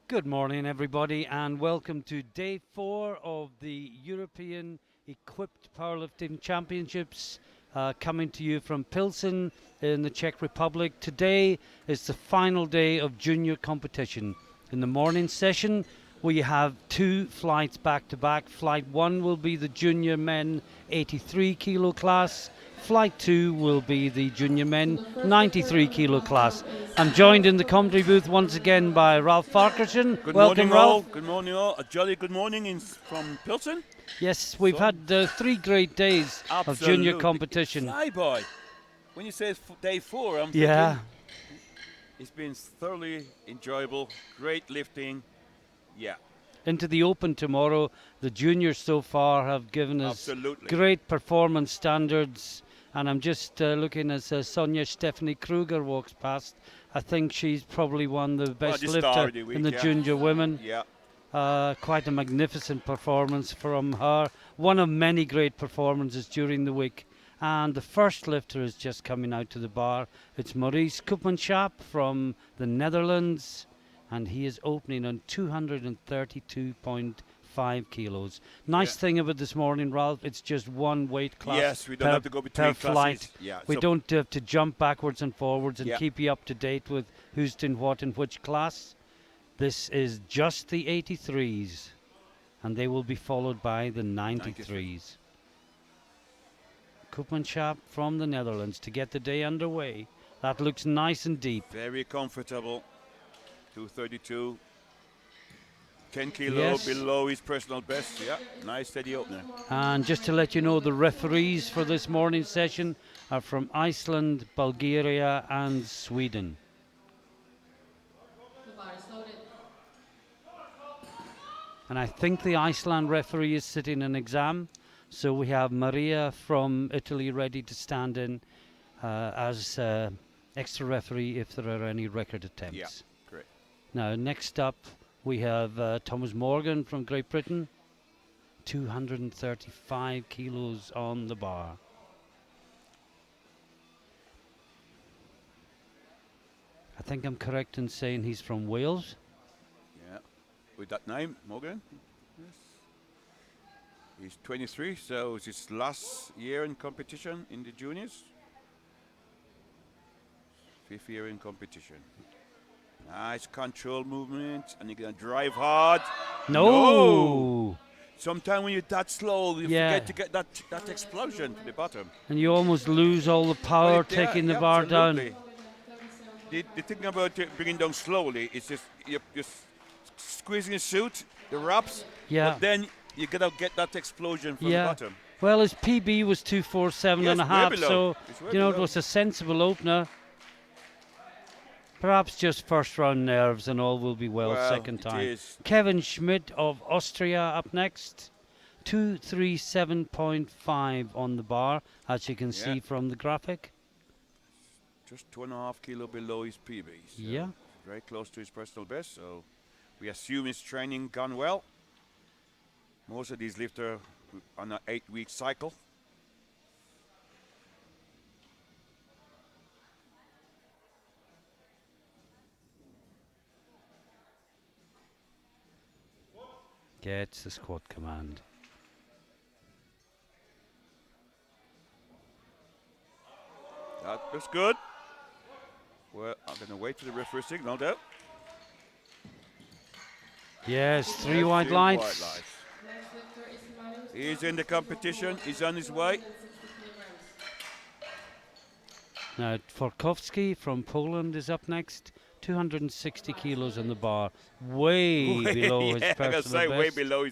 Good morning, everybody, and welcome to day 4 of the European Equipped Powerlifting Championships, coming to you from Pilsen in the Czech Republic. Today is the final day of junior competition. In the morning session, we have 2 flights back to back. Flight 1 will be the junior men 83 kilo class. Flight 2 will be the junior men 93 kilo class. I'm joined in the commentary booth once again by Ralph Farquharson. Good Welcome, morning, Ralph. all. Good morning, all. A jolly good morning from Pilsen. Yes, we've had 3 great days of junior competition. Fly boy. When you say day 4, I'm Yeah, thinking it's been thoroughly enjoyable. Great lifting. Yeah, into the Open tomorrow. The juniors so far have given us absolutely. great performance standards. And I'm just looking as Sonia Stephanie Kruger walks past. I think she's probably won the best Just star lifter of the week, in the yeah. junior women. Yeah, Quite a magnificent performance from her. One of many great performances during the week. And the first lifter is just coming out to the bar. It's Maurice Koopmanschap from the Netherlands. And he is opening on 232.5 kilos. Nice thing about this morning, Ralph, it's just one weight class. Yes, we don't have to go between per classes. flight. Yeah, We so don't have to jump backwards and forwards and Yeah. keep you up to date with who's doing what in which class. This is just the 83s, and they will be followed by the 93s. Koopmanschap from the Netherlands to get the day underway. That looks nice and deep. very comfortable. 232. 10 kilo Yes. below his personal best. Yeah, nice steady opener. And just to let you know, the referees for this morning session are from Iceland, Bulgaria, and Sweden. And I think the Iceland referee is sitting an exam. So we have Maria from Italy ready to stand in as extra referee if there are any record attempts. Yeah, great. Now, next up, we have Thomas Morgan from Great Britain. 235 kilos on the bar. I think I'm correct in saying he's from Wales. Yeah, with that name, Morgan. Yes. He's 23, so it's his last year in competition in the juniors. 5th year in competition. Nice control movement, and you're gonna drive hard. No! Sometimes when you're that slow, you Yeah. forget to get that explosion to the bottom. And you almost lose all the power taking the bar down. absolutely. The thing about bringing down slowly is just you're just squeezing the suit, the wraps, Yeah. but then you gotta get that explosion from the Yeah. bottom. Well, his PB was 247 Yes, and a way half, below. so It's way you know it below. was a sensible opener. Perhaps just first round nerves and all will be well, second it time. is. Kevin Schmidt of Austria up next. 237.5 on the bar, as you can see Yeah. from the graphic. Just 2.5 kilo below his PB. So Yeah. very close to his personal best. So we assume his training gone well. Most of these lifters on an 8-week cycle. Gets the squat command. That looks good. Well, I'm going to wait for the referee signal though. Yes, three Yes, white three lights. He's in the competition. He's on his way. Now, Forkowski from Poland is up next. 260 kilos on the bar. Way below his I gotta personal say, best. way below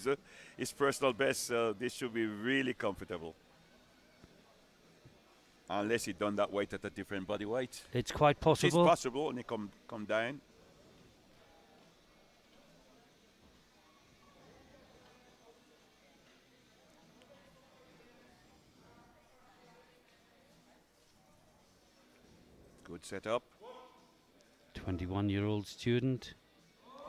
his personal best. So this should be really comfortable. Unless he done that weight at a different body weight. It's quite It's possible. possible, and he come down. Good setup. 21-year-old student.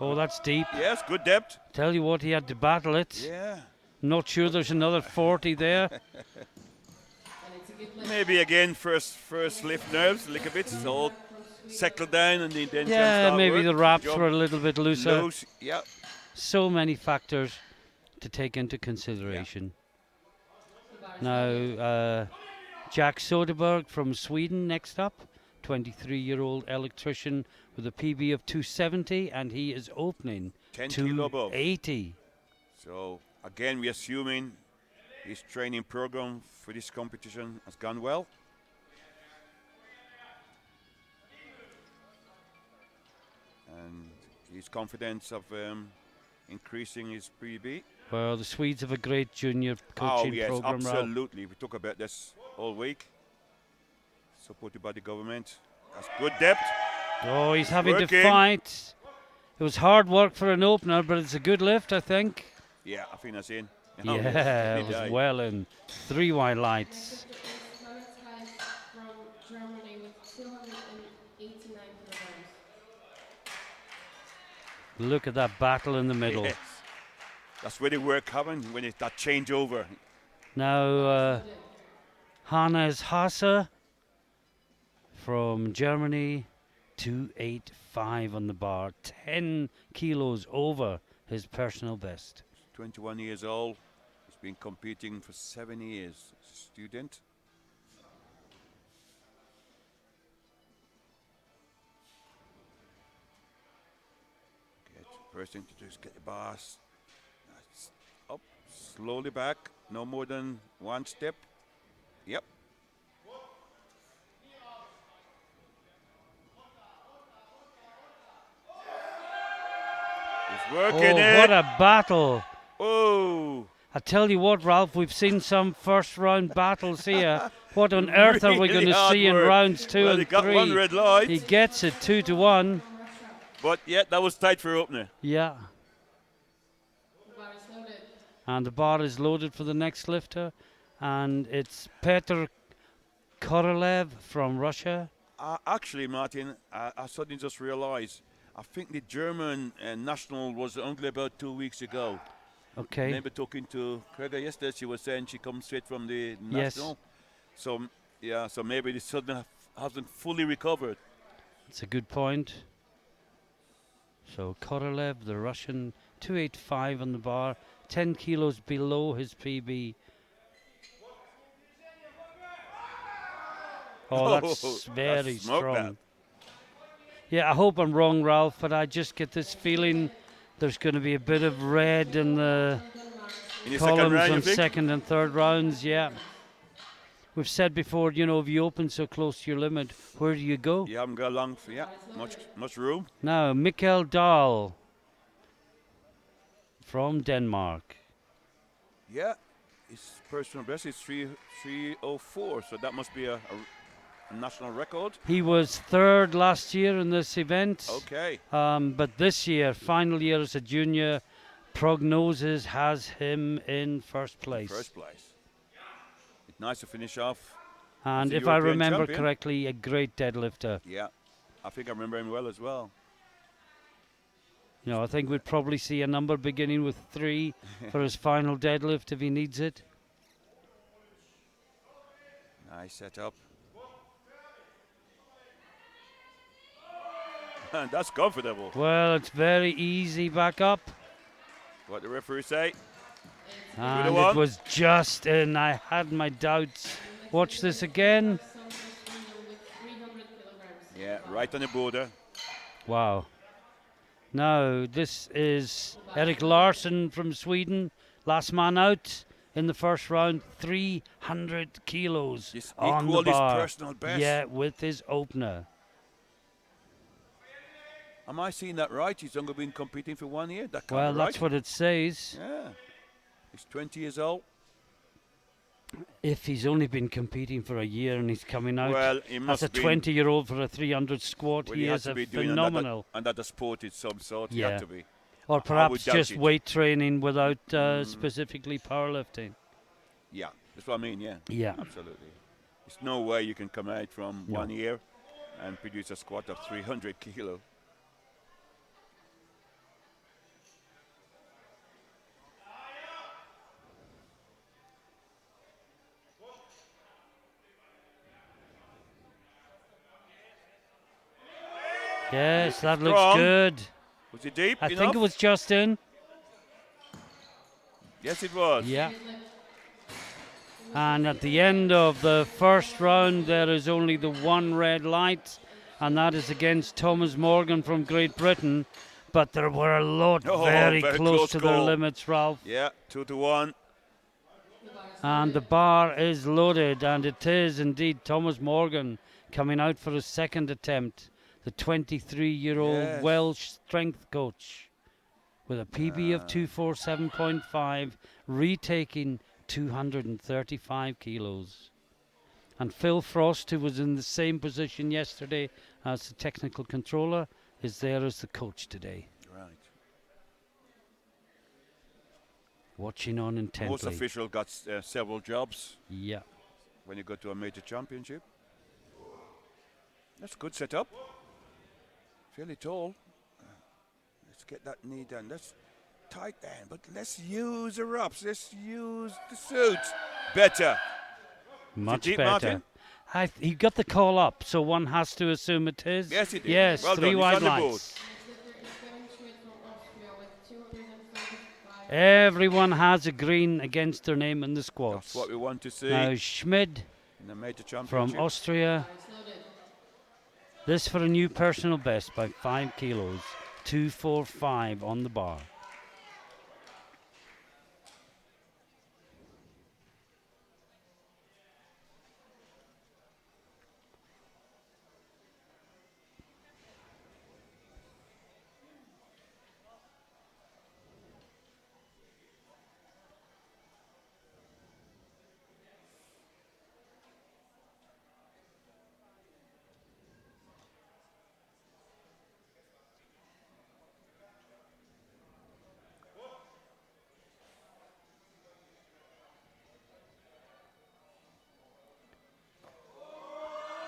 Oh, that's deep. Yes, good depth. Tell you what, he had to battle it. Yeah. Not sure there's another 40 there. Maybe again first lift nerves a little bit. So settle down and then can Yeah, start maybe work. the wraps Jump were a little bit looser. loose. Yeah. So many factors to take into consideration. Now, Jack Soderberg from Sweden next up, 23-year-old electrician with a PB of 270, and he is opening 10 kilo above. 280. So again, we're assuming his training program for this competition has gone well. And his confidence of increasing his PB. Well, the Swedes have a great junior coaching program. Absolutely. We talk about this all week. Supported by the government. That's good depth. Oh, he's having working. to fight. It was hard work for an opener, but it's a good lift, I think. Yeah, I think that's in. Yeah, it was well in. 3 wide lights. From Germany with 289 kilograms. Look at that battle in the middle. Yes. That's where the work happens, when it's that changeover. Now, Hannes Hasse from Germany, 285 on the bar, 10 kilos over his personal best. 21 years old. He's been competing for 7 years. Student. First thing to do is get the bars. That's up, slowly back. No more than one step. Yep. He's working it. What a battle. Oh. I tell you what, Ralph, we've seen some first round battles here. What on earth are we going to see in rounds 2 and 3? He got one red light. He gets it 2-1. But yeah, that was tight for opener. Yeah. And the bar is loaded for the next lifter. And it's Petr Korolev from Russia. Actually, Martin, I suddenly just realized, I think the German national was only about 2 weeks ago. Okay. I remember talking to Krega yesterday. She was saying she comes straight from the national. So, yeah, so maybe the suddenly hasn't fully recovered. It's a good point. So Korolev, the Russian, 285 on the bar, 10 kilos below his PB. Oh, that's very strong. That. Yeah, I hope I'm wrong, Ralph, but I just get this feeling there's going to be a bit of red in the columns on second and third rounds. Yeah. We've said before, you know, if you open so close to your limit, where do you go? You haven't got long, much room. Now, Mikkel Dahl from Denmark. Yeah, his personal best is 3:04, so that must be a national record. He was third last year in this event. Okay. But this year, final year as a junior, prognosis has him in first place. First place. It's nice to finish off. And if I remember correctly, a great deadlifter. Yeah, I think I remember him well as well. You know, I think we'd probably see a number beginning with 3 for his final deadlift if he needs it. Nice setup. And that's comfortable. Well, it's very easy back up. What the referee say? And it was just in. I had my doubts. Watch this again. Yeah, right on the border. Wow. Now, this is Erik Larsson from Sweden. Last man out in the first round. 300 kilos on the bar. His personal best. Yeah, with his opener. Am I seeing that right? He's only been competing for 1 year? That Well, right? that's what it says. Yeah. He's 20 years old. If he's only been competing for a year and he's coming out as a 20-year-old for a 300 squat, he is a phenomenal. Another sport of some sort, yeah. He had to be. Or perhaps just weight training without specifically powerlifting. Yeah, that's what I mean, yeah. Yeah. Absolutely. There's no way you can come out from 1 year and produce a squat of 300 kilo. Yes, that looks Strong. good. Was it deep I enough? think it was just in. Yes, it was. Yeah. And at the end of the first round, there is only the one red light, and that is against Thomas Morgan from Great Britain. But there were a lot Oh, very very close close to their call. limits, Ralph. Yeah, 2-1. And the bar is loaded, and it is indeed Thomas Morgan coming out for his second attempt. The 23-year-old Yes. Welsh strength coach with a PB of 247.5, retaking 235 kilos. And Phil Frost, who was in the same position yesterday as the technical controller, is there as the coach today, Right. watching on intently. Most official got several jobs Yeah. when you go to a major championship. That's a good setup. Fairly tall. Let's get that knee down. Let's tight down, but let's use the wraps. Let's use the suit. Better. Much deep, better. Martin? He got the call up, so one has to assume it is. Yes, he did. Yes, Well three done. He's wide on the board. lights. Lifter is Kevin Schmidt from Austria with 235. Everyone has a green against their name in the squads. That's what we want to see Now Schmid in the major from championship. Austria. It's loaded. This for a new personal best by 5 kilos. 245 on the bar.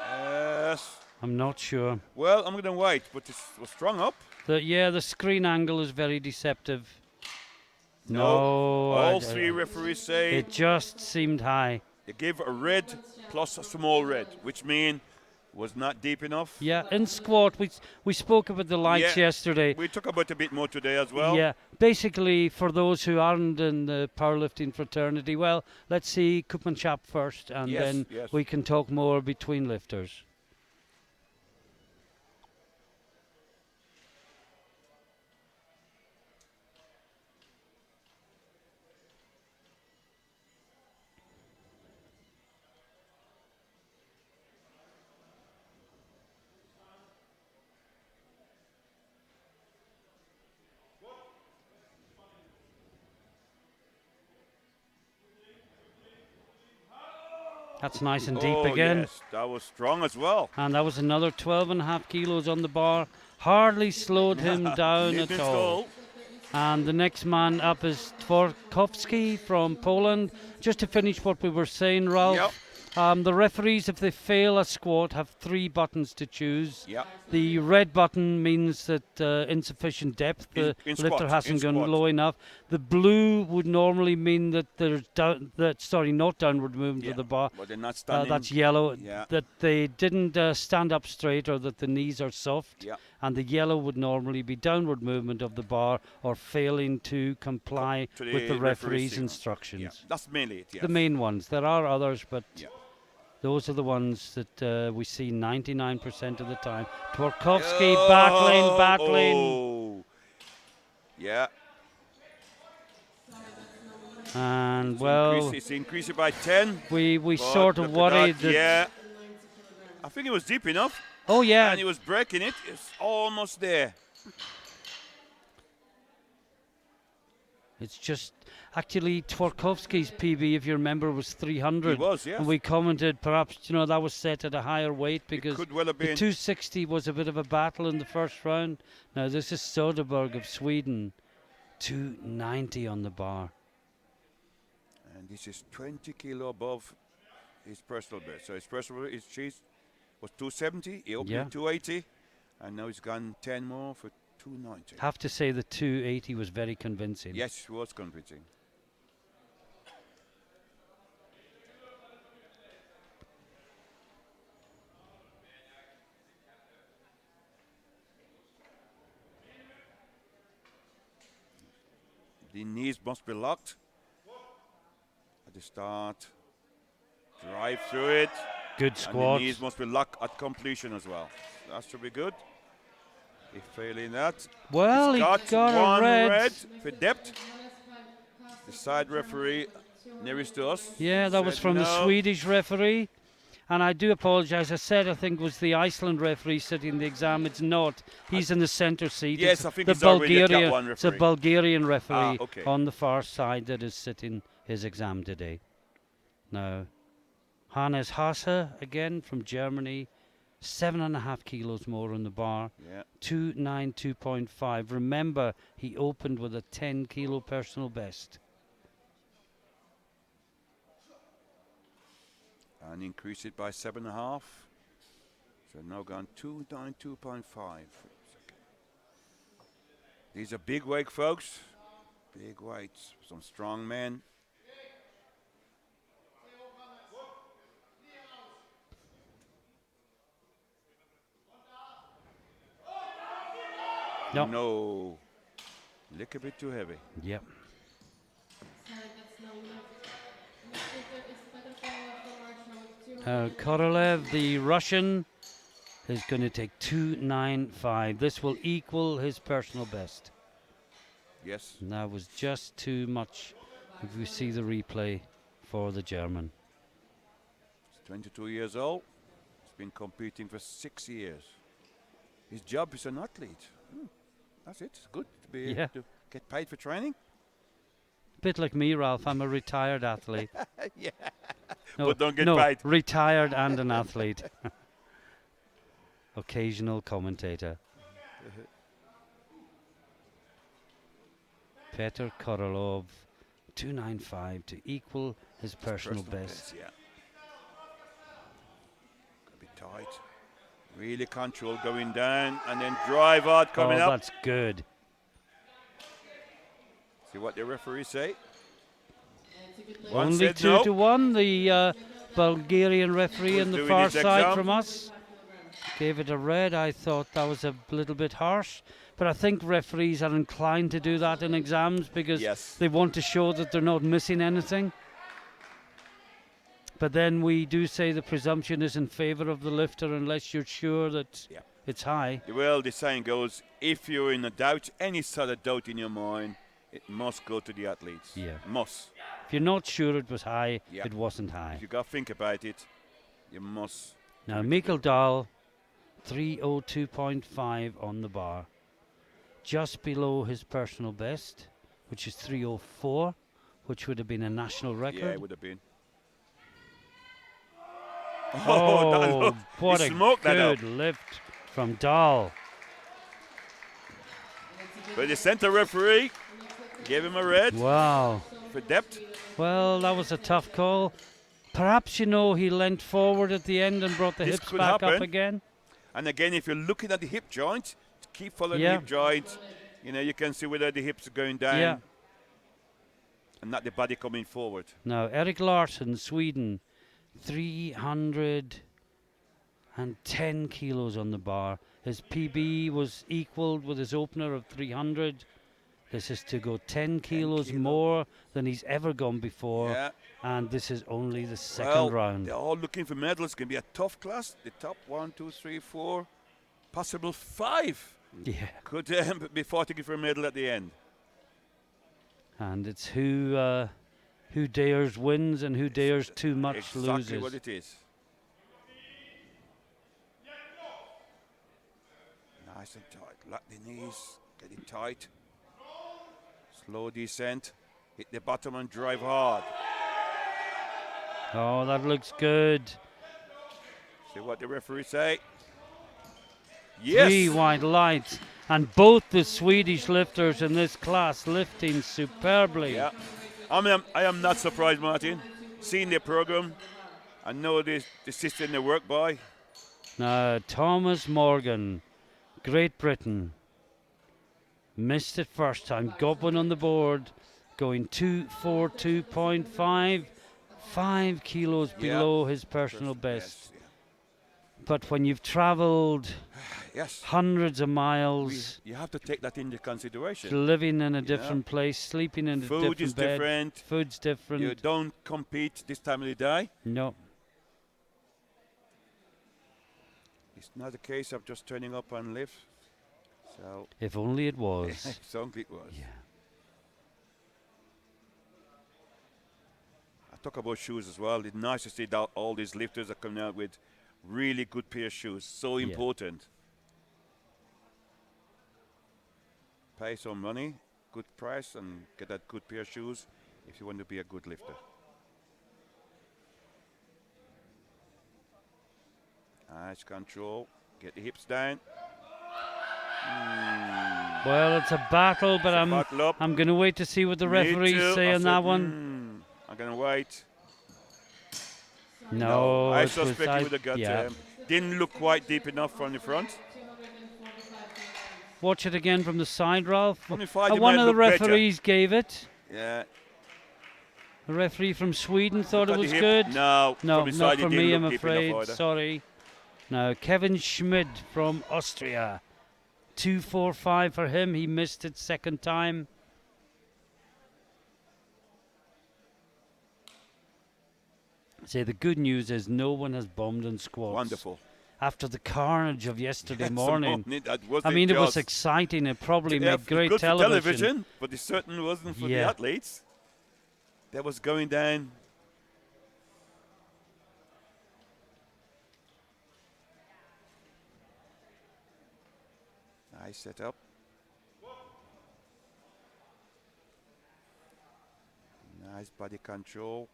Yes. I'm not sure. Well, I'm going to wait, but this was strong up. The screen angle is very deceptive. No, All three referees say it just seemed high. they give a red plus a small red, which mean was not deep enough. Yeah, in squat, we spoke about the lights Yeah. yesterday. We talk about a bit more today as well. Yeah, basically for those who aren't in the powerlifting fraternity, well, let's see Koopman Chap first, and Yes, then yes. we can talk more between lifters. That's nice and deep again. Yes, that was strong as well. And that was another 12.5 kilos on the bar. Hardly slowed him down Didn't at all. stall. And the next man up is Tworkowski from Poland. Just to finish what we were saying, Ralph, the referees, if they fail a squat, have 3 buttons to choose. Yep. The red button means that insufficient depth. The In lifter squat, hasn't in gone squat. low enough. The blue would normally mean that there's not downward movement Yeah, of the bar. but they're not standing. That's yellow. Yeah. That they didn't stand up straight, or that the knees are soft. Yeah. And the yellow would normally be downward movement of the bar or failing to comply To with the the referee's referee's signal. instructions. Yeah, that's mainly it. Yes. The main ones. There are others, but Yeah. those are the ones that we see 99% of the time. Tworkowski battling. Oh. Yeah. And It's well, it's increased by 10. we but sort of look at worried that. Yeah. I think it was deep enough. Oh yeah, And he was breaking it. It's almost there. it's just actually Tworkowski's PB, if you remember, was 300. He was, yes. And we commented perhaps that was set at a higher weight because could well have the been. 260 was a bit of a battle in the first round. Now this is Soderberg of Sweden, 290 on the bar. And this is 20 kilo above his personal best. So his personal best was 270. He opened Yeah. at 280. And now he's gone 10 more for 290. Have to say the 280 was very convincing. Yes, it was convincing. The knees must be locked at the start. Drive through it. Good And squat. the knees must be locked at completion as well. That should be good. If failing that, Well, it's he got got a one red. for depth. The side referee nearest to us. Yeah, that was said from the no. Swedish referee. And I do apologise. I said I think it was the Iceland referee sitting the exam. It's not. He's in the centre seat. Yes, it's I think the it's already a Cat 1 It's a referee. Bulgarian referee Okay. on the far side that is sitting his exam today. Now, Hannes Hasse again from Germany, 7.5 kilos more on the bar. Yeah. 292.5. Remember, he opened with a 10 kilo personal best. And increase it by 7.5. So now gone 292.5. These are big weight, folks. Big weights. Some strong men. Yep. No. Little bit too heavy. Yep. Korolev, the Russian, is going to take 295. This will equal his personal best. Yes. And that was just too much if we see the replay for the German. He's 22 years old. He's been competing for 6 years. His job is an athlete. That's it. It's good to be able to get paid for training. Bit like me, Ralph. I'm a retired athlete. Yeah. No, But don't get no, paid. Retired and an athlete. Occasional commentator. Petr Korolov, 295 to equal his personal best. Yeah. Gotta be tight. Really control going down and then drive hard coming up. That's good. See what the referee say. Only 2-1. The Bulgarian referee Who's on the doing far his side exam? from us gave it a red. I thought that was a little bit harsh. But I think referees are inclined to do that in exams because they want to show that they're not missing anything. But then we do say the presumption is in favour of the lifter unless you're sure that it's high. Well, the saying goes, if you're in a doubt, any sort of doubt in your mind, it must go to the athletes. Yeah. Must. If you're not sure it was high, it wasn't high. If you got to think about it, you must. Now, Mikkel Dahl, 302.5 on the bar. Just below his personal best, which is 304, which would have been a national record. Yeah, it would have been. Oh, what a good lift from Dahl. But the centre referee gave him a red. Wow. For depth. Well, that was a tough call. Perhaps, he leant forward at the end and brought the hips back up again. And again, if you're looking at the hip joint, keep following the hip joint. You can see whether the hips are going down and not the body coming forward. Now, Erik Larsson, Sweden, 310 kilos on the bar. His PB was equaled with his opener of 300. This is to go 10 kilos more than he's ever gone before. Yeah. And this is only the second round. They're all looking for medals. It's going to be a tough class. The top 1, 2, 3, 4, possible 5. Yeah. Could be fighting for a medal at the end. And it's who dares wins and who dares too much loses. Exactly what it is. Nice and tight. Lock the knees. Get it tight. Slow descent. Hit the bottom and drive hard. Oh, that looks good. See what the referee say. Yes. 3 white lights. And both the Swedish lifters in this class lifting superbly. Yeah. I am not surprised, Martin. Seeing the program, I know the system they work by. Now, Thomas Morgan, Great Britain. Missed it first time. Got one on the board. Going 242.5. 5 kilos below his personal best. But when you've travelled Yes. hundreds of miles, You have to take that into consideration. living in a You know, different place, sleeping in a Food different is bed, different. food's different. You don't compete this time of the day. No. It's not a case of just turning up and lift. So If only it was. exactly it was. Yeah. I talk about shoes as well. It's nice to see that all these lifters are coming out with really good pair of shoes. So Yeah. important. Pay some money, good price, and get that good pair of shoes if you want to be a good lifter. Nice control. Get the hips down. Well, it's a battle, but Buckle up. I'm going to wait to see what the Me referees too. say I on said, that one. I'm going to wait. No, I it was- suspect he would have got yeah. didn't look quite deep enough from the front. 245 kilograms. Watch it again from the side, Ralph. From the side, you One might of the look better. referees gave it. Yeah. The referee from Sweden thought it Got the was hip. good. No, No, from the not side, for it me, didn't I'm look deep enough afraid. either. Sorry. Now, Kevin Schmid from Austria. 245 for him. He missed it second time. Say the good news is no one has bombed in squats. Wonderful. After the carnage of yesterday Yes, morning. that wasn't I mean, it was just- exciting. It probably Yeah, made great good television. for television, but it certainly wasn't for the Yeah. athletes. That was going down. Nice setup. Nice body control.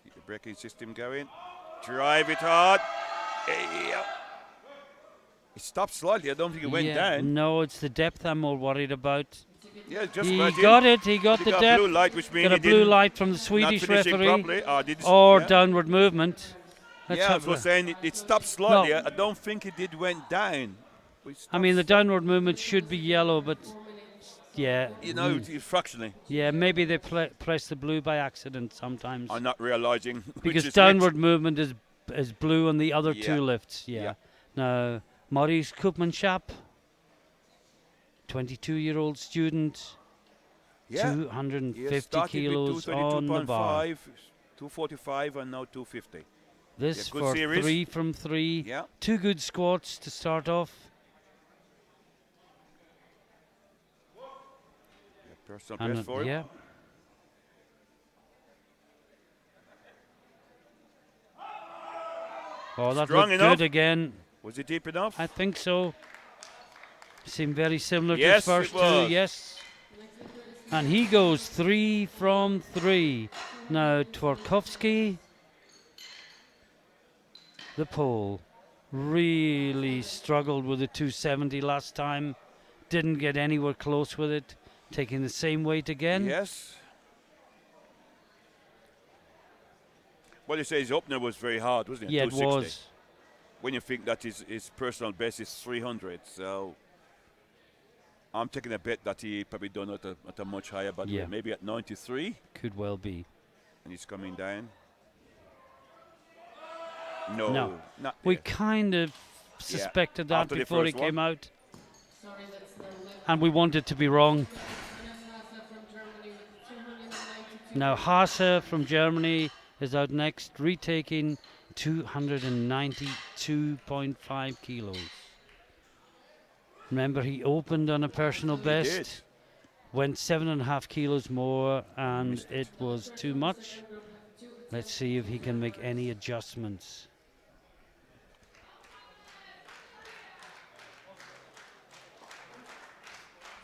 Keep the braking system going. Drive it hard. Yeah. It stopped slightly. I don't think it went Yeah, down. no, it's the depth I'm more worried about. Yeah, just He about got it. He got He the got depth. blue light, which means Got a he blue didn't light from the not Swedish finishing referee. properly. Or yeah. downward movement. Let's Yeah, I have was a- saying it stopped slightly. No. I don't think it did went down. I mean, the downward movement should be yellow, but yeah. You know, it's fractionally. Yeah, maybe they press the blue by accident sometimes. I'm not realizing which Because is downward movement is blue on the other Yeah. two lifts. Yeah. Yeah. Now, Maurice Koopmanschap, 22-year-old student, which. Yeah. 250 started kilos with on the bar. 232.5, 245, and now 250. This Yeah, good for series. 3 from 3. Yeah. 2 good squats to start off. Personal And best for him. yeah. Oh, that Strong looked enough. good again. Was it deep enough? I think so. Seemed very similar Yes, to it his first was. two. Yes. And he goes 3 from 3. Now Twarkowski, the Pole, really struggled with the 270 last time. Didn't get anywhere close with it. Taking the same weight again. Yes. Well, you say his opener was very hard, wasn't it? Yeah, it 260. was. When you think that his personal best is 300, so I'm taking a bet that he probably done at a much higher body Yeah. weight, maybe at 93, Could well be. and he's coming down. No, No. not We there. kind of suspected that After the before he first one. came out. Sorry, that's the left. And we wanted to be wrong. Hannes Hase from Germany with 292. Now Hase from Germany is out next, retaking 292.5 kilos. Remember, he opened on a personal best, did. went 7.5 kilos more, and Missed it was too much. Let's see if he can make any adjustments.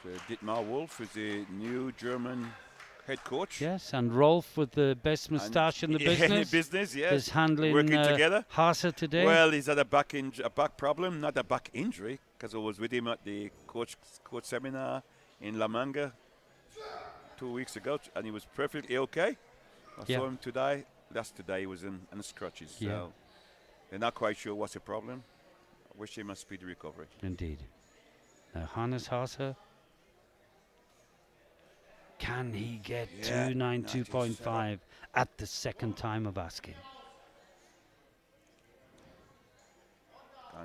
So Dietmar Wolf is the new German head coach. Yes, and Rolf with the best moustache in the business yes. is handling Working together. Hase today. Well, he's had a back problem, not a back injury, because I was with him at the coach seminar in La Manga 2 weeks ago, and he was perfectly okay. I Yeah. saw him today. Last today he was in scratches, Yeah. so they're not quite sure what's the problem. I wish him a speedy recovery. Indeed. Now Hannes Hase. Can he get Yeah, 292.5 at the second time of asking?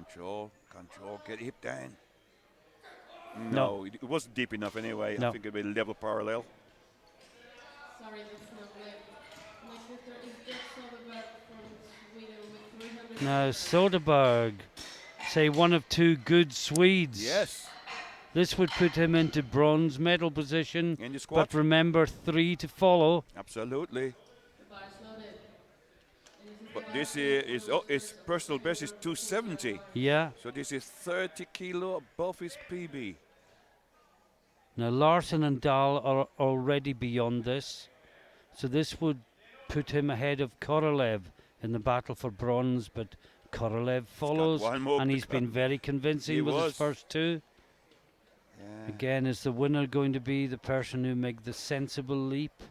Control, control, get hip down. No. No, it wasn't deep enough anyway. No. I think it'll be level parallel. Sorry, that's not black. Next lifter is Jack Soderberg from Sweden with 300. Now Soderberg, say one of two good Swedes. Yes, This would put him into bronze medal position. in the squat. But remember, 3 to follow. Absolutely. The bar is loaded. And But this is his personal best is 270. Yeah. So this is 30 kilo above his PB. Now Larson and Dahl are already beyond this. So this would put him ahead of Korolev in the battle for bronze. But Korolev follows, one more and to he's been come. very convincing He with was. his first two. Yeah. Again, is the winner going to be the person who made the sensible leap?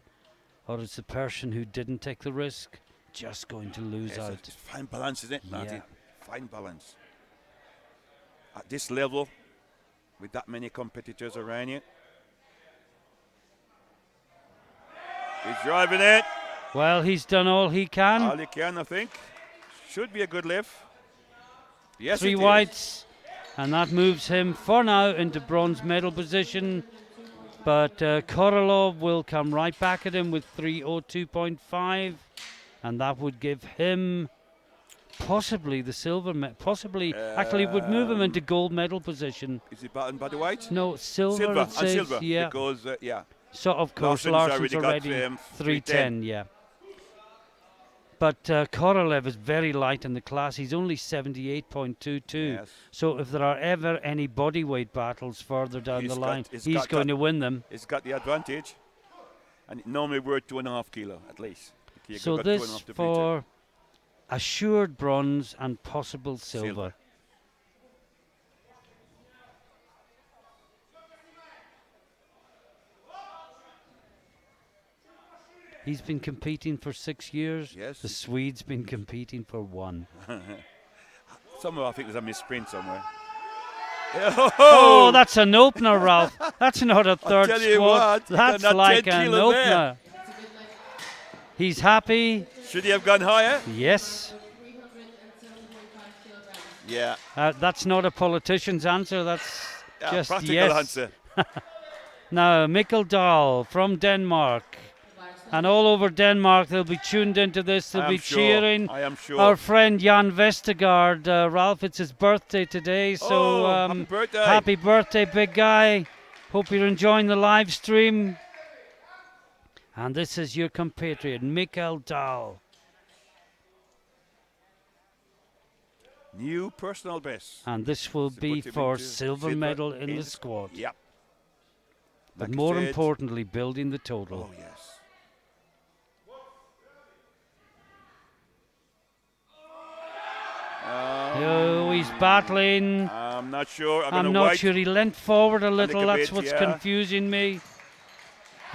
Or is the person who didn't take the risk just going to lose Yes, out? it's fine balance, isn't it, Marty? Yeah. Fine balance. At this level, with that many competitors around you. He's driving it. Well, he's done all he can. All he can, I think. Should be a good lift. Yes, 3 it is. whites, and that moves him for now into bronze medal position. But Korolov will come right back at him with 3:02.5, and that would give him possibly the silver medal. Possibly, actually, it would move him into gold medal position. Is he batting by the white? No, silver. Silver, It and says, silver. yeah. Because, yeah. So of course Larson's Larson's already got, already 310. 310, yeah. But Korolev is very light in the class. He's only 78.22. Yes. So if there are ever any bodyweight battles further down He's the got- line, he's he's got going that- to win them. He's got the advantage. And it normally worth 2.5 kilo at least. You So got this 2.5 to beat it. for assured bronze and possible silver. Silver. He's been competing for 6 years. Yes. The Swede's been competing for 1. Somewhere I think there's a misprint somewhere. Oh, that's an opener, Ralph. That's not a third tell you squat. what, you got That's that like 10 an kilo there. opener. it's a good lift. He's happy. Should he have gone higher? Yes. 370.5 kilograms. Yeah. That's not a politician's answer. That's just practical yes. answer. Now, Mikkel Dahl from Denmark. The bar is loaded. And all over Denmark, they'll be tuned into this. They'll I be am sure. cheering. I am sure. Our friend Jan Vestergaard. Ralph, it's his birthday today. So happy birthday. happy birthday, big guy. Hope you're enjoying the live stream. And this is your compatriot, Mikkel Dahl. New personal best. And this will So be put him for into silver medal in the squad. Yep. But Like I more said. importantly, building the total. Oh, yes. Oh, he's battling. I'm not sure. I'm gonna not wait. sure. He leant forward a little. little That's bit, what's yeah. confusing me.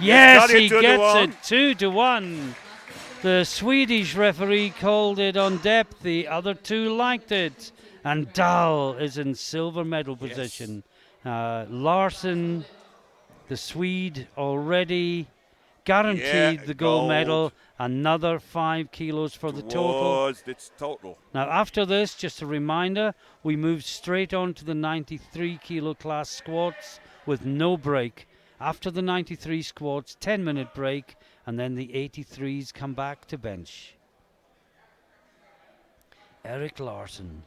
Yes, Yes, got it, he 2 to gets 1. it 2 to 1. The Swedish referee called it on depth. The other two liked it. And Dahl is in silver medal Yes. position. Larson, the Swede, already guaranteed Yeah, the gold gold. medal. Another 5 kilos for the total. It's total. Now, after this, just a reminder, we move straight on to the 93 kilo class squats with no break. After the 93 squats, 10-minute break, and then the 83s come back to bench. Eric Larson.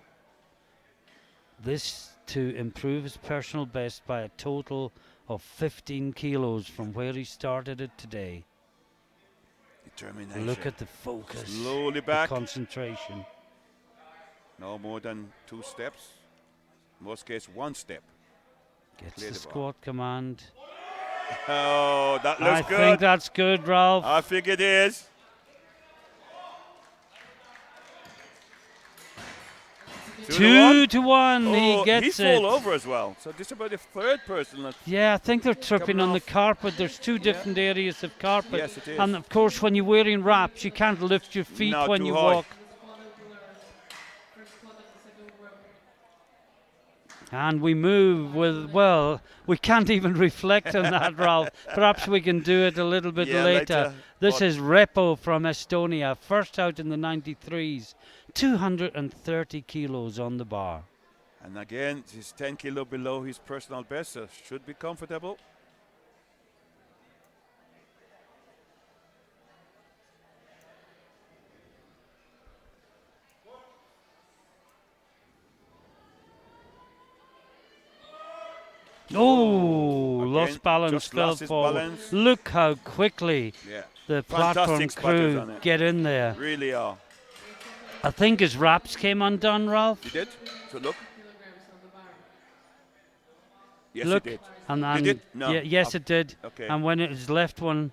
This to improve his personal best by a total of 15 kilos from where he started it today. Determination. Look at the focus, Slowly the back. concentration. No more than 2 steps. Most case 1 step. Gets Clear the the bar. squat command. Oh, that I looks think good. that's good, Ralph. I think it is. 2 to 1. Oh, He gets he's it. fall over as well. So this is about the 3rd person. That Yeah, I think they're tripping Coming on the off. carpet. There's 2 different areas of carpet. Yes, it is. And of course, when you're wearing wraps, you can't lift your feet No, when too you high. walk. First squat of the second row. And we move with, well, we can't even reflect on that, Ralph. Perhaps we can do it a little bit Yeah, later. later. This But- is Repo from Estonia, first out in the 93s. 230 kilos on the bar. And again, he's 10 kilo below his personal best, so should be comfortable. Oh, Again, lost balance, just fell lost his forward. balance. Look how quickly Yeah, the fantastic platform spotters crew on it. get in there. Really are. I think his wraps came undone, Ralph. You did? So look. kilograms on the bar. Yes, Look, he did. and Did it? No. yes, it did. Okay. And when it was left one,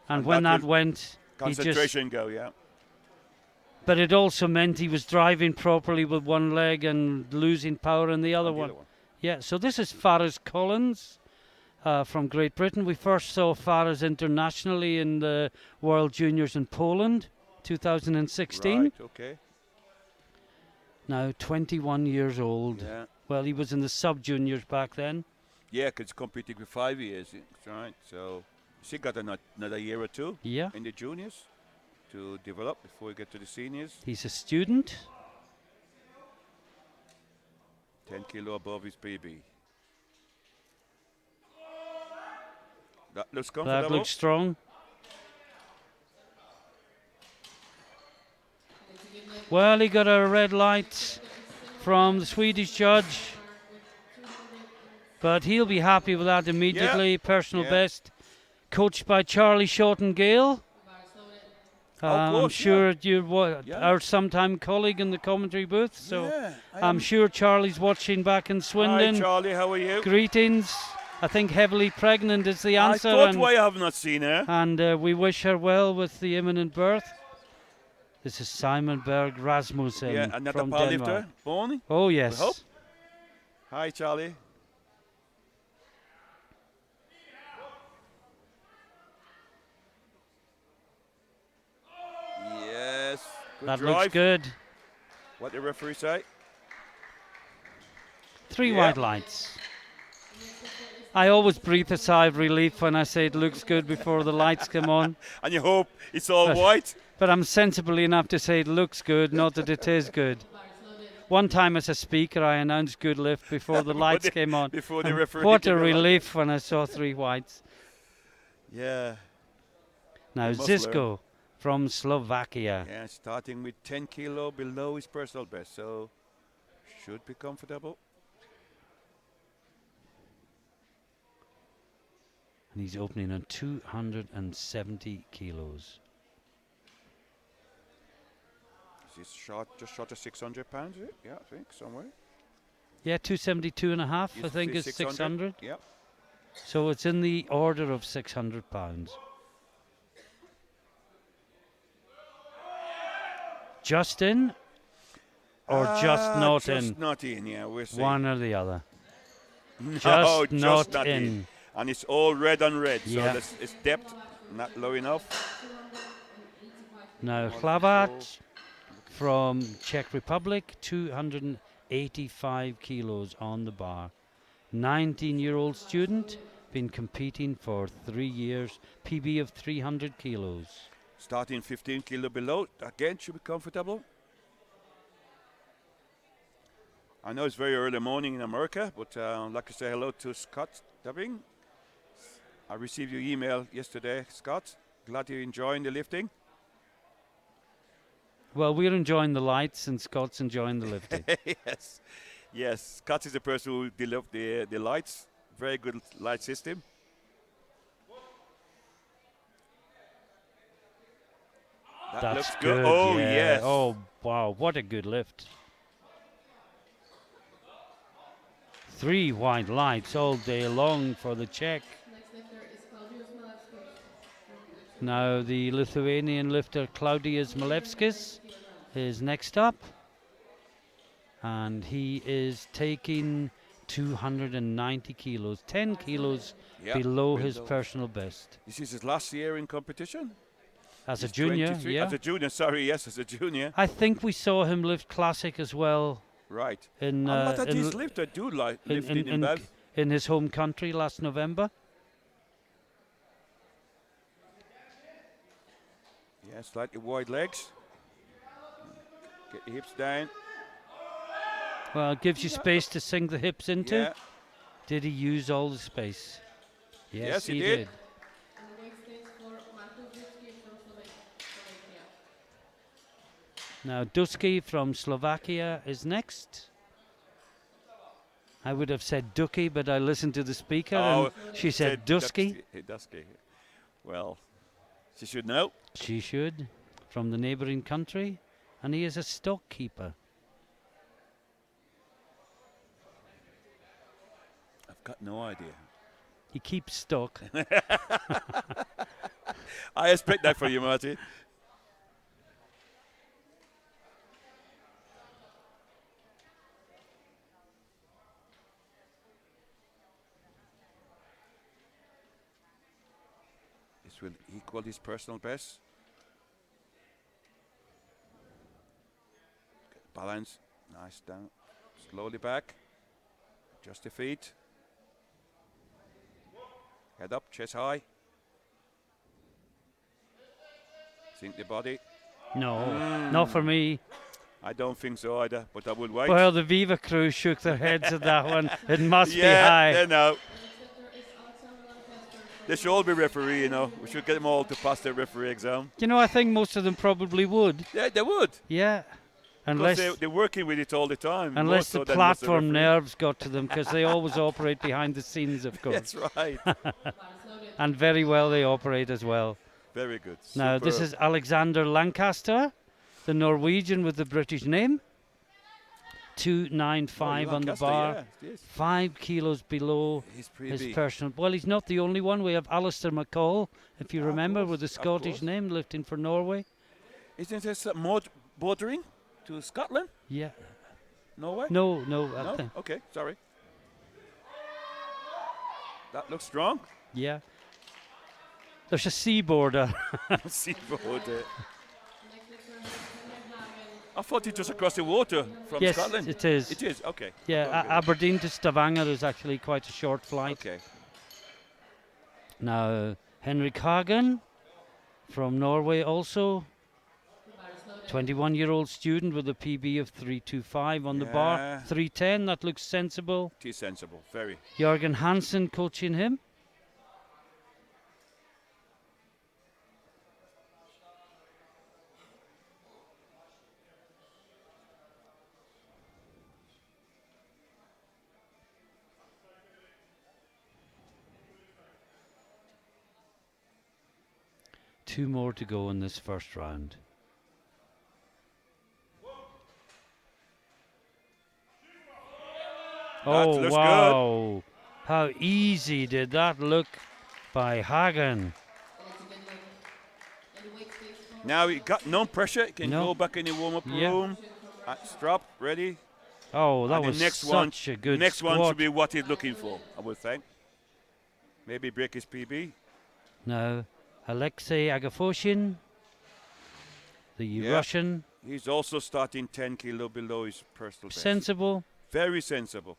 and And when that that will went, he just. Concentration go, yeah. But it also meant he was driving properly with one leg and losing power in the other And the one. other one. Yeah. So this is Faraz Collins from Great Britain. We first saw Faraz internationally in the World Juniors in Poland, 2016. Right, okay. Now 21 years old. Yeah. Well, he was in the sub-juniors back then. Yeah, because competing for 5 years. That's right. So she got another year or two Yeah. in the juniors to develop before we get to the seniors. He's a student. 10 kilo above his PB. That looks comfortable. That looks strong. Well, he got a red light from the Swedish judge, but he'll be happy with that immediately. Personal Yeah. best, coached by Charlie Shorten Gale. Of I'm course, sure you're Yeah. our sometime colleague in the commentary booth, so Yeah, I'm sure Charlie's watching back in Hi, Swindon. Charlie, how are you? Greetings. I think heavily pregnant is the I answer. thought and why I have not seen her. and we wish her well with the imminent birth. This is Simon Berg Rasmussen Yeah, another from powerlifter, Denmark. born. Oh yes. hope. Hi, Charlie. Yes, good That drive. looks good. What the referee say? 3 Yeah. white lights. I always breathe a sigh of relief when I say it looks good before the lights come on. And you hope it's all But- white. But I'm sensible enough to say it looks good, not that it is good. One time as a speaker, I announced good lift before the lights came on. Before the And referee. what a came along. relief when I saw 3 whites. Yeah. Now They must Zisko from Slovakia. Yeah, starting with 10 kilo below his personal best, so should be comfortable. And he's opening on 270 kilos. He's just short of 600 pounds, is it? Yeah, I think somewhere. Yeah, 272 and a half, I Is think, it is 600. Yeah. So it's in the order of 600 pounds. Just in or just not just in? not in, yeah, we'll see. One or the other. No, Just just not in. And it's all red on red, Yeah. so it's depth not low enough. Now One Hlavat from Czech Republic, 285 kilos on the bar. 19-year-old student, been competing for 3 years, PB of 300 kilos. Starting 15 kilo below, again should be comfortable. I know it's very early morning in America, but I'd like to say hello to Scott Dubbing. I received your email yesterday, Scott. Glad you're enjoying the lifting. Well, we're enjoying the lights and Scott's enjoying the lifting. Yes, yes. Scott is the person who developed the lights. Very good light system. That That's looks good. Oh, yeah. yes. Oh, wow. What a good lift. 3 white lights all day long for the Czech. Next lifter is Claudius Malevskis. Now the Lithuanian lifter Claudius Malevskis is next up. And he is taking 290 kilos, 10 kilos Yeah, below his personal best. This is his last year in competition. As a He's junior, 23 yeah. As a junior, sorry, yes, as a junior. I think we saw him lift classic as well Right. in A lot of in, these lifters do like in, lifting in, in in, Bev. in his home country last November. Yeah, slightly wide legs. Get the hips down. Well, it gives you space to sink the hips into. Yeah. Did he use all the space? Yes, he did. did. And the next is for Marko Zucki from Slovakia. Now, Dusky from Slovakia is next. I would have said Ducky, but I listened to the speaker and she said Dusky. Dusky. Well, she should know. She should, from the neighbouring country, and he is a stock keeper. I've got no idea. He keeps stock. I expect that for you, Marty. This will equal his personal best. Balance, nice down, slowly back, just the feet. Head up, chest high. Sink the body. No, not for me. I don't think so either, but I will wait. Well, the Viva crew shook their heads at that one. It must be yeah, high. they know. They should all be referee, you know. We should get them all to pass their referee exam. You know, I think most of them probably would. Yeah, they would. Yeah. Unless they're working with it all the time. Unless the platform nerves got to them, because they always operate behind the scenes, of course. That's right. And very well they operate as well. Very good. Now, this is Alexander Lancaster, the Norwegian with the British name. 295 on the bar. Yeah, 5 kilos below his personal. Well, he's not the only one. We have Alistair McCall, if you remember, with the Scottish name, lifting for Norway. Isn't this bordering to Scotland? Yeah. Norway? No. No? Okay, sorry. That looks strong. Yeah. There's a seaboarder. Seaboard. I thought it was across the water from Scotland. Yes, it is. It is, okay. Yeah, Aberdeen to Stavanger is actually quite a short flight. Okay. Now, Henrik Hagen from Norway also. 21-year-old student with a PB of 325 on the bar. 310, that looks sensible. It is sensible, very. Jørgen Hansen coaching him. Two more to go in this first round. Oh, wow. Good. How easy did that look by Hagen. Now he got no pressure. He can go back in the warm-up room. Strap, ready. Oh, that was such a good next squat. one should be what he's looking for, I would think. Maybe break his PB. Now, Alexei Agafoshin, the Russian. He's also starting 10 kilo below his personal best. Sensible. Very sensible.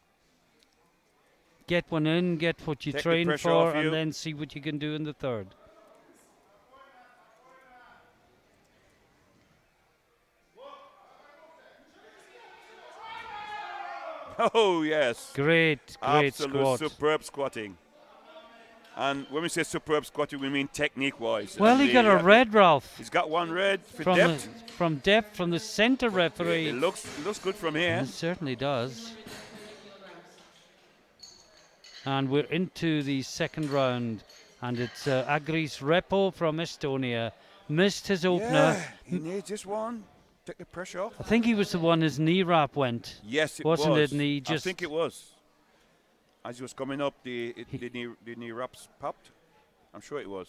Get one in, get what you train for, and then see what you can do in the third. Oh, yes. Great squat. Superb squatting. And when we say superb squatting, we mean technique-wise. Well, he got a red, Ralph. He's got one red from depth. From depth, from the center referee. It looks good from here. It certainly does. And we're into the second round. And it's Agris Repo from Estonia. Missed his opener. Yeah, he needs this one. Take the pressure off. I think he was the one his knee wrap went. Yes, it wasn't was. it? And he just I think it was. As he was coming up, the knee wraps popped. I'm sure it was.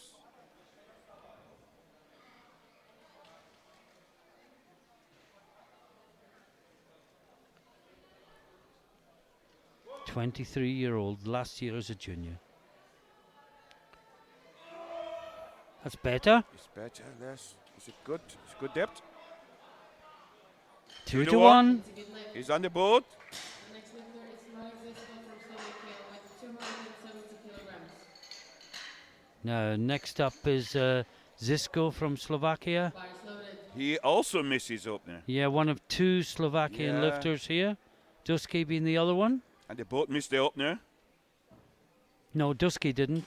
"23-year-old, last year as a junior." That's better. It's better. Yes. It's a good depth. 2 to 1. He's on the board. Now, next up is Zisko from Slovakia. He also misses opener. Yeah, one of two Slovakian lifters here. Dusky being the other one. And they both missed the opener. No, Dusky didn't.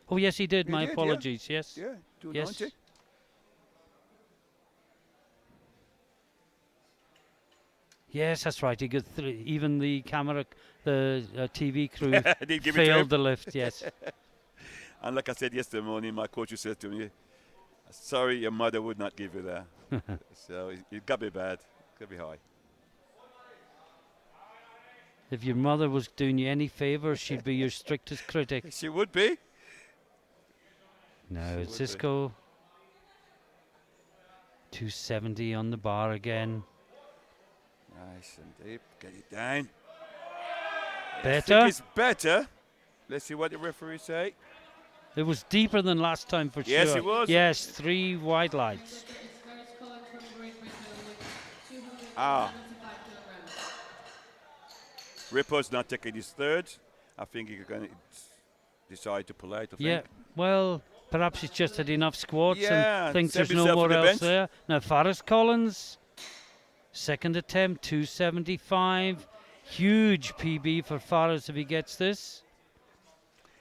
Oh, yes, he did. He My did, yeah. apologies. Yes. Yeah, 290. Yes. Yes, that's right. He got even the camera, the TV crew Didn't give it to him. failed the lift. Yes. And like I said yesterday morning, my coach said to me, sorry, your mother would not give you that. So it got to be bad. It got to be high. If your mother was doing you any favours, she'd be your strictest critic. She would be. Now She it's would be. Cisco. 270 on the bar again. Nice and deep. Get it down. I Better. think it's better. Let's see what the referee say. It was deeper than last time for Yes, sure. it was. Yes, 3 wide lights. Ah. Ripper's not taking his third. I think he's going to decide to pull out. I Yeah, think. well, perhaps he's just had enough squats Yeah, and thinks set there's no himself more on the else bench. there. Now, Forrest Collins, second attempt, 275. Huge PB for Forrest if he gets this.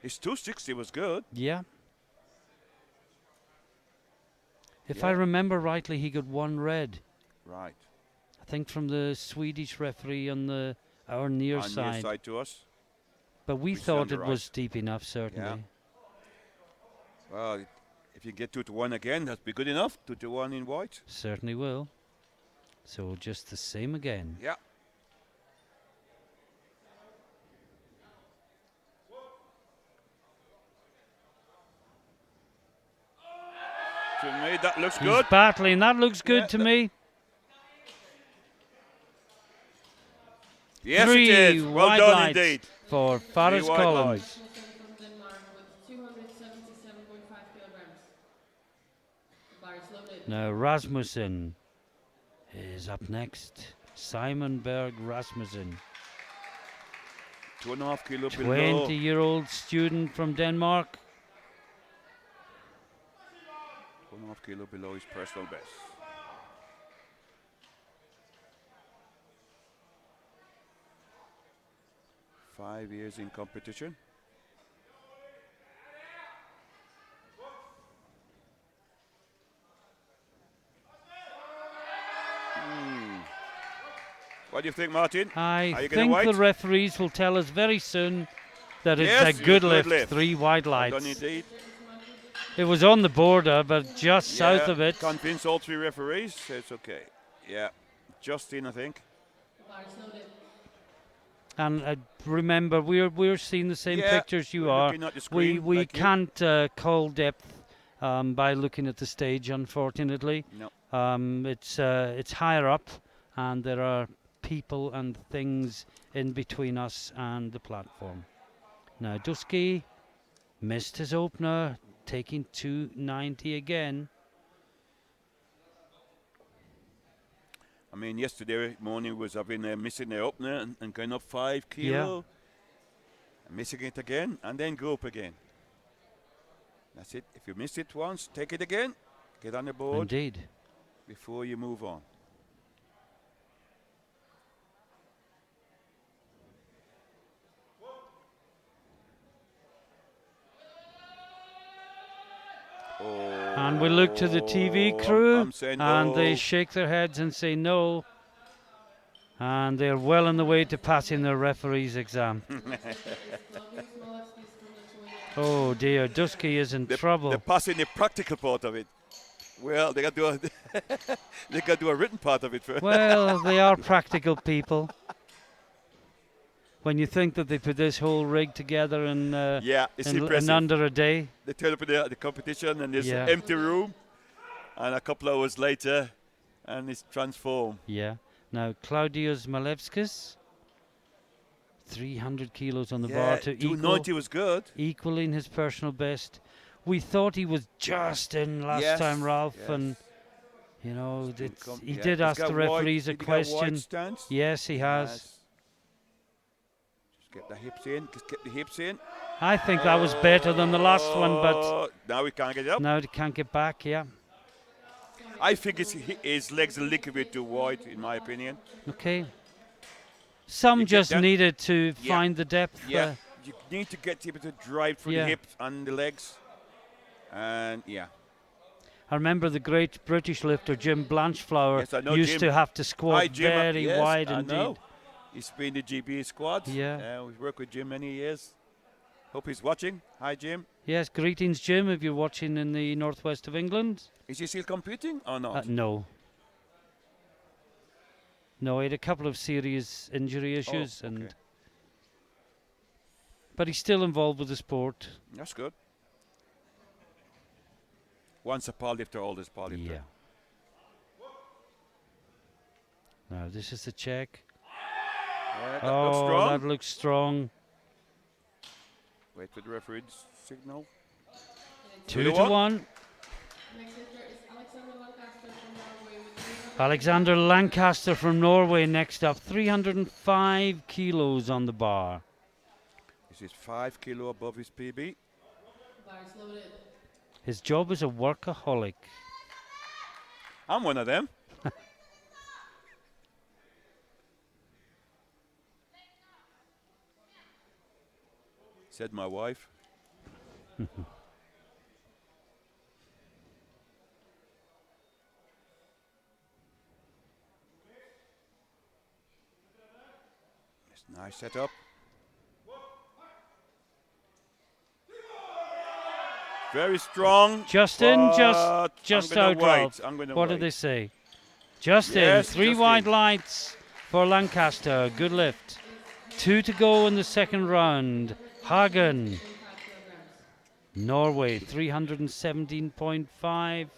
His 260 was good. Yeah. If Yeah. I remember rightly, he got 1 red. Right. I think from the Swedish referee on our near On side. near side to us. But we Which is on thought the it right. was deep enough, certainly. Well, if you get 2-1 again, that'd be good enough. 2-1 in white. Certainly will. So just the same again. Yeah. To me, that looks He's good. battling. That looks good Yeah, to that- me. Yes, 3 it is. Well wide done lights indeed. for Forrest wide Collins. lights. From Denmark with 277.5 kilograms. The bar is loaded. Now Rasmussen is up next. Simon Berg Rasmussen, 2.5 kilo below. 20-year-old student from Denmark. 1.5 kilo below his personal best. Five years in competition. What do you think, Martin? Are I you gonna think wait? the referees will tell us very soon that Yes, it's a good lift. lift. 3 wide Well done lights. indeed. It was on the border, but just south Yeah, of it. Convince all 3 referees. So it's okay. Yeah, Justin, I think. The bar is loaded. And remember, we're seeing the same Yeah, pictures you we're are. looking at the We screen like you. can't call depth by looking at the stage, unfortunately. No. It's higher up, and there are people and things in between us and the platform. Now Dusky missed his opener, taking 290 again. I mean, yesterday morning was having missing the opener and going up 5 kilo. And missing it again and then go up again. That's it. If you miss it once, take it again. Get on the board Indeed. before you move on. And we look to the TV crew, I'm saying and they oh. shake their heads and say no. And they're well on the way to passing their referee's exam. Oh dear, Dusky is in trouble. They're passing the practical part of it. Well, they got to do they got to do a written part of it first. Well, they are practical people. When you think that they put this whole rig together in, Yeah, it's in impressive. under a day. They turn up in the competition and there's Yeah. an empty room, and a couple hours later, and it's transformed. Yeah. Now, Claudius Malevskis, 300 kilos on the bar to equal, 290 was good. equaling his personal best. We thought he was just in last Yes, time, Ralph, yes. and you know he Yeah, did he's ask got the wide- referees a did he got wide question. stance? Yes, he has. Yes. Just get the hips in. Just get the hips in. I think that was better than the last one, but Oh, now we can't get it up. now he can't get back. Yeah. I think his legs are a little bit too wide, in my opinion. Okay. Some You get just that- needed to Yeah. find the depth. Yeah, you need to get people to drive through Yeah. the hips and the legs. And yeah, I remember the great British lifter Jim Blanchflower Yes, I know used Jim. to have to squat hi Jim. very Yes, wide I indeed. know. He's been the GB squad. Yeah. We've worked with Jim many years. Hope he's watching. Hi Jim. Yes, greetings, Jim, if you're watching in the northwest of England. Is he still competing or not? No. No, he had a couple of serious injury issues, okay. and but he's still involved with the sport. That's good. Once a powerlifter, always powerlifter. Yeah. Now this is the check. Yeah, that looks strong. That looks strong. Wait for the referee's signal. 2-1. Next lifter is Alexander Lancaster from Norway with 300 Alexander Lancaster from Norway next up. 305 kilos on the bar. This is 5 kilo above his PB. bars loaded. His job is a workaholic. I'm one of them. Said my wife. It's nice setup. Very strong. Just in, but just I'm gonna out, wait. Ralph. I'm gonna What wait. did they say? Just Yes, in. 3 just wide in. lights for Lancaster. Good lift. 2 to go in the second round. Hagen. 25 kilograms. Norway, 317.5.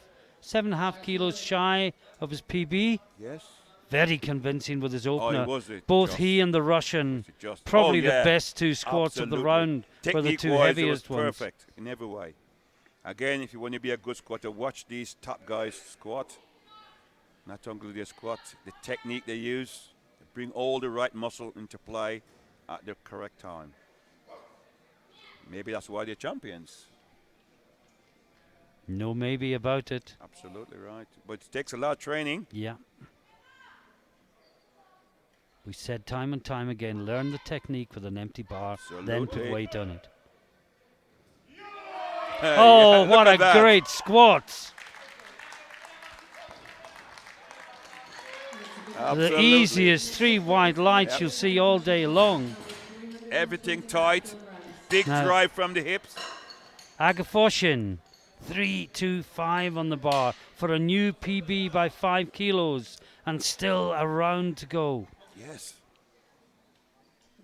7.5 kilos shy of his PB. Yes. Very convincing with his Oh, opener. it was it. Both just, he and the Russian, just. probably oh, yeah. the best two squats of the Absolutely. round, were the two Technique-wise, heaviest it was ones. perfect in every way. Again, if you want to be a good squatter, watch these top guys squat. Not only their squat, the technique they use, they bring all the right muscle into play at the correct time. Maybe that's why they're champions. No maybe about it. Absolutely right. But it takes a lot of training. Yeah. We said time and time again, learn the technique with an empty bar, then put Absolutely. weight on it. Yeah, Oh, look what at a that. great squat! The Absolutely. easiest 3 wide lights Yep. you'll see all day long. Everything tight. Big Now- drive from the hips. Agafoshin, 325 on the bar for a new PB by 5 kilos and still a round to go. Yes.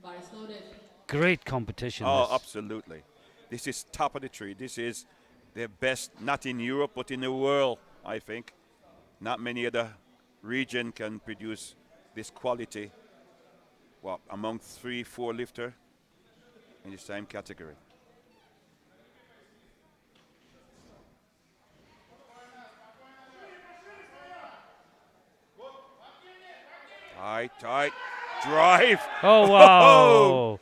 Bars loaded. Great competition. Oh, this. absolutely. This is top of the tree. This is the best, not in Europe, but in the world, I think. Not many other region can produce this quality. Well, among 3-4 lifter in the same category. Tight, drive. Oh, wow.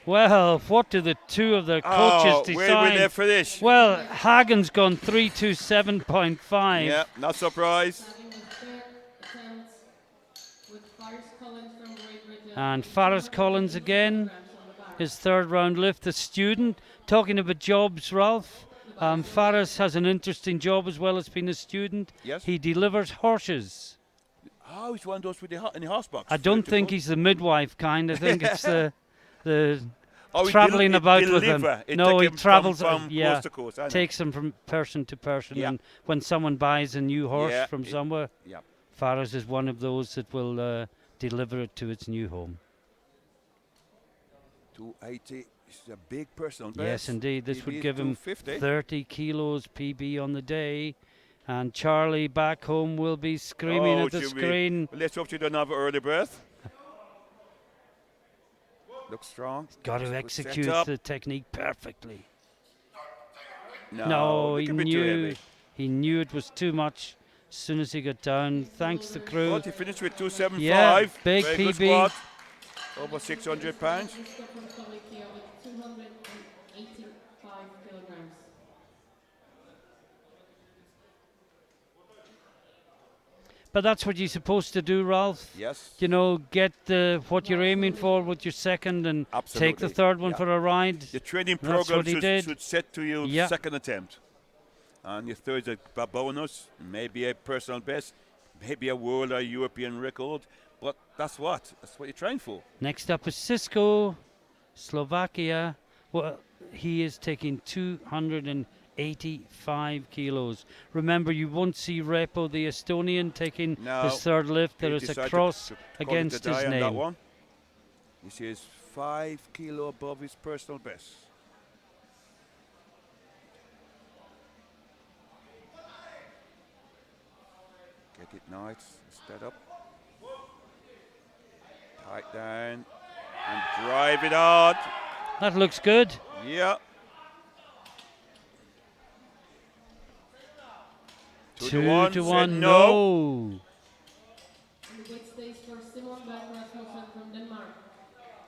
Well, what do the two of the coaches Where will they decide? finish? Well, Hagen's gone 327.5. Yeah, not surprised. Starting with third attempt with Faris Collins from Great Britain. And Faris Collins again, Kilograms on the bar. his third round lift. The student, talking about jobs, Ralph. Faris has an interesting job as well as being a student. Yes. He delivers horses. Oh, he's one of those with the in the house box. I don't think Beautiful. he's the midwife kind. I think it's the Oh, he traveling it about with him. deliver. It No, take he him travels from yeah, coast to coast. I know. takes them from person to person. Yeah. And when someone buys a new horse Yeah, from somewhere, Yeah. Faris is one of those that will deliver it to its new home. 280 is a big personal best. Yes, indeed. This PB would is give him 250. 30 kilos PB on the day. And Charlie back home will be screaming at the should we- screen. Let's hope you don't have an early birth. Looks strong. Got to Good execute setup. the technique perfectly. No, No, look he a bit too knew heavy. he knew it was too much as soon as he got down. Thanks to crew. But he finished with 275. Yeah, big Very good PB. squat. Over 600 pounds. Francisco from Slovakia with 285 kilograms. But that's what you're supposed to do, Ralph. Yes. You know, get what you're aiming for with your second and take the Absolutely. third one Yeah. for a ride. The training That's program what he did. should set to your Yeah. second attempt. And your third is a bonus, maybe a personal best, maybe a world or European record. But that's what you're trying for. Next up is Cisco, Slovakia. Well, he is taking 285 kilos. Remember, you won't see Repo, the Estonian, taking No, his third lift. There He is a decided cross to call it against a his die on that name. one. This is 5 kilo above his personal best. Get it nice, stand up. Tight down and drive it hard. That looks good. Yeah. 2 to 1, said no. And the weight stays for Simon Berg Rasmussen from Denmark.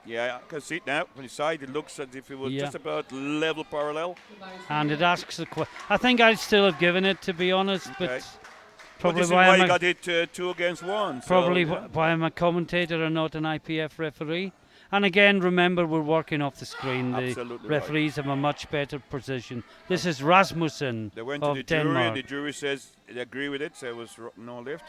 Yeah, I can see it now. From the side, it looks as if it was Yeah. just about level parallel. The bar is And it loaded. asks the question. I think I'd still have given it, to be honest, Okay. but But probably this is why why I'm you a, got it 2 against 1. probably so, yeah. why I'm a commentator and not an IPF referee. And again, remember, we're working off the screen. The Absolutely right. referees have a much better position. This is Rasmussen They went to of the jury, Denmark. and the jury says they agree with it, so it was no lift.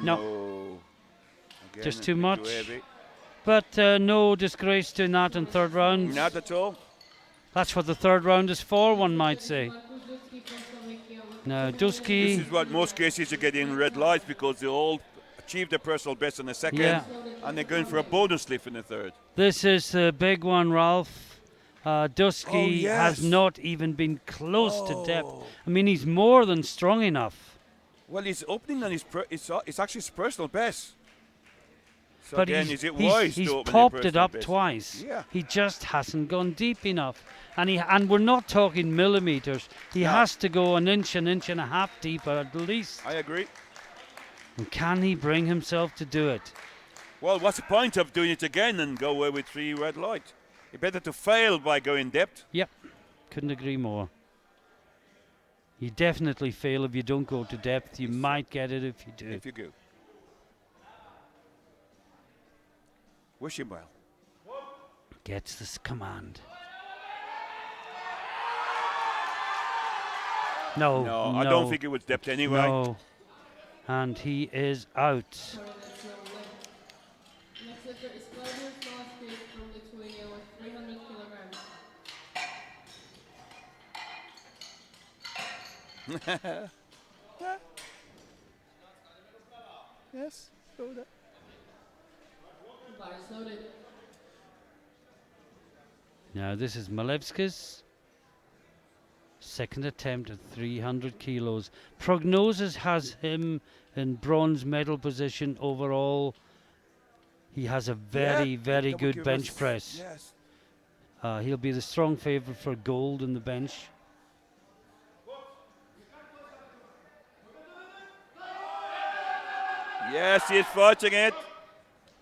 No. Again, Just a too bit much. heavy. But no disgrace to that in third round. Not at all. That's what the third round is for, one might say. Markus Dusky from Slovakia with Now, 200. Dusky, This is what most cases you get in red lights because they all achieve their personal best in the second, Yeah. and they're going for a bonus lift in the third. this is the big one, Ralph. Dusky Oh, yes. has not even been close to depth. Oh. I mean, he's more than strong enough. Well, his opening on it's actually his personal best. So But again, he's, is it he's- wise he's to open your popped it personal up best? twice. Yeah. He just hasn't gone deep enough. And we're not talking millimeters. He No. has to go an inch and a half deeper at least. I agree. And can he bring himself to do it? Well, what's the point of doing it again and go away with 3 red lights? It's better to fail by going depth. Yep, couldn't agree more. You definitely fail if you don't go to depth. You might get it if you do. If you go. Wish him well. Gets this command. No, No, I don't think it was depth anyway. No. And he is out. Sorry, that's no lift. Next lifter is Claudius Velasquez from Lithuania with 300 kilograms. Yes. The bar is loaded. Now this is Malevskis. Second attempt at 300 kilos. Prognosis has him in bronze medal position overall. He has a very, very that would good give bench us- press. Yes. He'll be the strong favourite for gold in the bench. Yes, he's fighting it.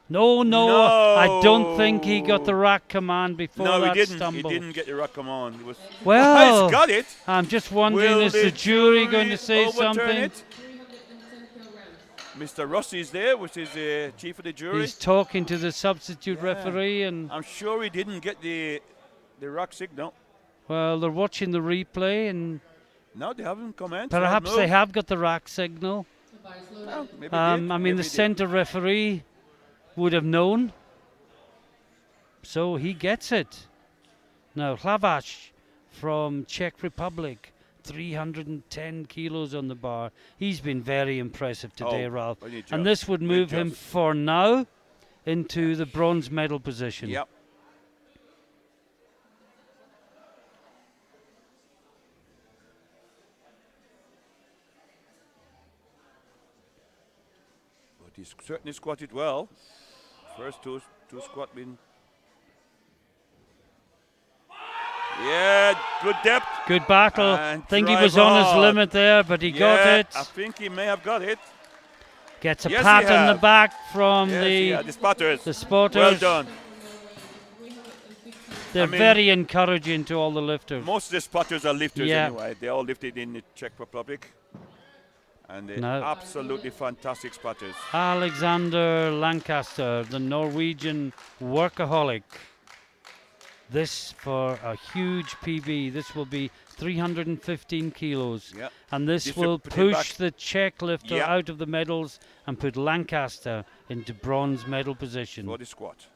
No, I don't think he got the No. rack command before No, that he didn't. stumble. He didn't get the rock command. It was Well, he's got it. I'm just wondering, Will is the jury going to say overturn something? it? 310 kilograms. Mr. Rossi is there, which is the chief of the jury. He's talking to the substitute Yeah. referee, and I'm sure he didn't get the rock signal. well, they're watching the replay, and No, they haven't commented. perhaps they have got the rack signal. The bar is loaded. Well, maybe I did. mean, Maybe the did. centre referee would have known, so he gets it. Now, Hlavaš from Czech Republic, 310 kilos on the bar. He's been very impressive today, Oh, Ralph. brilliant And job. this would Brilliant move him job. for now into the bronze medal position. Yep. But he's certainly squatted well. First two squat been. Yeah, good depth. Good battle. And Think he drive was on his hard. limit there, but he got Yeah, it. I think he may have got it. Gets a Yes, pat he on the has. back from Yes, yeah, the spotters. the spotters. Well done. From Norway with 350. they're mean, very encouraging to all the lifters. most of the spotters are lifters Yeah. anyway. They all lifted in the Czech Republic. And they're No. absolutely fantastic spotters. Alexander Lancaster, the Norwegian workaholic. This for a huge PB. This will be 315 kilos. Yep. And this This will will put him push back. the Czech lifter Yep. out of the medals and put Lancaster into bronze medal position. For the squat.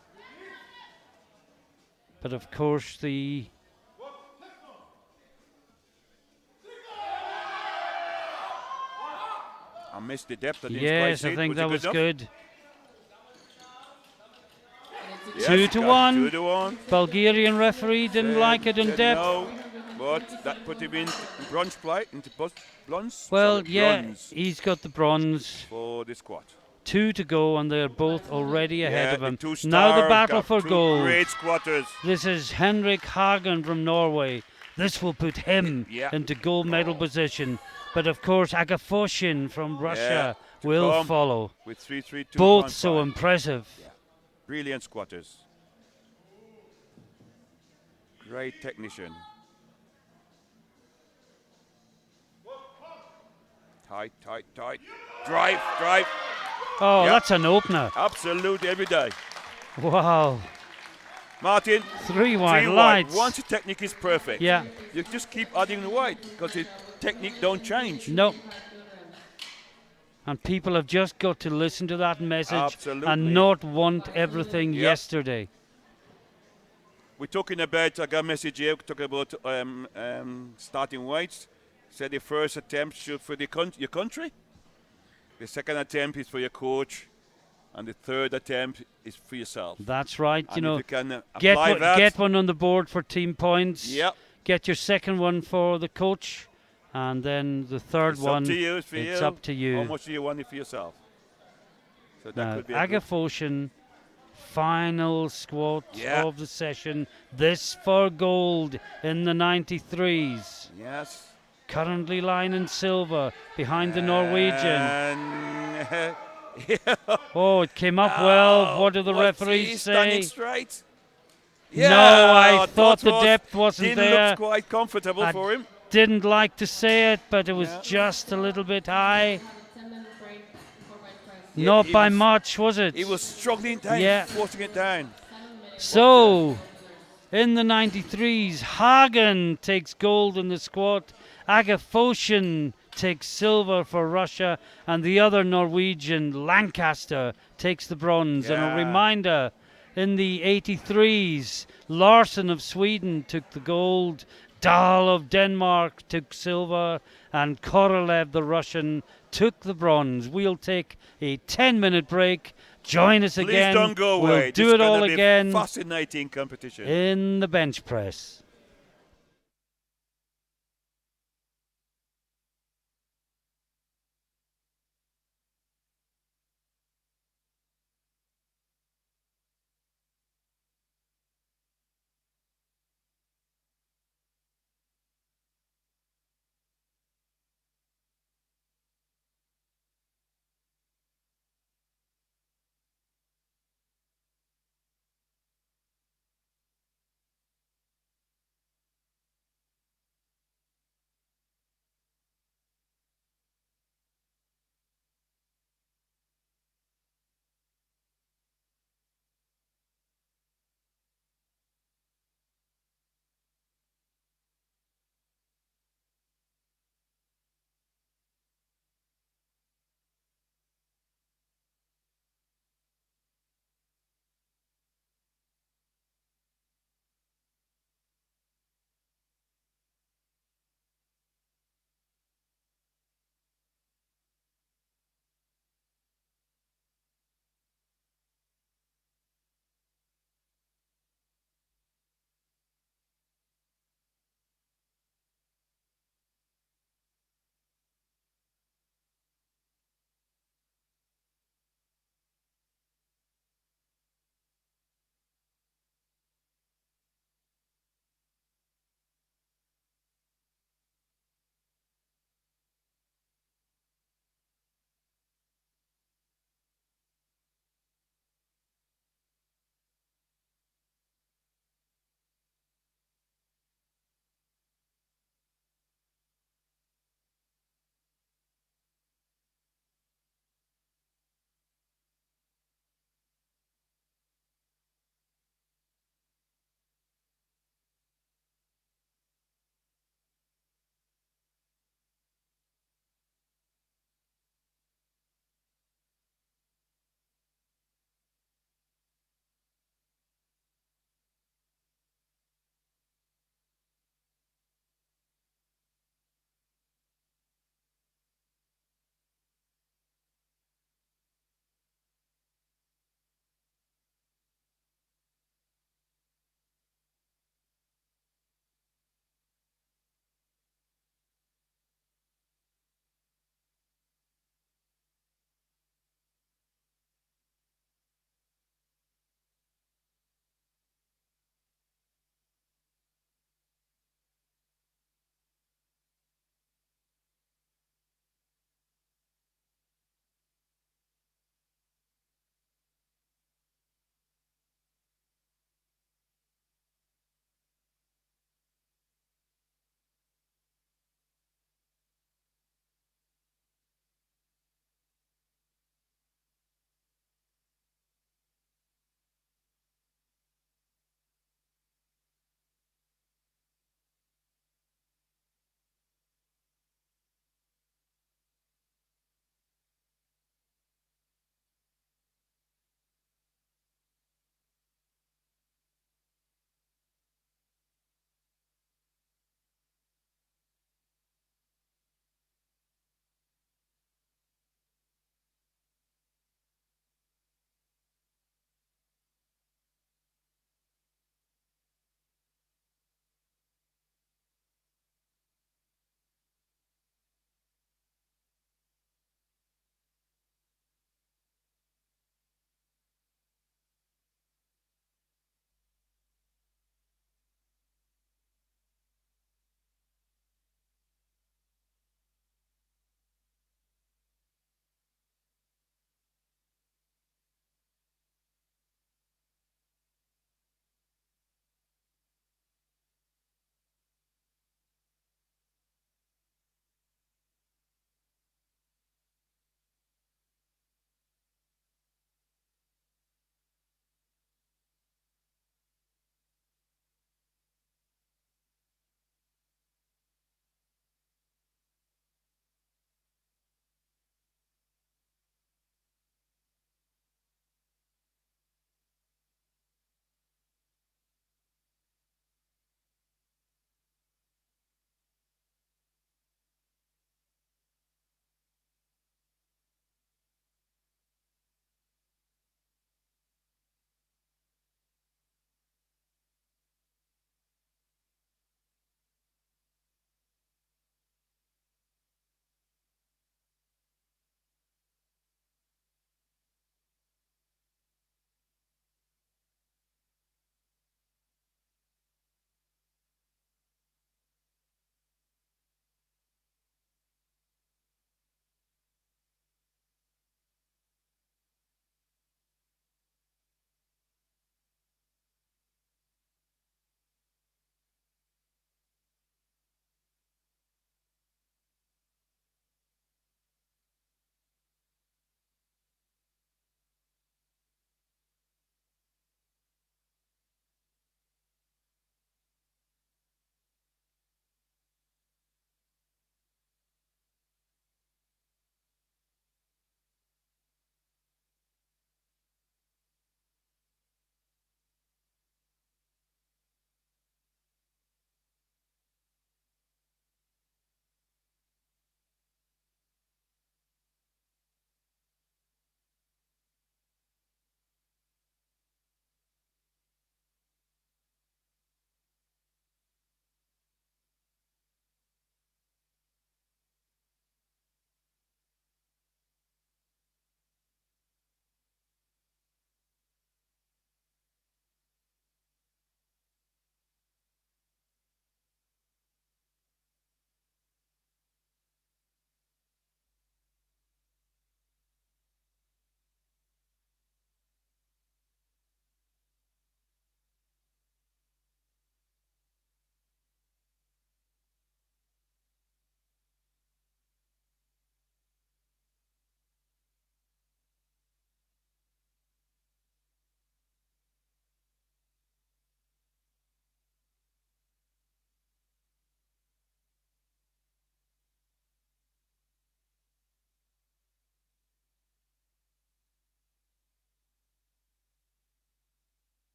But of course, the I missed the depth. I didn't quite yes, see I it. think Was that it was enough? good. Yes, 2-1. 2-1. Bulgarian referee didn't like it in Said depth. No, but that put him in bronze plate, into bronze. Well, sorry, yeah, bronze he's got the bronze. for the squat. 2 to go, and they're both already ahead Yeah, of him. the two Now the stars battle got for two gold. Great squatters. This is Henrik Hagen from Norway. This will put him Yeah. into gold medal position. But of course, Agafoshin from Russia to will come follow. With 332. Both so impressive. Brilliant squatters. Great technician. Tight, tight, tight. Drive, drive. Oh, Yeah. that's an opener. Absolutely every day. Wow. Martin, 3 wide 3 wide. lights. Once the technique is perfect, Yeah. you just keep adding the weight because the technique don't change. No. And people have just got to listen to that message Absolutely. and not want everything Yep. yesterday. We're talking about, I got a message here, talking about starting weights. Said the first attempt should for your country. The second attempt is for your coach. And the third attempt is for yourself. That's right. And You know, if you can get apply one, that. get one on the board for team points. Yep. Get your second one for the coach, and then the third It's one. up to you. It's It's up to you. How much do you want it for yourself? So that Now, could be a good- Agafoshin, final squat Yeah. of the session. This for gold in the 93s. Yes. Currently lying in silver behind the Norwegian. And Oh, it came up well. What do the what's referees he standing say? straight? No, I thought that the depth wasn't didn't there. look quite comfortable I for him. Didn't like to say it, but it was Yeah. just a little bit high. 10-minute break before bike press. Yeah, Not he by was- much, was it? He was struggling down, Yeah. forcing it down. 7 minutes. So, in the 93s, Hagen takes gold in the squat. Agafoshin takes silver for Russia. And the other Norwegian, Lancaster, takes the bronze. And a Yeah. reminder, in the 83s, Larsen of Sweden took the gold. Dahl of Denmark took silver. And Korolev, the Russian, took the bronze. We'll take a 10-minute break. Join us Please again. don't go We'll away. do This it is all gonna be again Fascinating competition. in the bench press.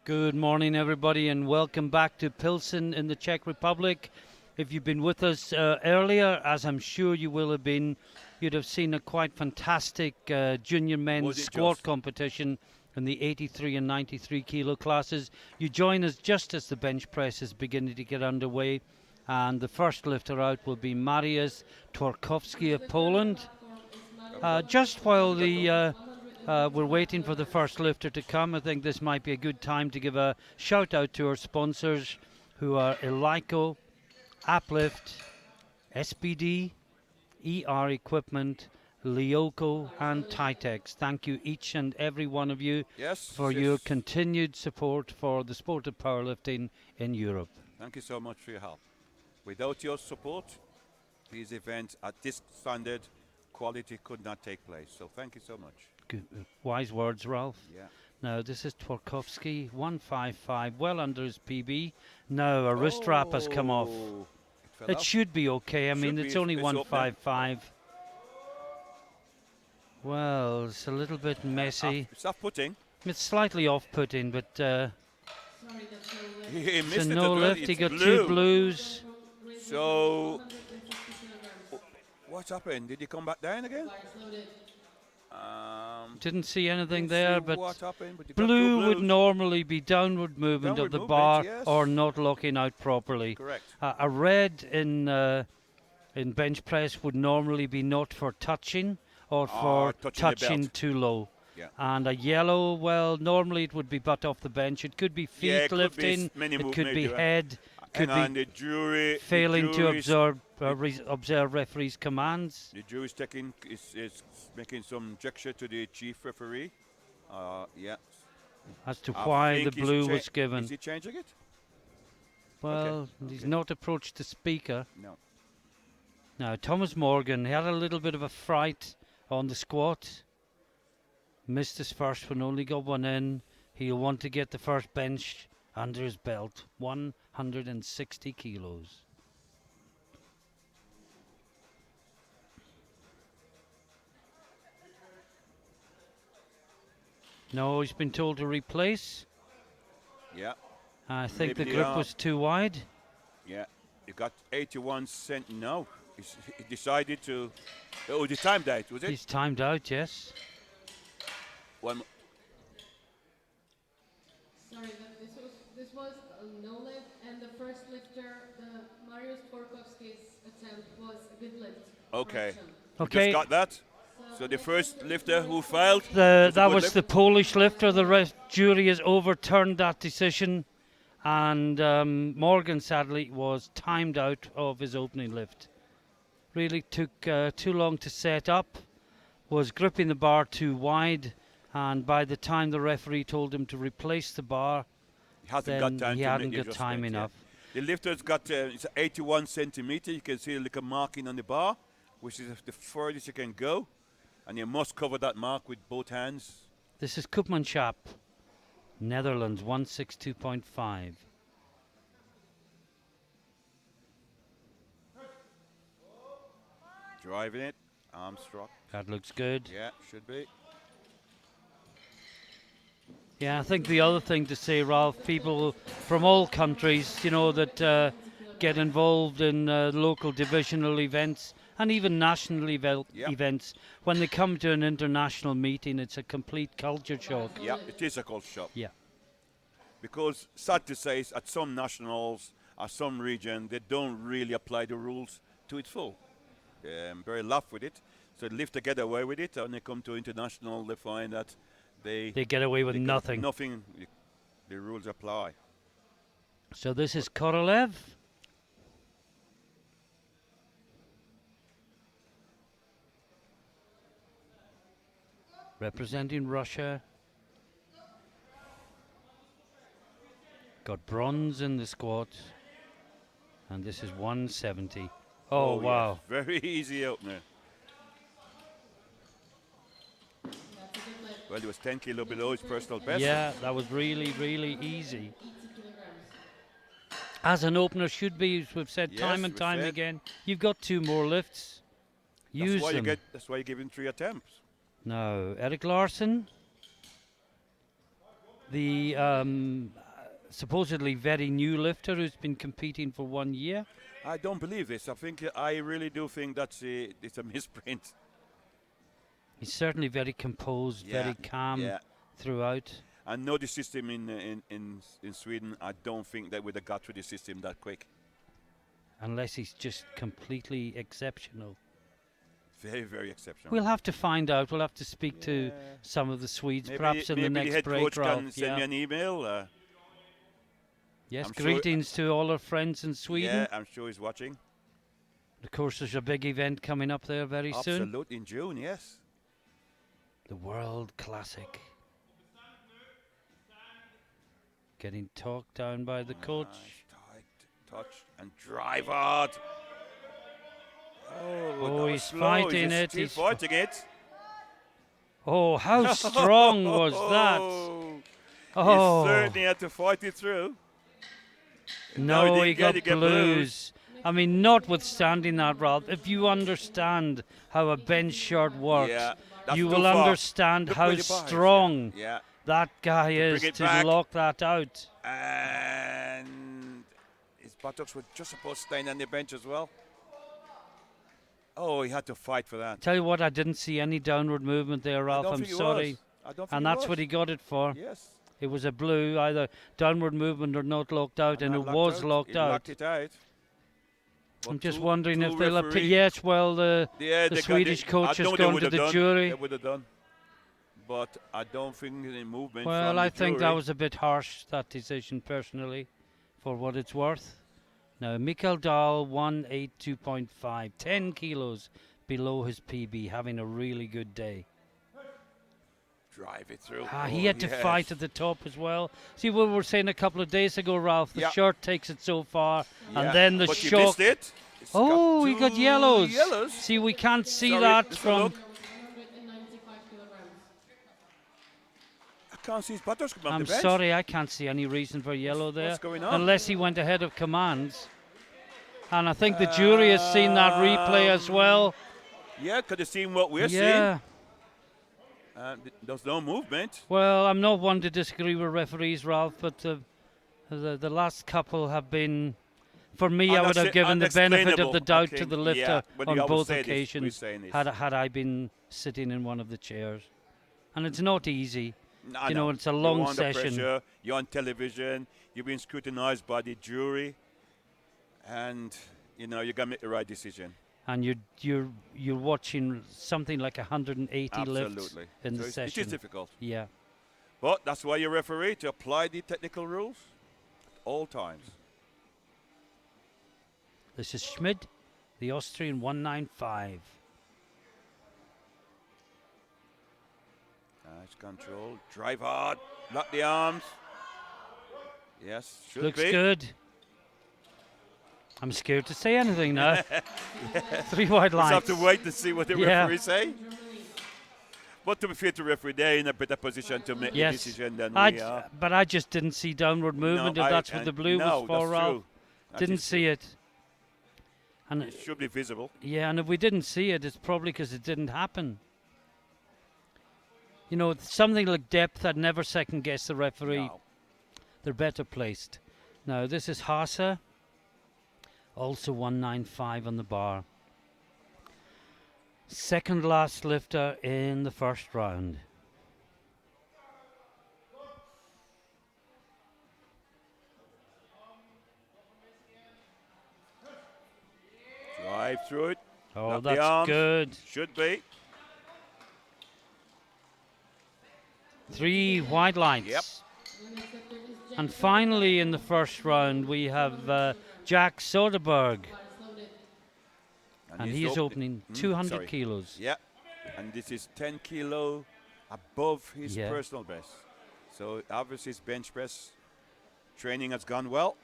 Good morning, everybody, and welcome back to Pilsen in the Czech Republic. If you've been with us earlier, as I'm sure you will have been, you'd have seen a quite fantastic junior men's Was it squat just? competition in the 83 and 93 kilo classes. You join us just as the bench press is beginning to get underway, and the first lifter out will be Mariusz Twarkowski of Poland. Just while we're waiting for the first lifter to come, I think this might be a good time to give a shout out to our sponsors, who are Elico, Uplift, SBD, ER Equipment, Lioco and Titex. Thank you each and every one of you Yes. for your continued support for the sport of powerlifting in Europe. Thank you so much for your help. Without your support, these events at this standard quality could not take place. So thank you so much. Good, wise words, Ralph. Yeah. Now this is Twarkowski, 155, well under his PB. Now a wrist wrap has come off. Oh, fell It off. should be okay. I mean, Should it's be. only It's up there. 155. Well, it's a little bit messy. It's off putting. It's slightly off-putting, but Sorry, that's no lift. He it's missed a it no as well. lift. He It's got blue. two blues. So, what's happened? Did he come back down again? Didn't see anything Didn't there, see but what happened, but he got two blue would blues. normally be downward movement Downward of the movement, bar yes. or not locking out properly. Correct. A red in bench press would normally be not for touching or for touching the touching belt. too low. Yeah. And a yellow, well, normally it would be butt off the bench. It could be feet Yeah, it could be lifting. many It move- could be maybe, head. Could Hang on, be the jury. failing the to jury's- observe referees' commands. The jury's taking is making some gesture to the chief referee. Yeah. As to I why the think he's blue cha- was given. Is he changing it? Well, he's okay. not approached the speaker. No. Now, Thomas Morgan, he had a little bit of a fright on the squat. Missed his first one, only got one in. He'll want to get the first bench under his belt. 160 kilos. No, he's been told to replace. Yeah. I think Maybe the they grip are. was too wide. Yeah. You got 81 cent. No. He decided to. Oh, the time date was it? He's timed out, yes. One. Sorry, this was a no lift, and the first lifter, the Mariusz Twarkowski's attempt was a good lift. Okay. Correction. We Okay. just got that. So the first lifter who failed. That good was lift. the Polish lifter. The jury has overturned that decision, and Morgan sadly was timed out of his opening lift. Really took too long to set up, was gripping the bar too wide, and by the time the referee told him to replace the bar, He hasn't then got time he to hadn't make the got time adjustment, yeah. enough. The lifter's got it's 81 centimeter. You can see like a marking on the bar, which is the furthest you can go, and you must cover that mark with both hands. This is Koopmanschap, Netherlands, 162.5. Driving it, arm struck. That looks good. Yeah, should be. Yeah, I think the other thing to say, Ralph, people from all countries, you know, that get involved in local divisional events and even national Yeah. events, when they come to an international meeting, it's a complete culture shock. Yeah, it is a culture shock. Yeah. Because sad to say, at some nationals or some region, they don't really apply the rules to its full. Very laugh with it. So the lifter get away with it, and they come to international, they find that they They get away with they get nothing. Nothing. The rules apply. So this is Korolev. Representing Russia. Got bronze in the squat. And this is 170. Oh, wow. Yes. Very easy opener. That's a good lift. Well, it was 10 kilo below his personal best. Yeah, that was really, really easy. 80 kilograms. As an opener should be, as we've said Yes, time and we've time said. again. You've got two more lifts. Use them. That's why you give him 3 attempts. Now, Eric Larson. the supposedly very new lifter who's been competing for 1 year. I don't believe this. I really do think it's a misprint. He's certainly very composed, Yeah, very calm yeah. throughout. I know the system in Sweden. I don't think they would have got through the system that quick. Unless he's just completely exceptional. Very, very exceptional. We'll have to find out. We'll have to speak to some of the Swedes, perhaps in the maybe next head break, coach Ralph. can send me an email. Yes, I'm sure- greetings to all our friends in Sweden. Yeah, I'm sure he's watching. Of course, there's a big event coming up there very soon. Absolutely, in June, yes. The World Classic. Getting talked down by the coach. Nice, tight, touch, and drive hard. Oh, that he's was slow. fighting He's it. still He's fighting it. Oh, how strong was that? Oh, He certainly had to fight it through. no, he got get blues. I mean, notwithstanding that, Ralph, if you understand how a bench shirt works, Yeah, that's you too will far. understand Look how where the bar is, strong Yeah. that guy is bring it to back. lock that out. And his buttocks were just supposed to stay on the bench as well. Oh, he had to fight for that. Tell you what, I didn't see any downward movement there, Ralph. I'm sorry. I don't think And he that's was. what he got it for. Yes. It was a blue, either downward movement or not locked out, and it not was out. locked He out. locked it out. I'm But just two- wondering two if they'll appeal. referee- Yes, well, the Yeah, they got Swedish it. coach I has know they gone would to have the done. jury. They would have done. But I don't think the movement Well, from I the think that jury- was a bit harsh, that decision, personally, for what it's worth. Now, Mikael Dahl, 182.5, 10 kilos below his PB, having a really good day. drive it through. He had to fight at the top as well. See what we were saying a couple of days ago, Ralph? The Yeah. shirt takes it so far, Yeah, and then the but you shock. missed it. It's Oh, he got two yellows. yellows. See, we can't see Sorry, that let's have a from. look. 195 kilograms. I can't see his buttocks come off I'm the bench. sorry, I can't see any reason for yellow there. what's going on? Unless he went ahead of commands. And I think the jury has seen that replay as well. Yeah, could have seen what we're Yeah. seeing. There's no movement. Well, I'm not one to disagree with referees, Ralph, but the last couple have been, for me, I would have given the benefit of the doubt to the lifter on both occasions had I been sitting in one of the chairs. And it's not easy. No, You know, it's a You're long under session. pressure, you're on television, you've been scrutinized by the jury, and you know you got to make the right decision. And you're watching something like 180 lifts Absolutely. in So the it session. is difficult. Yeah. But that's why you're referee, to apply the technical rules at all times. This is Schmid, the Austrian 195. Nice control. Drive hard. Lock the arms. Yes, should Looks be. good. I'm scared to say anything now. 3 white We'll lines. have to wait to see what the Yeah. referee say. But to be fair to referee, they're in a better position to make a decision than we are. But I just didn't see downward movement, if that's what the blue was for, that's Ralph. true. That Didn't is see it. And true. It should be visible. yeah, and if we didn't see it, it's probably because it didn't happen. You know, it's something like depth, I'd never second guess the referee. No. They're better placed. Now, this is Hasa, also 195 on the bar. Second last lifter in the first round. Drive through it. Oh, Lock the that's arms. good. Should be. 3 wide lines. Yep. And finally, in the first round, we have Jack Soderberg. And he's opening 200 kilos. Yeah. And this is 10 kilo above his Yeah. personal best. So obviously his bench press training has gone well.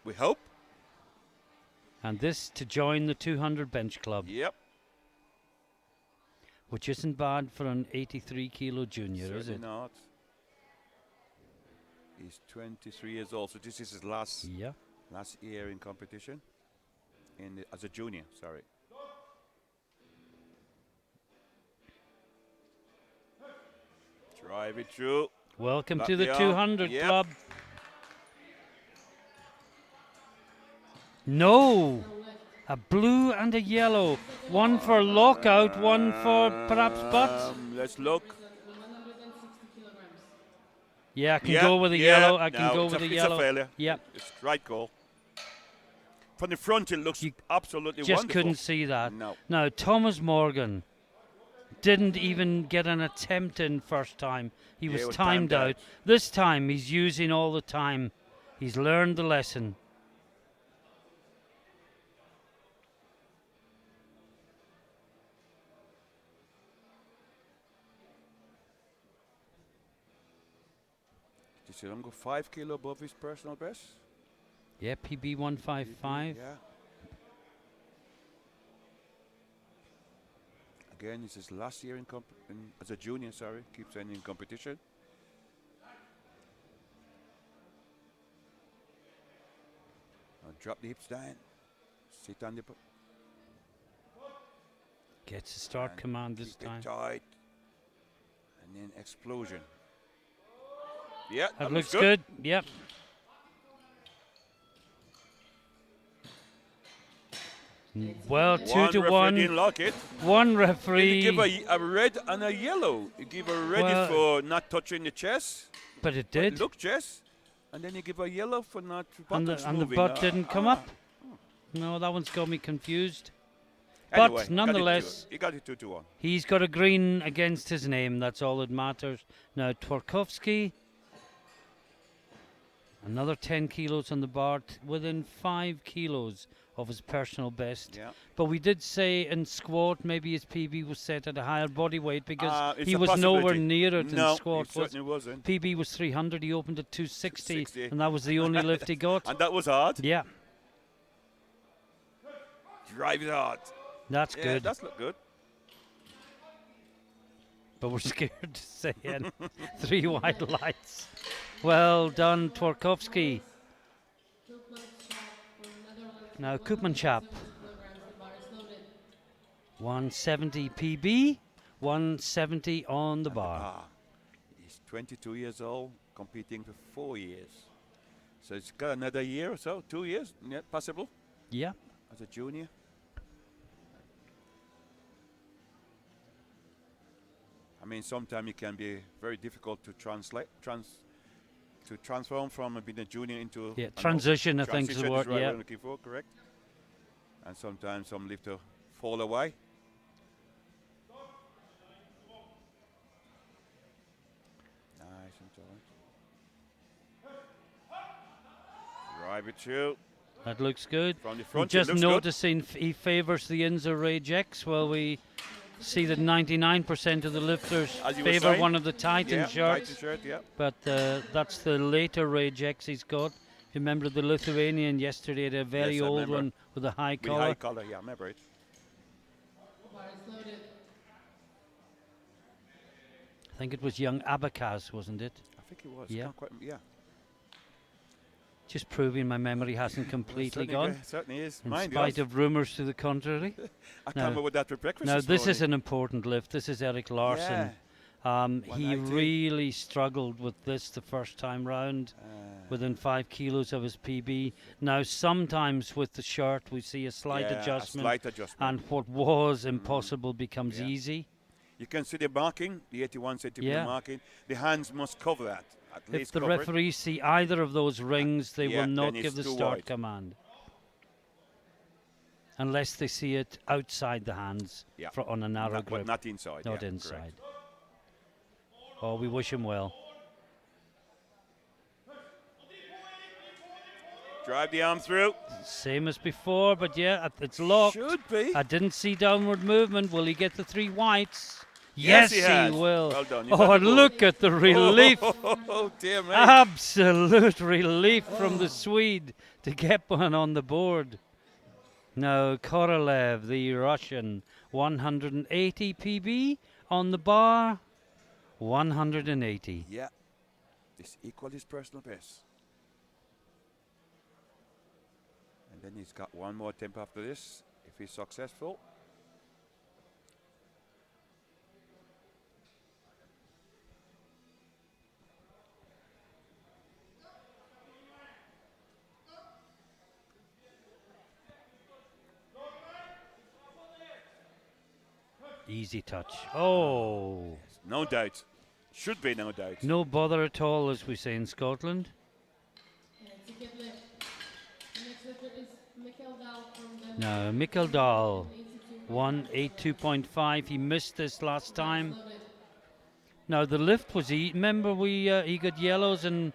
We hope. And this to join the 200 bench club, Yep. which isn't bad for an 83 kilo junior, is Certainly it? not. He's 23 years old, so this is his last Yeah. year in competition, as a junior. Sorry. Drive it through. Welcome Lock to the the arm. 200 Yep. club. No, No lift. a blue and a yellow. One for lockout, one for perhaps butts. Let's look. Is 160 kilograms. Yeah, I can Yeah, go with the yeah. yellow. I can No, go it's with a, the it's yellow. a failure. Yep. It's right call. From the front, it looks You absolutely Just wonderful. couldn't see that. No. Now, Thomas Morgan didn't even get an attempt in first time. He Yeah, was it was timed timed out. out. This time, he's using all the time. He's learned the lesson. Did Siron go 5 kilo above his personal best? Yeah, PB 155. Yeah. Again, this is last year as a junior, sorry. Keep saying in competition. Now drop the hips down. Sit on the... Gets a start and command this keep it time. tight. And then explosion. Yeah, That looks good. Yep. Well, 2 One to referee 1. didn't lock it. One Did referee. he give a red and a yellow? He give a red Well, for not touching the chest. But it But did. look, chest. And then he give a yellow for not And buttocks the moving. butt didn't come up. No, that one's got me confused. But Anyway, nonetheless, he got it 2 to 1. he's got a green against his name. That's all that matters. Now, Twarkowski. Another 10 kilos on the bar, within 5 kilos of his personal best. Yeah. But we did say in squat, maybe his PB was set at a higher body weight because It's he a was nowhere possibility. near it No, in squat. he certainly wasn't. PB was 300. He opened at 260, 260. and that was the only lift he got. And that was hard. Yeah, Drive it hard. that's Yeah, good. that's look good. But we're scared to say it. 3 white lights. Well done, Twarkowski. Now, Koopmanschap. 170 PB, 170 on the bar. He's 22 years old, competing for 4 years. So it's got another year or so, 2 years, yeah, possible, Yeah. as a junior. I mean, sometimes it can be very difficult to transform from being a junior into Transition, I think is the word. right Yeah. I'm looking for, correct? And sometimes some lifter fall away. Nice and tight. Drive it through. That looks good. From the I'm front, just it looks good. noticing he favours the Inza Rage X. Well, we see that 99% of the lifters As you were favour saying. one of the Titan Yeah, shirts. Titan shirt, yeah. But that's the later Rage X he's got. If you remember the Lithuanian yesterday, had a very Yes, I old remember. one with a high With collar. high collar, yeah, I remember it. Bar is loaded. I think it was young Abacaz, wasn't it? I think it was. Yeah. Can't quite, yeah. Just proving my memory hasn't completely gone, Certainly is. in Mine spite does. of rumours to the contrary. I Now- come up with that for breakfast. Now, this is morning. an important lift. This is Eric Larson. He 180. really struggled with this the first time round, within 5 kilos of his PB. Now, sometimes with the shirt, we see a slight yeah, adjustment, A slight adjustment. and what was impossible becomes Yeah. easy. You can see the marking, the 81 centimeter Yeah. marking. The hands must cover that. At If least the cover it. referees see either of those rings, they yeah, will not then it's give the too start wide. command. Unless they see it outside the hands Yeah. on a narrow But grip, not inside. not yeah, inside. correct. Oh, we wish him well. Drive the arm through. Same as before, but yeah, it's locked. Should be. I didn't see downward movement. Will he get the 3 whites? Yes, Yes, he has. will. Well done. You've Oh, got and the goal. look at the relief. Oh, dear me. Absolute relief from the Swede to get one on the board. Now, Korolev, the Russian, 180 PB on the bar. 180. Yeah. This equal his personal best. And then he's got one more attempt after this, if he's successful. easy touch. Oh, No doubt. Should be no doubt. no bother at all, as we say in Scotland. And it's a good lift. The next lifter is Mikkel Dahl from Denmark. Now, Mikkel Dahl, 182.5. 182.5. He missed this last time. Loaded. Now, the lift was remember he got yellows and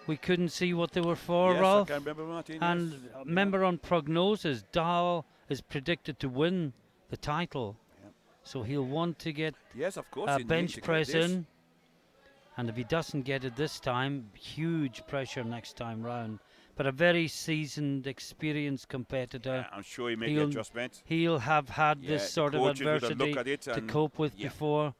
we couldn't see what they were for, Yes, Ralph. I can remember, Martin. And yes. remember on prognosis, Dahl is predicted to win the title. Yep. So he'll want to get Yes, of course. a he needs to bench get press this. in. And if he doesn't get it this time, huge pressure next time round. But a very seasoned, experienced competitor. I'm sure he made the He'll- adjustment. He'll have had Yeah, this the sort of coaches would have adversity looked at it to and- cope with yeah. before.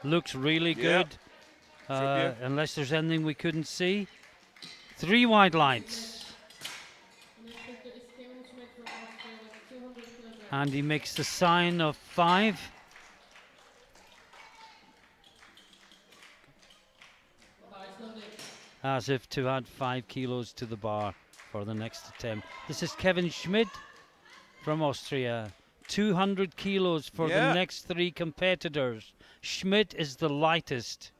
Looks really Yeah. good, Should be. unless there's anything we couldn't see. 3 wide lights, The next lifter is Kevin Schmidt from Austria with 200 kilograms. and he makes the sign of 5, The bar is loaded. as if to add 5 kilos to the bar for the next attempt. This is Kevin Schmidt from Austria. 200 kilos for the Yeah. next 3 competitors. Schmidt is the lightest.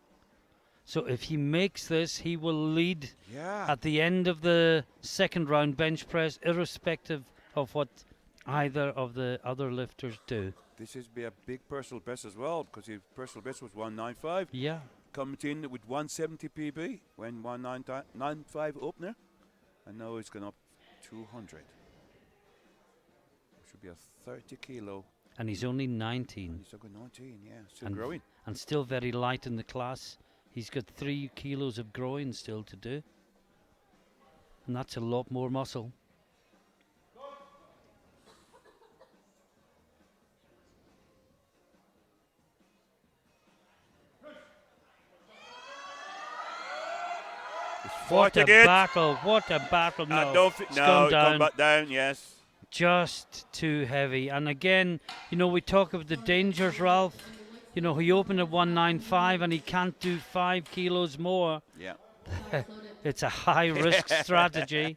So if he makes this, he will lead Yeah. at the end of the second round bench press, irrespective of what either of the other lifters do. This is be a big personal best as well, because his personal best was 195. Yeah. Coming in with 170 PB when 195 opener, and now he's gone up 200. Should be a 30 kilo. And he's only 19 He's still 19, yeah, still And- growing. and still very light in the class. He's got 3 kilos of groin still to do. And that's a lot more muscle. He's What a fighting it. battle, what a battle. I No, don't it's no, gone come down. back down, yes. Just too heavy. And again, you know, we talk of the dangers, Ralph. You know, he opened at 195 and he can't do 5 kilos more. Yeah. Bar is loaded. It's a high risk strategy.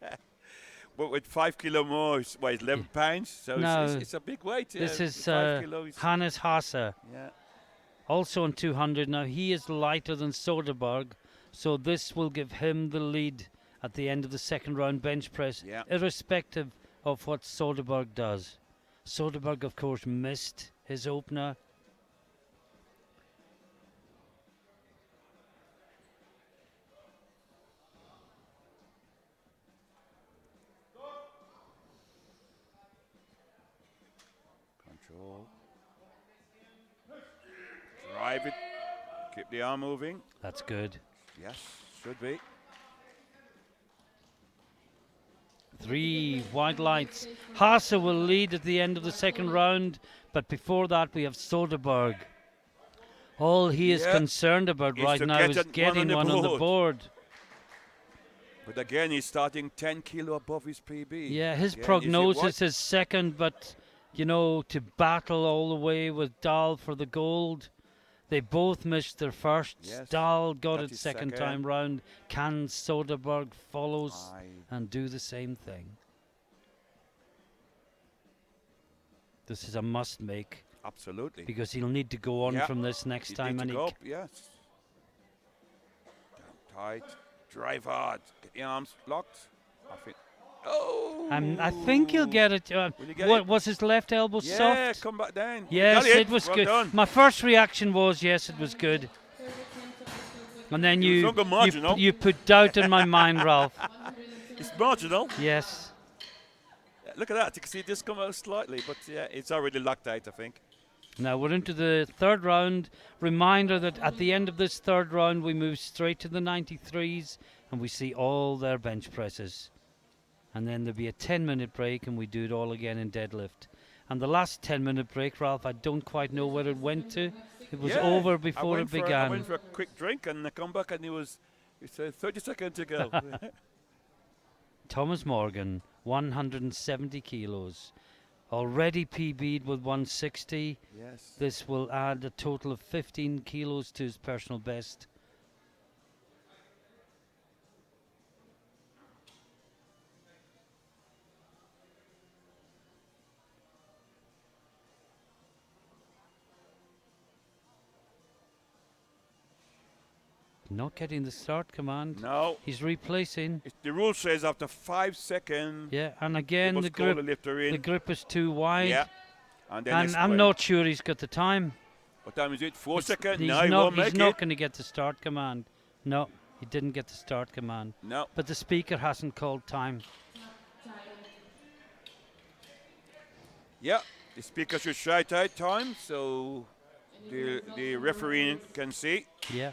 But with 5 kilo more, it's 11 pounds, so No. it's a big weight. This is 5 kilos. Hannes Hasse, Yeah. also on 200. Now he is lighter than Soderberg, so this will give him the lead at the end of the second round bench press, Yeah. irrespective of what Soderberg does. Soderberg, of course, missed his opener. Control. Drive it. Keep the arm moving. That's good. Yes, should be. 3 wide lights. Hasse will lead at the end of the second round, but before that we have Soderberg. All he is Yeah. concerned about Is right to now get is that one getting on the one on the board. board. But again, he's starting 10 kilo above his PB. Yeah, his Again, prognosis is second, but you know, to battle all the way with Dahl for the gold. They both missed their first. Yes, Dahl got got it his second second. time round. Can Soderberg follows Aye. and do the same thing? This is a must make Absolutely. because he'll need to go on Yeah. from this next You time. need And to go up, yes. Down tight. Drive hard. Get the arms locked. I think. Oh! I think he'll get it. Will you get What it? was his left elbow Yeah, soft? come back down. Yes, Got it was well good. Done. My first reaction was yes, it was good. Third attempt of this one. And then It was you under marginal. you put doubt in my mind, Ralph. 102. It's marginal. Yes. Look at that. You can see this come out slightly, but yeah, it's already locked out, I think. Now we're into the third round. Reminder that at the end of this third round, we move straight to the 93s and we see all their bench presses. And then there'll be a 10-minute break and we do it all again in deadlift. And the last 10-minute break, Ralph, I don't quite know where it went to. It was Yeah, over I before it went for- I began. went for a quick drink and I come back and it's 30 seconds to go. Thomas Morgan, 170 kilos. Already PB'd with 160. Yes. This will add a total of 15 kilos to his personal best. Not getting the start command. No. He's replacing. The rule says after 5 seconds, Yeah, and they again must the call the grip, lifter in. the grip is too wide. Yeah. And then And I'm not sure he's got the time. What time is it? 4 seconds? He's No, he won't make he's not it. going to get the start command. No, he didn't get the start command. No. But the speaker hasn't called time. Yeah, the speaker should shout out time so the referee can see. Yeah.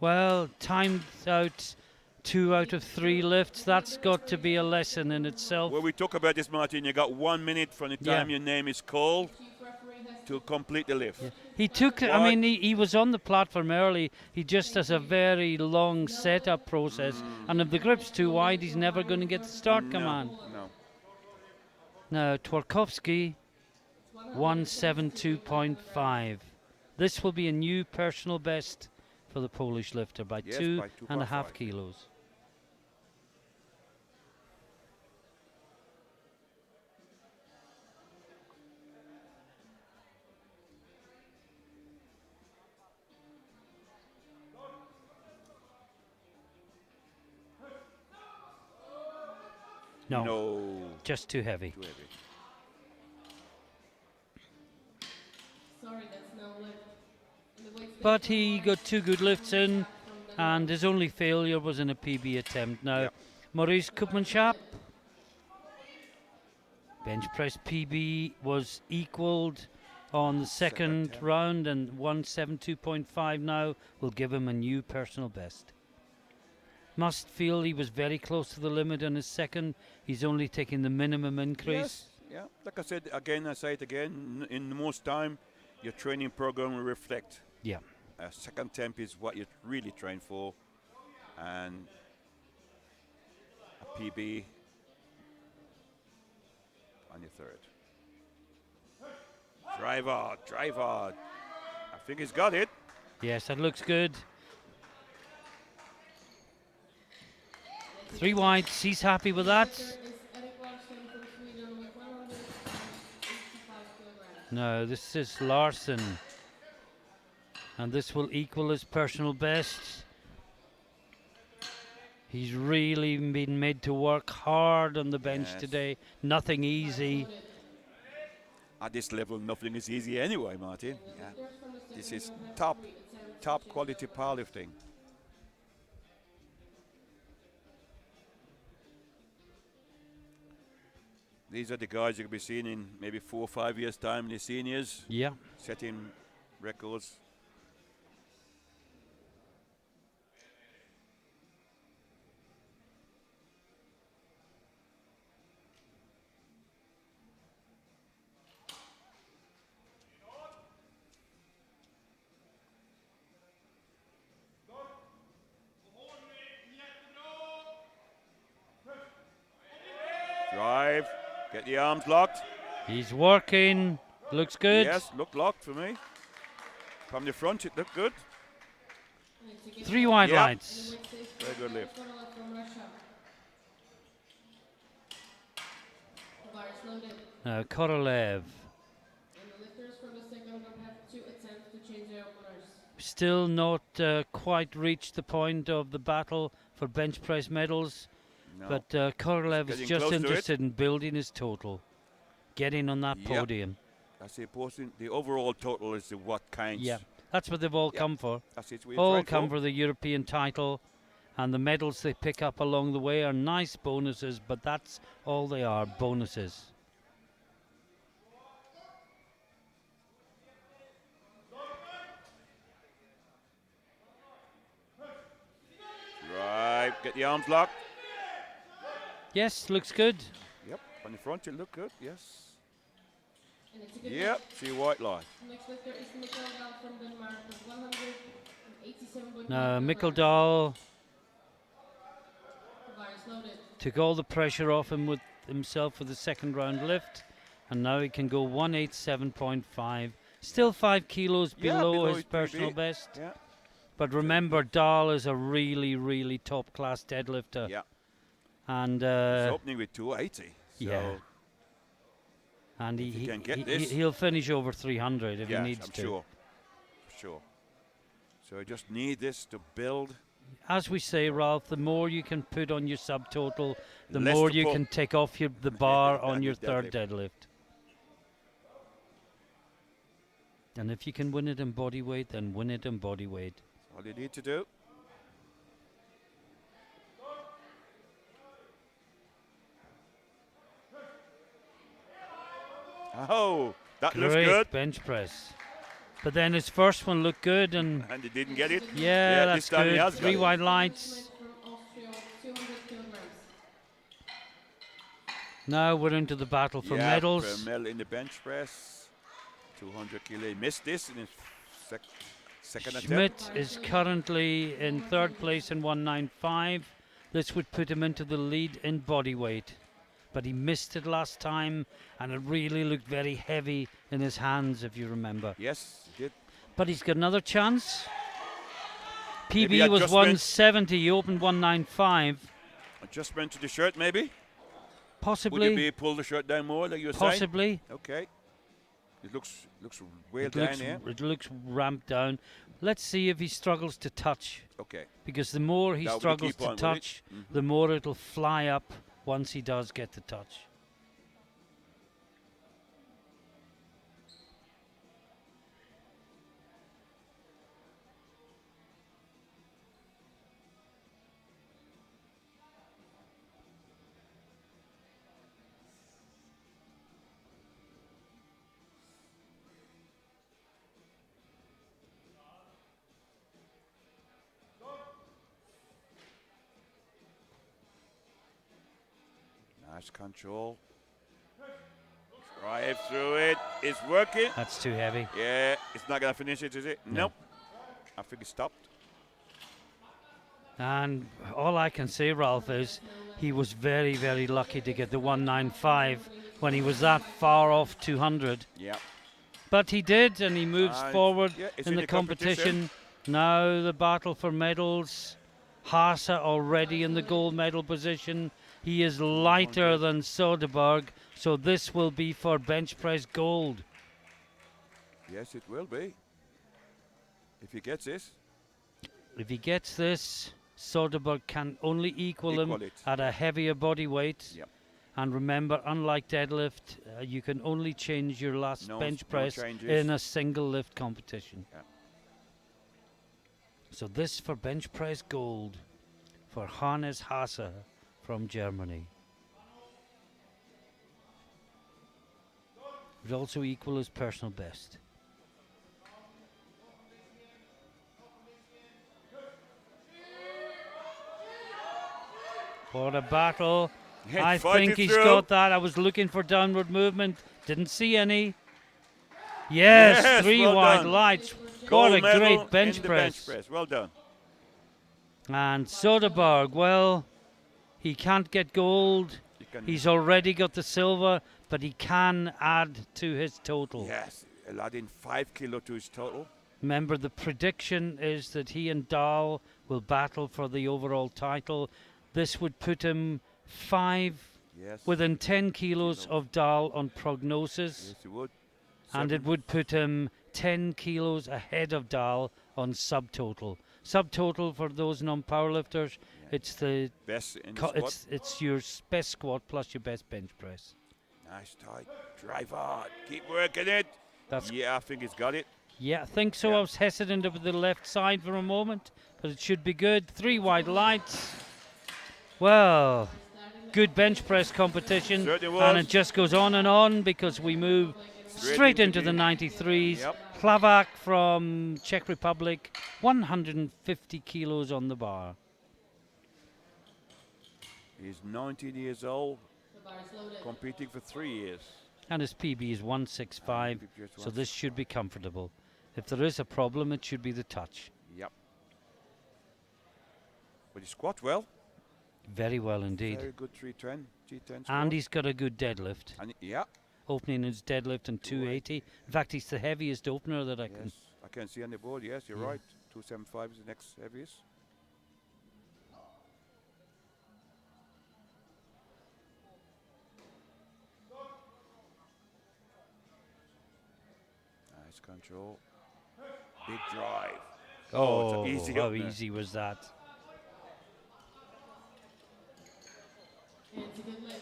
Well, timed out 2 out of 3 lifts. That's got to be a lesson in itself. When we talk about this, Martin, you got 1 minute from the time your name is called to complete the lift. Yeah. He took, I mean, he was on the platform early. He just has a very long setup process. And if the grip's too wide, he's never going to get the start command. No. Now, Twarkowski, 172.5. This will be a new personal best for the Polish lifter by Yes, two by and a half 2.5. kilos. No, just too heavy. Too heavy. Sorry, that's no lift. But he got 2 good lifts in, and his only failure was in a PB attempt. Now, Maurice Koopmanschap, bench press PB was equalled on the second round, and 172.5 now will give him a new personal best. Must feel he was very close to the limit on his second. He's only taking the minimum increase. Yes, yeah. Like I said again, I say it again. In the most time, your training program will reflect. Yeah. Second temp is what you really train for, and a PB on your third. Drive hard, drive hard. I think he's got it. Yes, that looks good. 3 wides, he's happy with that. No, this is Larson. And this will equal his personal best. He's really been made to work hard on the bench today. Nothing easy. At this level, nothing is easy anyway, Martin. Yeah. This is top quality powerlifting. These are the guys you'll be seeing in maybe 4 or 5 years' time in the seniors. Yeah. Setting records. Drive, get the arms locked. He's working, looks good. Yes, looked locked for me. From the front, it looked good. 3 wide rides. Very good lift. Now, Korolev. Still not quite reached the point of the battle for bench press medals. No. But Korolev is just interested in building his total, getting on that podium. That's the important. The overall total is what counts. Yeah, that's what they've all come for. That's it. All come for the European title, and the medals they pick up along the way are nice bonuses, but that's all they are, bonuses. Right, get the arms locked. Yes, looks good. Yep, on the front it looked good, yes. Yep, see white line. Next lifter is Mikkel from Denmark with 187.5. Now, Mikkel took all the pressure off him with himself with the second round lift, and now he can go 187.5. Still 5 kilos below his personal best. Yeah. But remember, Dahl is a really, really top class deadlifter. Yeah. And he's opening with 280. So yeah. And he can get this, he'll finish over 300 if he needs I'm to. Sure. Sure. So I just need this to build. As we say, Ralph, the more you can put on your subtotal, the Less more to you pull. can take off the bar on On your your third deadlift. deadlift. And if you can win it in body weight, then win it in body weight. That's all you need to do. Oh, that looks Great good. bench press. But then his first one looked good, and And he didn't get it. yeah, this that's time he good. has got 3 it. wide lights. From Austria, 200 kilograms. Now we're into the battle for Yeah, medals. Vermel in the bench press. 200 kilo. He missed this in his second attempt. Schmidt is currently in third place in 195. This would put him into the lead in body weight. But he missed it last time, and it really looked very heavy in his hands, if you remember. Yes, he did. But he's got another chance. Maybe PB was adjustment. 170, he opened 195. Adjustment to the shirt, maybe? Possibly. Would you be pull the shirt down more, like you were Possibly. saying? Okay. It looks way down here. It looks ramped down. Let's see if he struggles to touch. Okay. Because the more he That would be struggles key to point, will it? touch, the more it'll fly up once he does get the touch. Nice control. Drive through it. It's working. That's too heavy. Yeah, it's not going to finish it, is it? No. Nope. I think it stopped. And all I can say, Ralph, is he was very, very lucky to get the 195 when he was that far off 200. Yeah. But he did, and he moves forward yeah, it's in the competition. Now the battle for medals. Haase already in the gold medal position. He is lighter than Soderberg, so this will be for bench press gold. Yes, it will be. If he gets this. If he gets this, Soderberg can only equal him it. at a heavier body weight. Yep. And remember, unlike deadlift, you can only change your last bench press changes. in a single lift competition. Yeah. So this for bench press gold for Hannes Haase from Germany. Would also equal his personal best. What a battle. I think he's got that. I was looking for downward movement. Didn't see any. Yes, 3 well wide done. lights. Gold What a medal great bench in the press. bench press. Well done. And Soderberg, well, he can't get gold. He's already got the silver, but he can add to his total. Yes, he'll add in 5 kilo to his total. Remember, the prediction is that he and Dahl will battle for the overall title. This would put him within 10 kilos of Dahl on prognosis. Yes, he would. And it would put him 10 kilos ahead of Dahl on subtotal. Subtotal, for those non-powerlifters, it's the best in the squat. It's your best squat plus your best bench press. Nice tight. Drive hard. Keep working it. Yeah, I think he's got it. Yeah, I think so. I was hesitant over the left side for a moment, but it should be good. 3 wide lights. Well, good bench press competition. Certainly was. And it just goes on because we move straight into the 93s. Yep. Klavak from Czech Republic, 150 kilos on the bar. He's 19 years old, competing for 3 years. And his PB is 165, so this should be comfortable. If there is a problem, it should be the touch. Yep. But he squat well. Very well indeed. Very good G10 squat. And he's got a good deadlift. And yeah. Opening his deadlift in 280. In fact, he's the heaviest opener that I can. I can see on the board. Yes, you're right. 275 is the next heaviest. Nice control. Big drive. Oh, it's easy how up there. easy was that? And to good leg.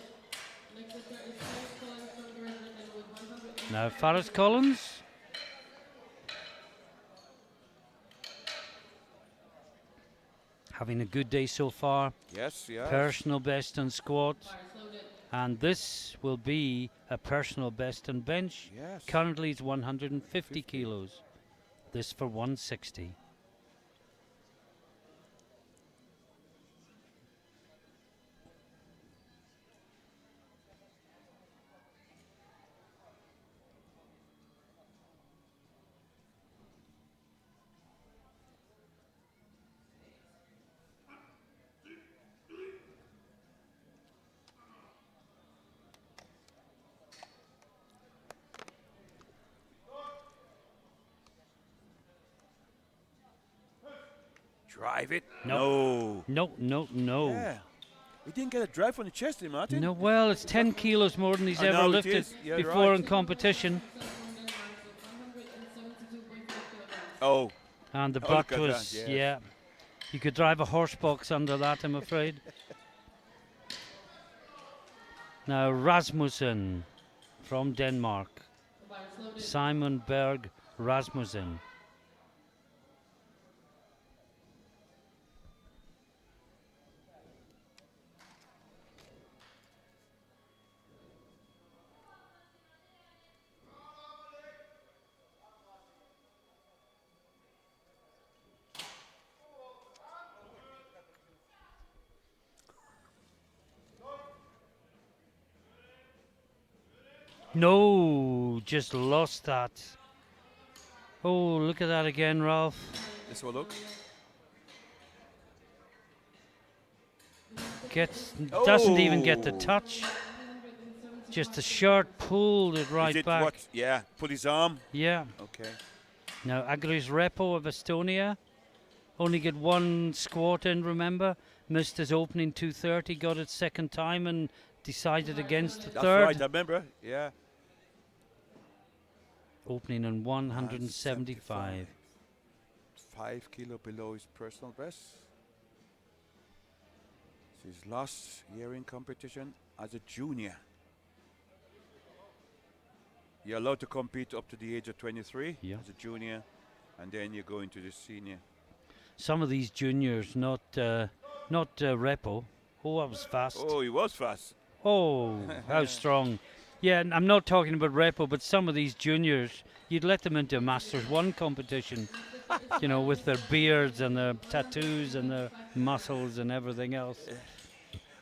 Next lifter is Faris Collins from Great Britain with 100. Now, Faris Collins. Having a good day so far. Yes, yes. Personal best on squat. Bars loaded. And this will be a personal best on bench. Yes. Currently it's 150 50. kilos. This for 160. Drive it. No. No. No. Yeah. He didn't get a drive on the chest, did he, Martin? No, well, it's 10 kilos more than he's I ever know it lifted is. You're before right. in competition. Oh. And the Oh, butt look at was, that, yes. yeah. You could drive a horse box under that, I'm afraid. Now, Rasmussen from Denmark. Simon Berg Rasmussen. No, just lost that. Oh, look at that again, Ralph. Let's have a look. Doesn't even get the Oh. touch. Just a short pulled it right Is it back. what? Yeah. Put his arm. Yeah. Okay. Now, Agris Repo of Estonia only get one squat in, remember? Missed his opening 230, got it second time and decided against the That's third. right. I remember. Yeah. Opening in 175. 5 kilo below his personal best. It's his last year in competition as a junior. You're allowed to compete up to the age of 23 Yeah. as a junior, and then you go into the senior. Some of these juniors, not Repo. Oh, that was fast. Oh, he was fast. Oh, how strong. Yeah, and I'm not talking about Repo, but some of these juniors, you'd let them into a Masters 1 competition, you know, with their beards and their tattoos and their muscles and everything else.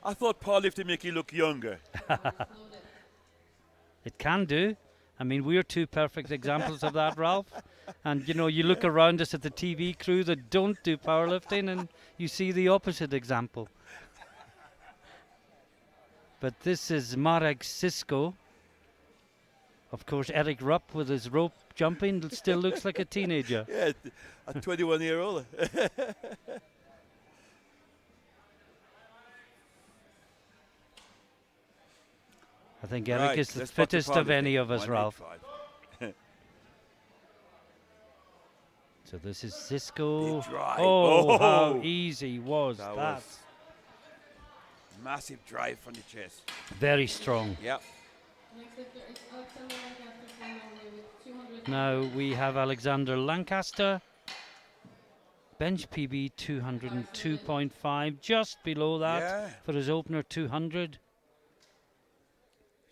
I thought powerlifting make you look younger. It can do. I mean, we're two perfect examples of that, Ralph. And, you know, you look around us at the TV crew that don't do powerlifting and you see the opposite example. But this is Marek Sisko. Of course, Eric Rupp with his rope jumping still looks like a teenager. Yeah, a 21-year-old. I think Eric Right, is the let's put the fittest of powerlifting. any of us, 185. Ralph. So this is Sisko. Big drive. Oh, how Oh. easy was that. was massive drive from the chest. Very strong. Yep. Next lifter is Alexander Lancaster from Norway with 200. Now we have Alexander Lancaster. Bench PB 202.5, just below that Yeah. for his opener 200.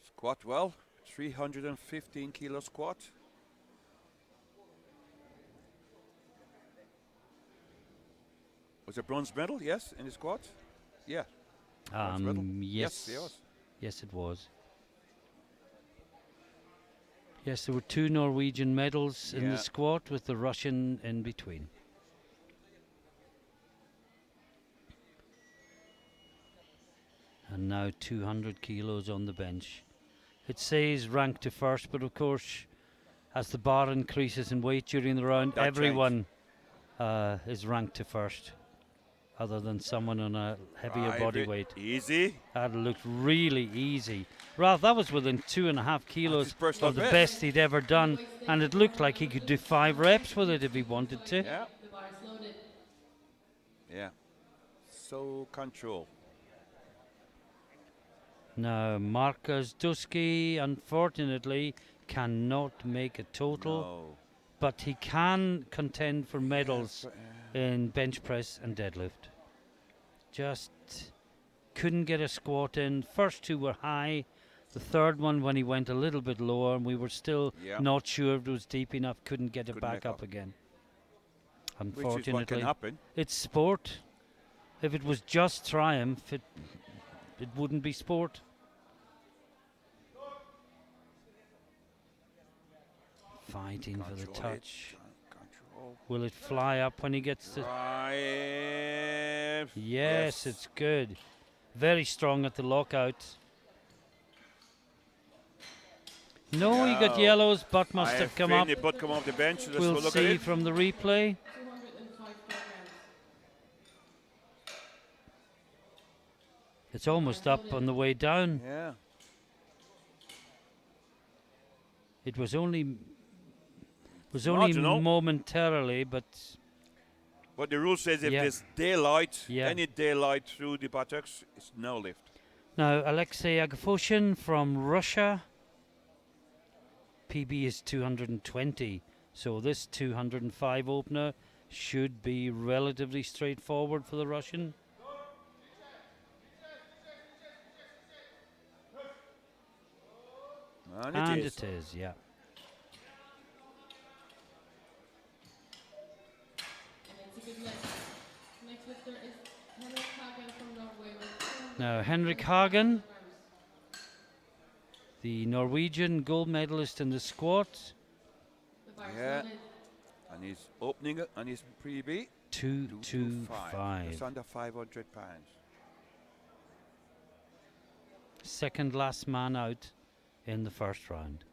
Squat well. 315 kilo squat. Was it bronze medal? Yes, in the squat? Yeah. Bronze medal? Yes. Yes, it was. Yes, it was. Yes, there were 2 Norwegian medals in Yeah. the squat with the Russian in between. And now 200 kilos on the bench. It says rank to first, but of course, as the bar increases in weight during the round, That everyone is ranked to first, other than someone on a heavier Drive body it. weight. Easy. That looked really easy. Ralph, that was within 2.5 kilos his personal of the best. best he'd ever done, and it looked like he could do 5 reps with it if he wanted to. Yeah. The bar is Yeah. So control. Now, Marcus Dusky, unfortunately, cannot make a total, No. but he can contend for Yes, medals but, in bench press and deadlift. Just couldn't get a squat in. First two were high. The third one, when he went a little bit lower, and we were still yeah. not sure if it was deep enough, couldn't get it Couldn't back make up up. again. Which is what can Unfortunately, happen. it's sport. If it was just triumph, it wouldn't be sport. Fighting for the Control it. touch. Control. Will it fly up when he gets to... Drive. Yes, it's good. Very strong at the lockout. No, he got No. yellows. Butt must I have come think up. the butt come off the bench. Let's We'll go look at see it. from the replay. 205 kilograms. It's almost up on the way down. Yeah. It was only Marginal. momentarily, but But the rule says if Yeah. there's daylight, Yeah. any daylight through the buttocks, it's no lift. now Alexei Agafoshin from Russia. PB is 220, so this 205 opener should be relatively straightforward for the Russian. And And it is. it is, yeah. And it's a good lift. Next lifter is Henrik Hagen from Norway with 200 Now Henrik Hagen, kilograms. the Norwegian gold medalist in the squat, The bar's Yeah. loaded. And he's opening it on his pre-B. 225. Just under 500 pounds. Second last man out in the first round.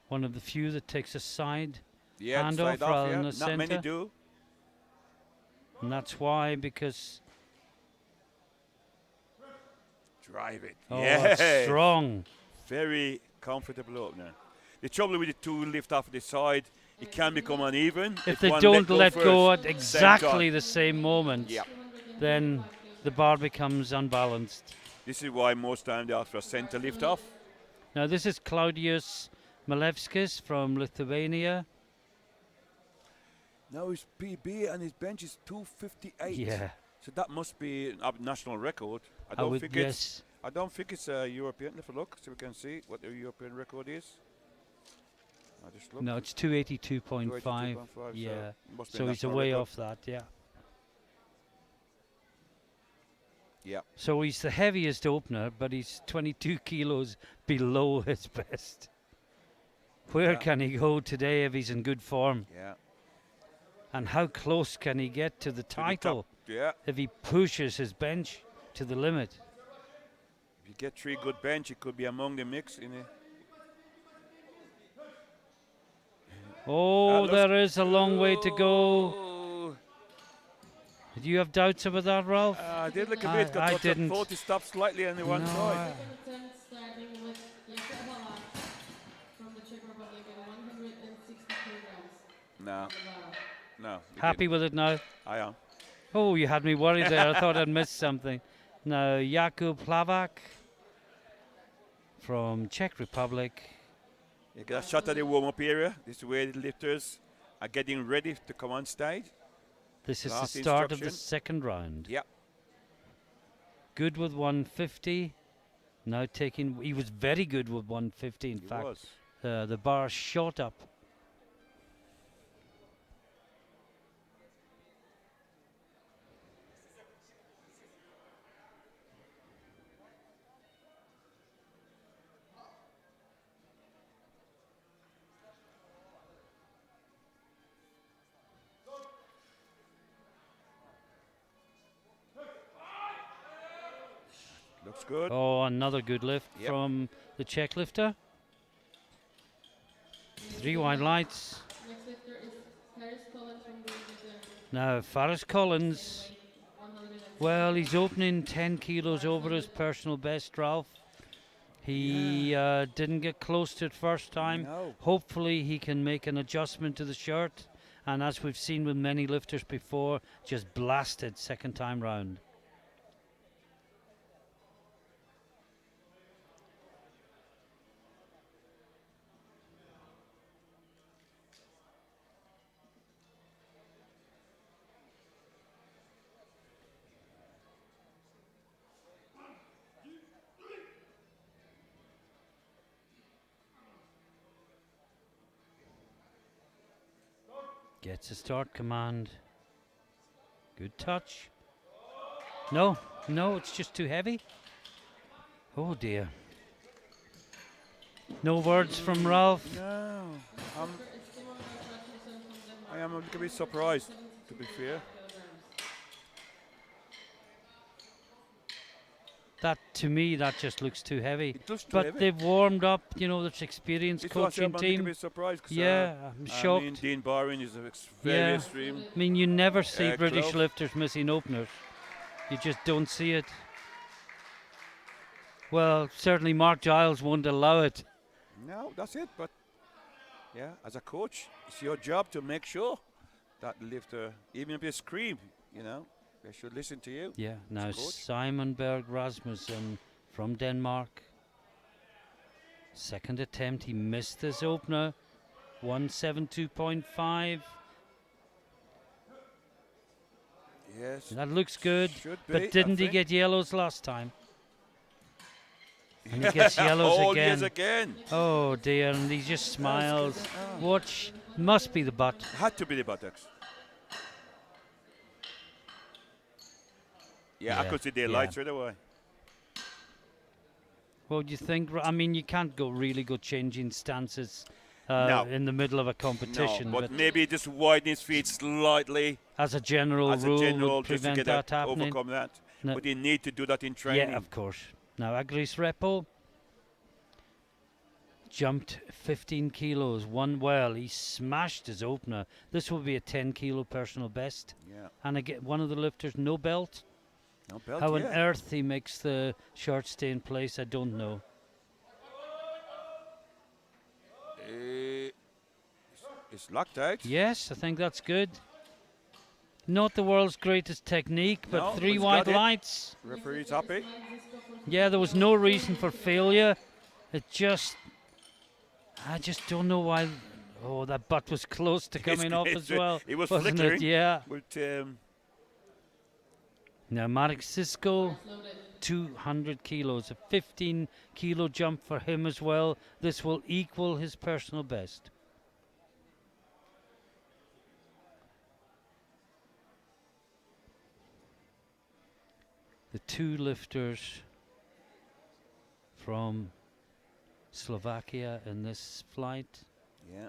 One of the few that takes a side, Yeah, Hand slide off off, rather yeah. than the Not many centre. do. and that's why, because Drive it. oh, Yes. it's strong. Very comfortable opener. The trouble with the two lift off the side, it can become uneven. If they one don't let go first, at exactly time. the same moment, Yeah. then the bar becomes unbalanced. This is why most time they ask for a center lift off. Now this is Claudius Malevskis from Lithuania. Now his PB and his bench is 258. Yeah, So that must be a national record. I I don't would think guess. I don't think it's a European. Let's have a look so we can see what the European record is. I just look. No, it's 282.5. 282.5, Yeah, must be a so he's national away record. off that. Yeah. Yeah. So he's the heaviest opener, but he's 22 kilos below his best. Where Yeah. can he go today if he's in good form? Yeah. And how close can he get to the To the top. title Yeah. if he pushes his bench to the limit? If you get 3 good bench, it could be among the mix in a Oh, looks there is a long way to go. Oh. Do you have doubts about that, Ralph? I did look a I- bit. Got I lots didn't. of 40 stops slightly on the one No, side. Second attempt starting with Jesse Balak from the Czech Republic at 160 kilograms. No, on the bar. no. you Happy didn't. with it now? I am. Oh, you had me worried there. I thought I'd missed something. Now, Jakub Plavak from Czech Republic. You get a shot at the warm-up area. This is where the lifters are getting ready to come on stage. This is Last the start of the instruction. second round. Yep. Good with 150. Now taking, he was very good with 150. In He fact, was. the bar shot up. Looks good. Oh, another good lift Yep. from the Czech lifter. 3 wide lights. Next lifter is Paris Collins from Great Britain. Now, Faris Collins, 106. well, he's opening 10 kilos over his personal best, Ralph. He didn't get close to it first time. No. Hopefully he can make an adjustment to the shirt. And as we've seen with many lifters before, just blasted second time round. Gets a start command. Good touch. No, it's just too heavy. Oh dear. No words from Ralph. No. I am a little bit surprised, to be fair. That, to me, that just looks too heavy. It does too But heavy. they've warmed up, this experienced It's also coaching I'm a little team. bit surprised. 'Cause, Yeah, I'm I shocked. mean, Dean Byron is very Yeah. extreme. I mean, you never see British close. lifters missing openers. You just don't see it. Well, certainly Mark Giles won't allow it. No, that's it. But yeah, as a coach, it's your job to make sure that the lifter, even if they scream, they should listen to you. Yeah, now coach. Simon Berg Rasmussen from Denmark. Second attempt, he missed this opener. 172.5. Yes. That looks good. Should be, But didn't I he think. get yellows last time? And he gets yellows All again. years again. Oh dear, and he just smiles. Watch, must be the butt. Had to be the buttocks. Yeah, I Yeah, could see the yeah. lights right away. What do you think? I mean, you can't really go changing stances No. in the middle of a competition. No, but maybe just widen his feet slightly as a general as a rule, general would just to prevent get that happening. overcome that. No. But you need to do that in training. Yeah, of course. Now, Agris Repo jumped 15 kilos. He smashed his opener. This will be a 10 kilo personal best. Yeah. And again, one of the lifters, no belt. No belt, How on yeah. earth he makes the shirt stay in place, I don't know. It's locked out. Yes, I think that's good. Not the world's greatest technique, but No, 3 it's wide got it. lights. Referee's happy. Yeah, there was no reason for failure. I just don't know why. Oh, that butt was close to coming off as well. It was wasn't flickering. it? Yeah. But, Now, Marek Sisko, 200 kilos. A 15 kilo jump for him as well. This will equal his personal best. The two lifters from Slovakia in this flight. yeah.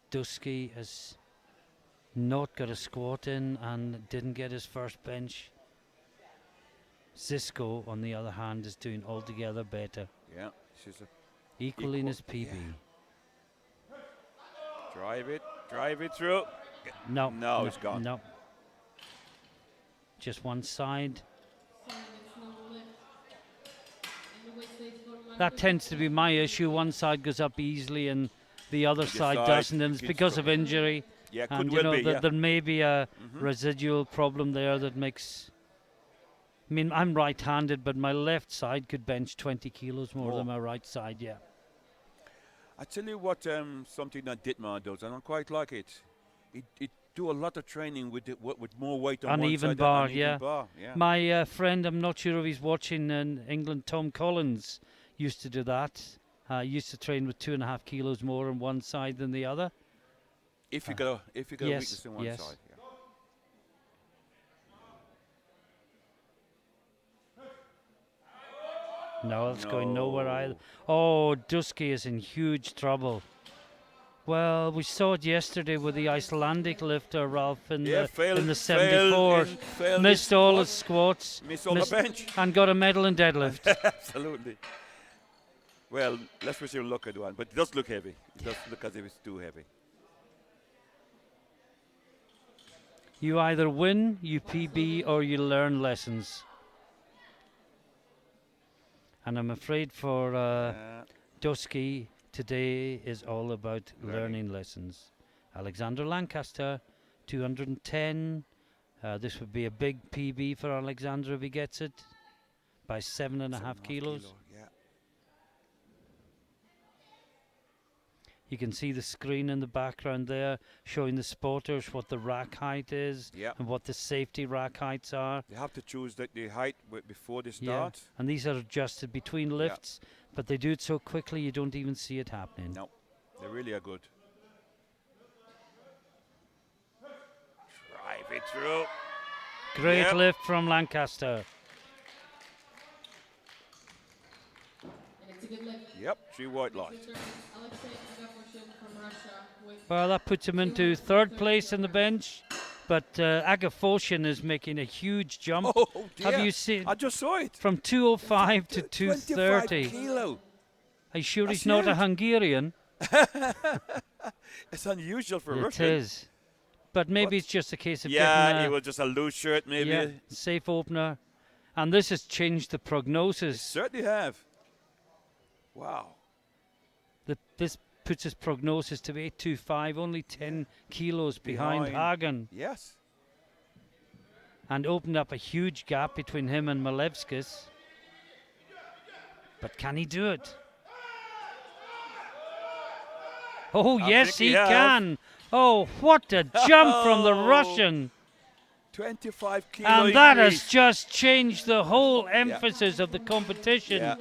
Dusky has not got a squat in and didn't get his first bench. Zisco, on the other hand, is doing altogether better. Yeah. She's a Equaling his PB. drive it through. No. No, it's gone. No. Just one side. That tends to be my issue. One side goes up easily and the other side side doesn't, and it's gets because stuck. of injury. Yeah, And could well be, yeah. there may be a Mhm. residual problem there that makes. I mean, I'm right-handed, but my left side could bench 20 kilos more than my right side. Yeah. I tell you what, something that Dietmar does, and I quite like it. It do a lot of training with more weight on Uneven one side. bar, uneven yeah. bar, yeah. My friend, I'm not sure if he's watching in England, Tom Collins, used to do that. Used to train with 2.5 kilos more on one side than the other. If you got a yes, weakness on one yes. side. Yeah. No, it's going nowhere either. No. Oh, Dusky is in huge trouble. Well, we saw it yesterday with the Icelandic lifter, Ralph, in the 74. Missed all his squats. Missed all the bench. And got a medal in deadlift. Absolutely. Well, let's resume look at one, but it does look heavy. It does look as if it's too heavy. You either win, you PB, or you learn lessons. And I'm afraid for Dusky, today is all about learning lessons. Alexander Lancaster, 210. This would be a big PB for Alexander if he gets it, by 7.5 kilos. Yeah. You can see the screen in the background there showing the sporters what the rack height is and what the safety rack heights are. They have to choose the height before they start. And these are adjusted between lifts, but they do it so quickly you don't even see it happening. No, they really are good. Drive it through. Great lift from Lancaster. It's a good lift. Yep, 3 white light. Well, that puts him into third place in the bench, but Agafoshin is making a huge jump. Oh dear. Have you seen? I just saw it. From 205 to 230. 25 kilo. Are you sure That's he's not a huge. Hungarian? It's unusual for It Russian. is. But maybe it's just a case of Yeah, getting it was just a loose shirt maybe. yeah, safe opener. And this has changed the prognosis. Certainly have. Wow. This puts his prognosis to 825, only 10 kilos behind Hagen. Yes. And opened up a huge gap between him and Malevskis. But can he do it? Oh, yes, he can. Oh, what a jump from the Russian. 25 kilo And that has increase. just changed the whole emphasis of the competition.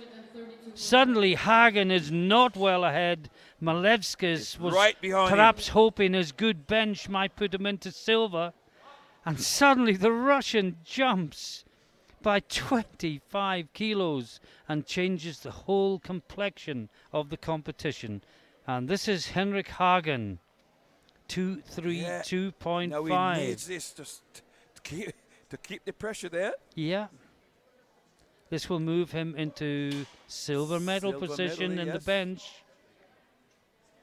Suddenly, Hagen is not well ahead. Malevskis was right behind perhaps hoping his good bench might put him into silver. And suddenly the Russian jumps by 25 kilos and changes the whole complexion of the competition. And this is Henrik Hagen, 232.5. Now he needs this just to keep the pressure there. Yeah. This will move him into silver medal position in the bench.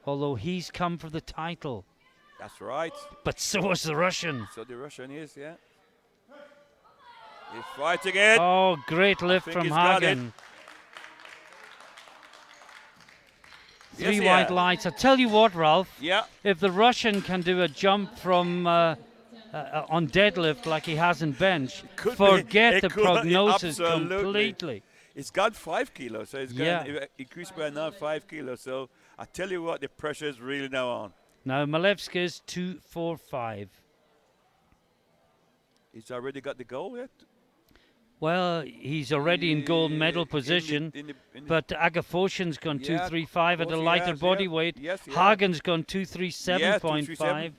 Although he's come for the title. That's right. But so is the Russian. So the Russian is, yeah. He's fighting it. Oh, great lift think from he's got Hagen. Yes, Three yeah. white lights. I tell you what, Ralph. Yeah. If the Russian can do a jump from on deadlift like he has in bench, Could forget be. the It could, prognosis absolutely. completely. It's got 5 kilos, so it's going to increase by another 5 kilos. So I tell you what, the pressure is really now on. Now Malevskis 245. He's already got the goal yet? Well, he's already in gold medal position, but Agafoshin's gone 235 at a lighter body weight. Yes, he Hagen's gone 237.5.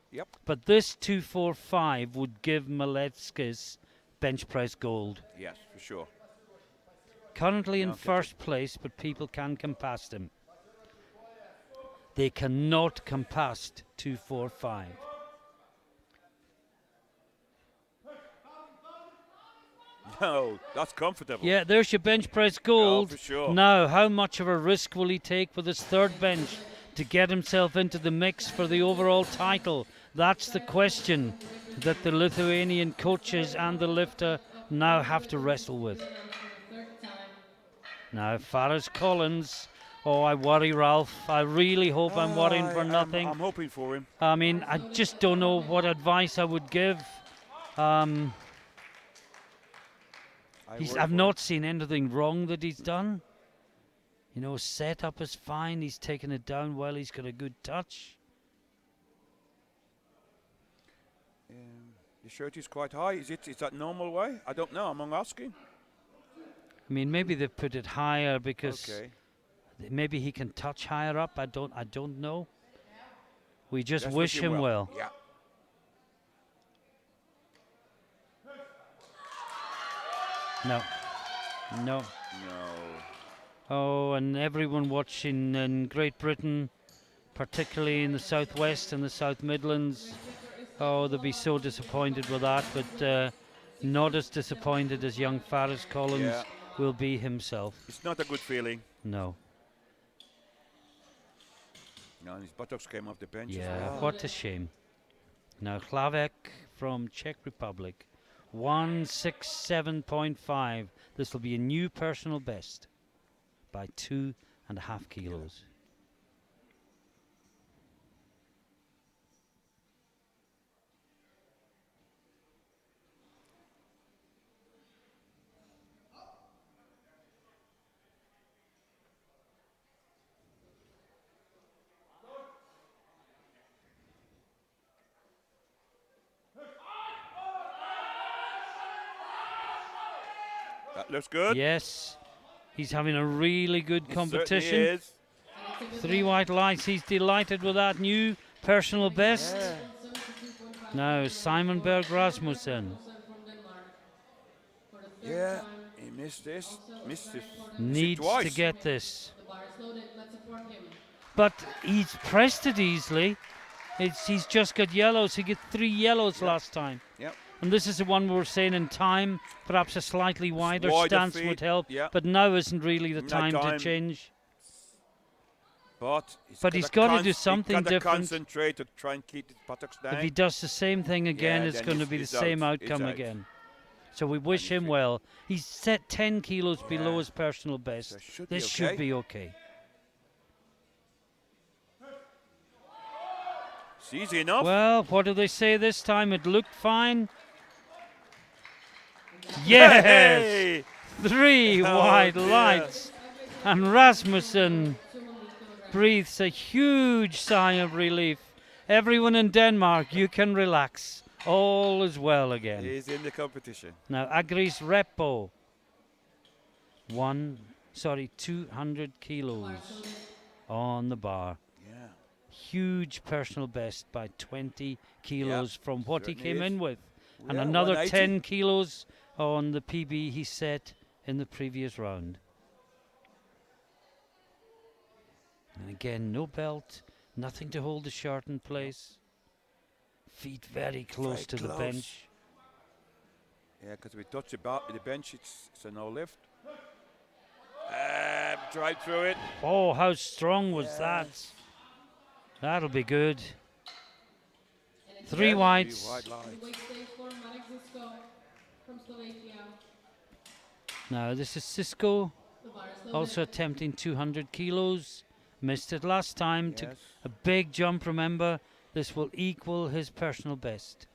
Yep. But this 245 would give Malevskis bench press gold. Yes, for sure. Currently in first place, but people can come past him. They cannot come past 245. No, that's comfortable. Yeah, there's your bench press gold. for sure. Now, how much of a risk will he take with his third bench to get himself into the mix for the overall title? That's the question that the Lithuanian coaches and the lifter now have to wrestle with. Now, Faris Collins. Oh, I worry, Ralph. I really hope I'm worrying for nothing. I'm hoping for him. I mean, I just don't know what advice I would give. I've not seen anything wrong that he's done. You know, setup is fine. He's taken it down well. He's got a good touch. The shirt is quite high. Is that normal way? I don't know. I'm asking. I mean, maybe they put it higher because maybe he can touch higher up. I don't know. We just wish him well. Yeah. No. No. Oh, and everyone watching in Great Britain, particularly in the Southwest and the South Midlands, oh, they'll be so disappointed with that, but not as disappointed as young Faris Collins will be himself. It's not a good feeling. No. No, and his buttocks came off the bench as Yeah, well. what a shame. Now Hlavek from Czech Republic, 167.5. This will be a new personal best by 2.5 kilos. That looks good. Yes, he's having a really good It competition. certainly is. 3 white lights. He's delighted with that new personal best. Yeah. Now Simon Berg Rasmussen Yeah, he missed this. Missed it. needs to twice. get this, The bar is loaded. Let's support him. but he's pressed it easily. He's just got yellows. He got 3 yellows last time. Yep. And this is the one we were saying in time. Perhaps a slightly wider stance feet, would help. yeah. But now isn't really the No time to time. change. But He's got to do something he's got to different. concentrate to try and keep his buttocks down. If he does the same thing again, Yeah, it's then going to he's- be the he's same out. He's outcome out. again. So we wish him well. He's set 10 kilos below Yeah. his personal best. So should This be should okay. be okay. It's easy enough. Well, what do they say this time? It looked fine. Yes! Hey! 3 Oh, white dear. lights. And Rasmussen breathes a huge sigh of relief. Everyone in Denmark, you can relax. All is well again. He's in the competition. Now, Agris Repo. 200 kilos on the bar. Yeah. Huge personal best by 20 kilos from what he certainly came is. in with. And Yeah, another 180. 10 kilos on the PB he set in the previous round. And again, no belt, nothing to hold the shirt in place. Feet very close Very to the close. bench. Yeah, because we touch the bench, it's a no lift. Drive through it. Oh, how strong was that? That'll be good. 3 Yeah, whites. 3 white The lights. weight stage for Marek Zisko from Slovakia. Now, this is Cisco, The bar is loaded. also attempting 200 kilos. Missed it last time. Took Yes. a big jump, remember. This will equal his personal best.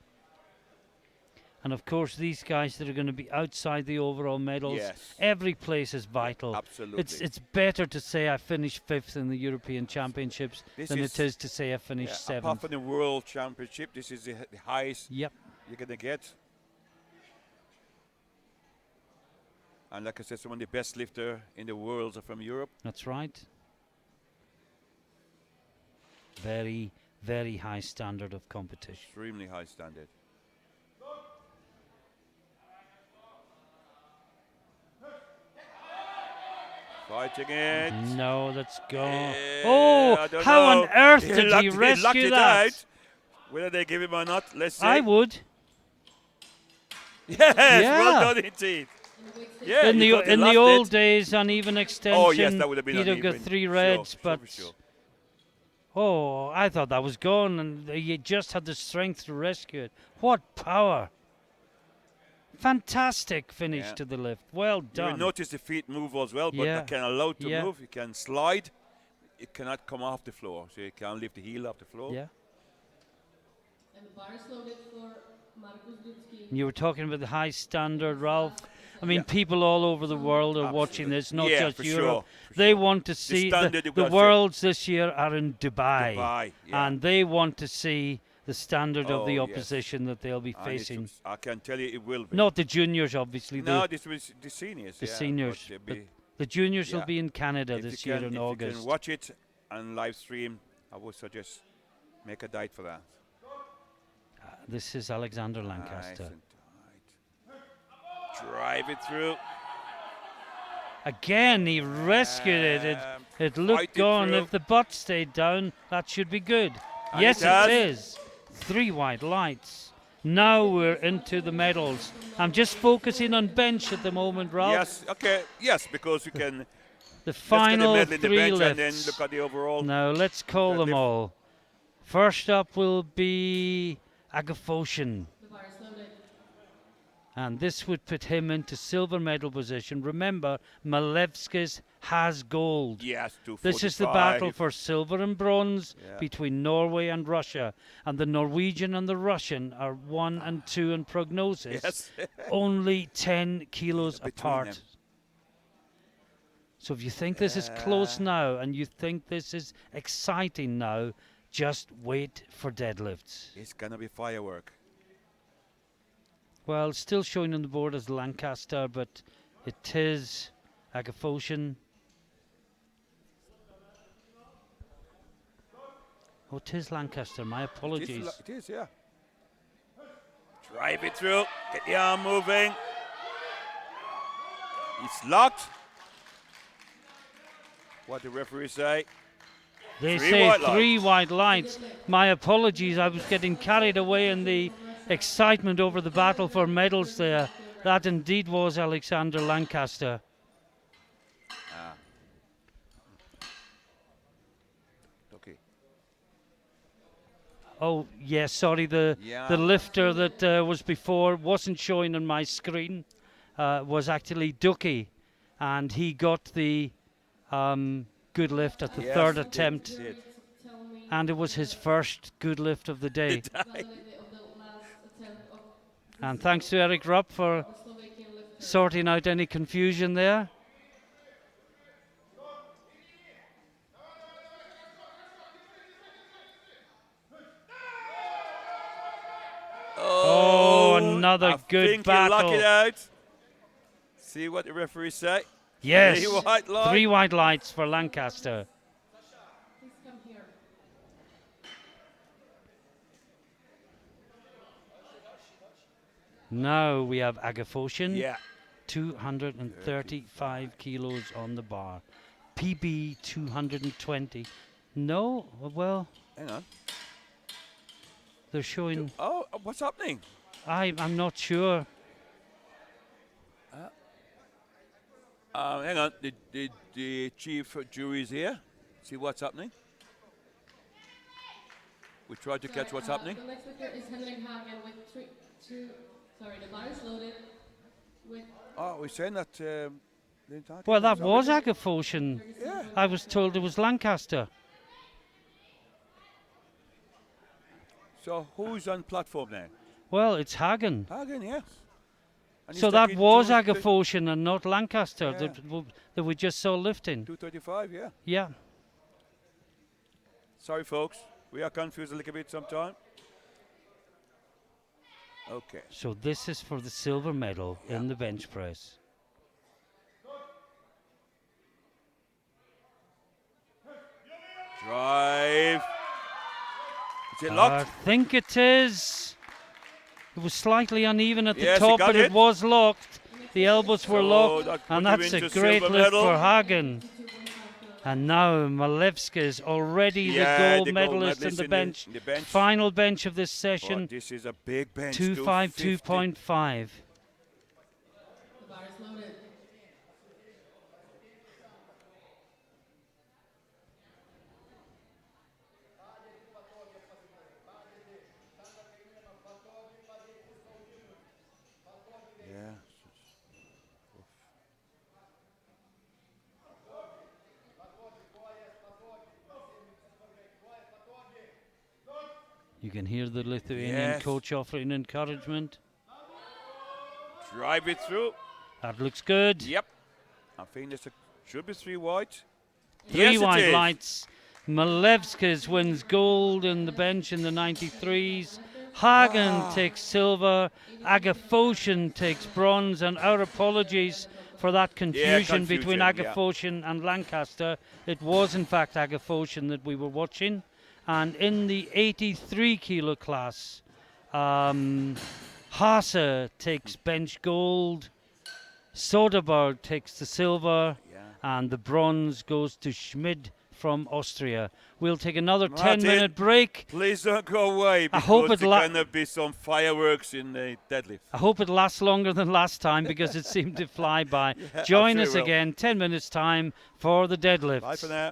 And of course, these guys that are going to be outside the overall medals, Yes. every place is vital. Absolutely. It's better to say I finished 5th in the European Championships This than is- it is to say I finished Apart 7th. from the World Championship, this is the highest Yep. you're going to get. And like I said, some of the best lifter in the world are from Europe. That's right. Very, very high standard of competition. Extremely high standard. Fighting it. No, that's gone. I Oh, don't how know. on earth He did lucked- he he rescue lucked it that? out. Whether they give him or not, let's see. I would. Yes, Yeah. well done indeed. Yeah, in you the got in the last old bit. days, on even extension, Oh yes, that would have been he'd have got uneven. 3 Sure, reds, sure, but for sure. oh, I thought that was gone, and he just had the strength to rescue it. What power! Fantastic finish Yeah. to the lift. Well You done. will notice the feet move as well, but Yeah. they can allow to Yeah. move. You can slide. It cannot come off the floor, so you can't lift the heel off the floor. Yeah. And the bar is loaded for Markus Dudski. You were talking about the high standard, Ralph. I mean, Yeah. people all over the world are watching Absolutely. this, not Yeah, just for Europe. sure, for They sure. want to see standard the you've got to set. worlds this year are in Dubai, Dubai, yeah. and they want to see the standard of the Oh, yes. opposition that they'll be And facing. I can tell you it will be. Not the juniors, obviously. No, this was the seniors. the yeah, seniors, but but they'll be- the juniors will yeah. be in Canada if this you year can, in if August. you can watch it and live stream, I would suggest make a diet for that. This is Alexander Nice Lancaster. and tight. Drive it through. Again, he rescued it. It looked fight it gone. through. If the butt stayed down, that should be good. And Yes, it does. it is. 3 white lights. Now we're into the medals. I'm just focusing on bench at the moment, Ralph. Yes, okay, yes, because you can The Let's get the final medal in the 3 bench lifts. and then look at the overall. Now let's call them deadlift. all. First up will be Agafoshin. The bar is loaded. And this would put him into silver medal position. Remember, Malevskis has gold. Yes, This is the battle 245. for silver and bronze Yeah. between Norway and Russia. And the Norwegian and the Russian are 1 and 2 in prognosis. Yes. Only 10 kilos Between apart. them. So if you think this is close now and you think this is exciting now, just wait for deadlifts. It's gonna be firework. Well, still showing on the board as Lancaster, but it is Agafoshin. Oh, it is Lancaster. My apologies. It is, yeah. Drive it through. Get the arm moving. It's locked. What the referee say? They Three say white 3 white lights. My apologies. I was getting carried away in the excitement over the battle for medals there. That indeed was Alexander Lancaster. Okay. Oh, yes, sorry. The lifter that was before wasn't showing on my screen. Was actually Ducky. And he got the good lift at the Yes, third he did. attempt. He did. Tell me And it was his first good lift of the day. validity of the last attempt of And thanks to Eric Rupp for the Slovakian lifter. sorting out any confusion there. Oh, another I good think he'll lock it battle. out. See what the referee say. Yes, 3 white lights. 3 white lights for Lancaster. Please come here. Now we have Agafoshin. Yeah. 235 kilos on the bar. PB 220. No, well, Hang on. they're showing. Oh, what's happening? I'm not sure. Hang on. The chief jury is here. See what's happening. We try to catch what's happening. The next lifter is Henrik Hagen with the bar is loaded with Oh, we're saying that. Well, that was Agafoshin. Yeah. I was told it was Lancaster. So who's on platform now? Well, it's Hagen. Hagen, yes. And So he's that taking was 2 Agafoshin and not Lancaster Yeah. that we just saw lifting. 235, yeah. Yeah. Sorry, folks. We are confused a little bit sometimes. Okay. So this is for the silver medal in the bench press. Drive. Is it I locked? think it is. It was slightly uneven at the Yes, he top, got but it it. was locked. The elbows were So locked, that and put him that's a into great silver lift medal. for Hagen. And now Malevska is already Yeah, the gold the gold medalist in medalist the in bench. the bench. Final bench of this Oh, session, this is a big bench. 252.5. the bar is loaded. Yeah. You can hear the Lithuanian Yes. coach offering encouragement. Drive it through. That looks good. Yep. I think this should be 3 white. 3 Yes, it white is. lights. Malevskis wins gold in the bench in the 93s. Hagen takes silver. Agafoshin takes bronze. And our apologies for that confusion between confusion, yeah. Agafoshin and Lancaster. It was in fact Agafoshin that we were watching. And in the 83 kilo class, Haase takes bench gold. Soderberg takes the silver. Yeah. And the bronze goes to Schmid from Austria. We'll take another Martin, 10-minute break. Please don't go away I hope because it there's going to be some fireworks in the deadlift. I hope it lasts longer than last time because it seemed to fly by. Yeah, Join I'm us sure it will. again, 10 minutes time for the deadlift. Bye for now.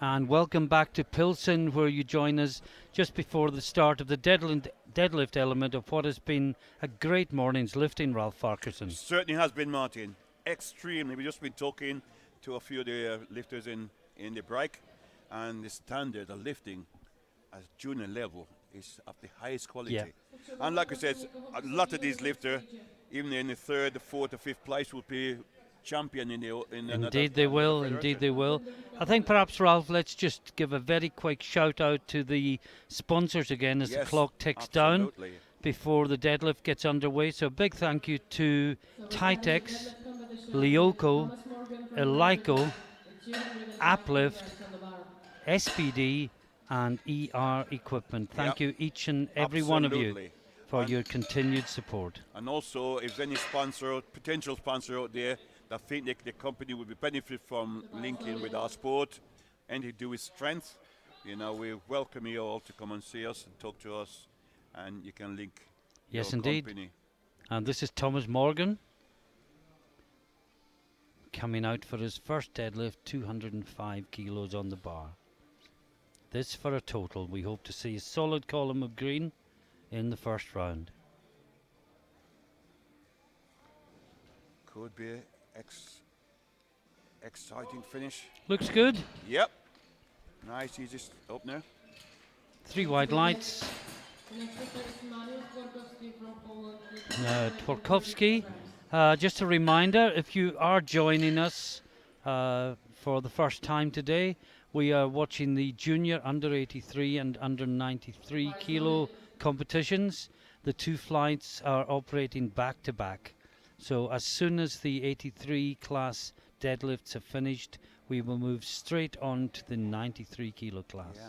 And welcome back to Pilsen, where you join us just before the start of the deadlift element of what has been a great morning's lifting, Ralph Farquharson. Certainly has been, Martin. Extremely. We've just been talking to a few of the lifters in the break, and the standard of lifting at junior level is of the highest quality. Yeah. And like I said, a lot of these lifters, even in the third, fourth, or fifth place, will be champion in Indeed they will. Indeed they will. I think perhaps, Ralph, let's just give a very quick shout out to the sponsors again as the clock ticks down before the deadlift gets underway. So a big thank you to Titex, Lyoko, Elico, Uplift, SPD and ER Equipment. Thank you each and every one of you for your continued support. And also, if there's any sponsor, potential sponsor out there that think the company would be benefit from linking with our sport, anything to do with strength, you know, we welcome you all to come and see us and talk to us, and you can link. Yes, your indeed. company. And this is Thomas Morgan coming out for his first deadlift, 205 kilos on the bar. This for a total. We hope to see a solid column of green in the first round. Could be an exciting finish. Looks good. Yep. Nice, easy opener. 3 white lights. Tworkowski. Just a reminder, if you are joining us for the first time today, we are watching the junior under 83 and under 93 kilo competitions. The two flights are operating back to back. So as soon as the 83 class deadlifts are finished, we will move straight on to the 93 kilo class. Yeah.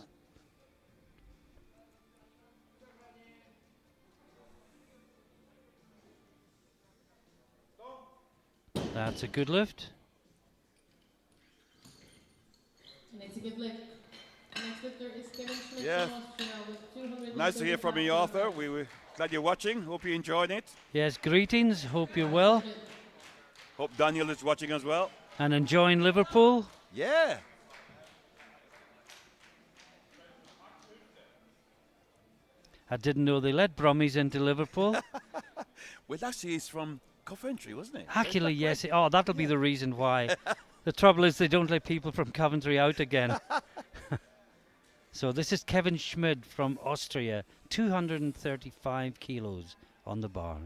That's a good lift. And it's a good lift. Next lifter is Kevin Schmidt Yeah. from Austria with 200. Nice to hear from you, Arthur. We were glad you're watching. Hope you enjoyed it. Yes, greetings. Hope you're well Hope Daniel is watching as well. and enjoying Liverpool. Yeah. I didn't know they let Brummies into Liverpool. Well, actually, he's from Coventry, wasn't it? Actually, yes. Oh, that'll be the reason why. The trouble is they don't let people from Coventry out again. So this is Kevin Schmid from Austria, 235 kilos on the bar.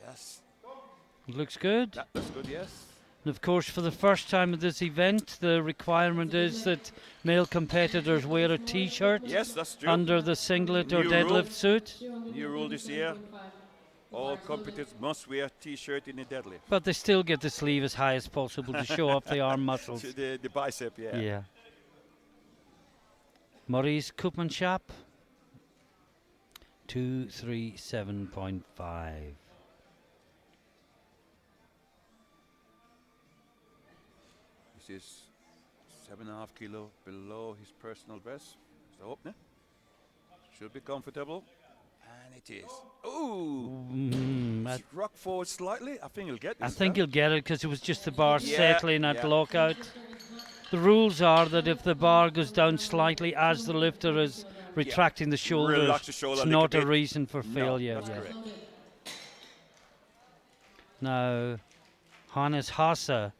Yes. Looks good. That looks good, yes. And of course, for the first time at this event, the requirement is that male competitors wear a T-shirt Yes, that's true. under the singlet or New deadlift rule. suit. New rule this year. All competitors must wear a T-shirt in the deadlift. But they still get the sleeve as high as possible to show off the arm muscles. To the bicep, yeah. Yeah. Maurice Koopmanschap, 237.5. This is 7.5 kilo below his personal best. So opener. Should be comfortable. And it is. Ooh! It's rock forward slightly. I think he'll get this. I think he'll get it because it was just the bar Yeah, settling at yeah. lockout. The rules are that if the bar goes down slightly as the lifter is retracting the shoulders, Relax the shoulder it's a little not a bit. reason for No, failure. that's Yeah. correct. Now, Hannes Hasse.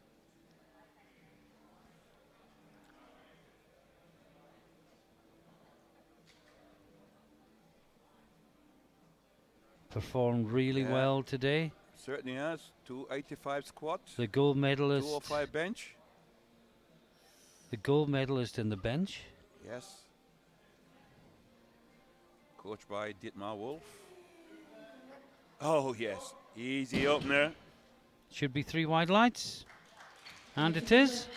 Performed really Yeah. well today. Certainly has. 285 squat. The gold medalist. 205 bench. The gold medalist in the bench. Yes. Coached by Dietmar Wolf. Oh, yes. Easy opener. Should be 3 wide lights. And it is.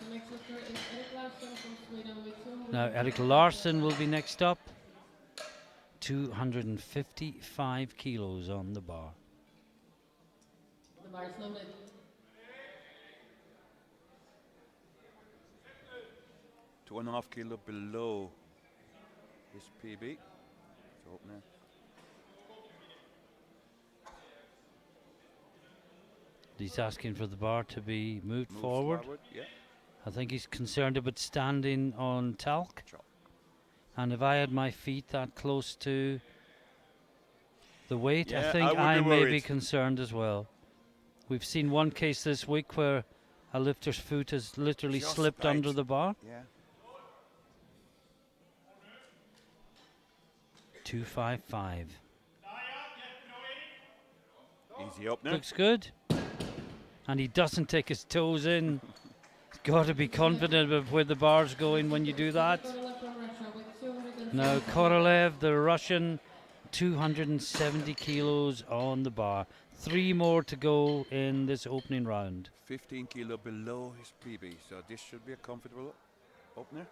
The next lifter is Erik Larsson from Sweden with 200. Now Erik Larsson will be next up. 255 kilos on the bar. The bar is loaded. Two and a half kilo below his PB. So opener. The He's asking for the bar to be moved Moves forward. Yeah. I think he's concerned about standing on talc. Chalk. And if I had my feet that close to the weight, I Yeah, think would I be may be worried. concerned as well. We've seen one case this week where a lifter's foot has literally Just slipped right. under the bar. Yeah. 255. Easy opener. Looks good. And he doesn't take his toes in. He's got to be confident of where the bar's going when you do that. Korolev from Russia with 270 Now Korolev, the Russian, 270 kilos on the bar. 3 more to go in this opening round. 15 kilo below his PB, so this should be a comfortable opener.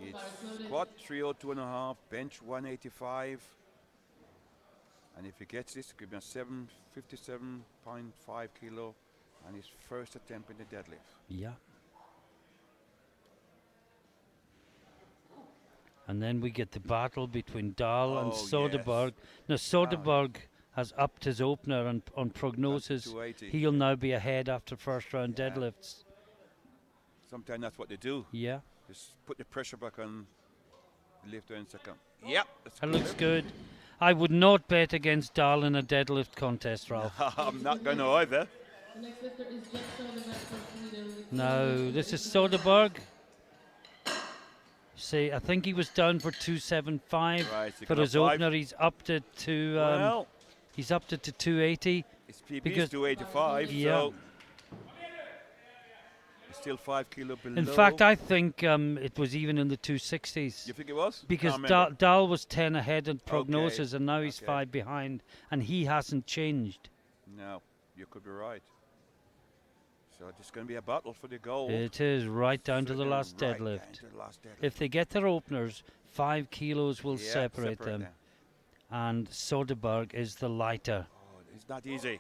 It's squat 302.5, bench 185. And if he gets this, it could be a 757.5 kilo and his first attempt in the deadlift. Yeah. And then we get the battle between Dahl and Oh, Soderberg. Now Soderberg has upped his opener and on prognosis 280. he'll now be ahead after first round Yeah. deadlifts. Sometimes that's what they do. Yeah. Just put the pressure back on the lifter in second. Yep. That looks good. I would not bet against Dahl in a deadlift contest, Ralph. I'm not going to either. The next lifter is Jeff Soderberg from Sweden. with No, 280 this is kilos. Soderberg. See, I think he was down for 275 Right, so for go his up 5. opener. He's upped it to Well, he's upped it to 280. his PB because- is 285, Yeah. so he's still 5 kilo below. In fact, I think it was even in the 260s. You think it was? Because Can't remember. Dahl was 10 ahead in prognosis and now he's okay. 5 behind and he hasn't changed. No, you could be right. So it's going to be a battle for the gold. It is right down to the Friggin' last right deadlift. down to the last deadlift. If they get their openers, 5 kilos will Yeah, separate them. And Soderberg is the lighter. Oh, it's not easy.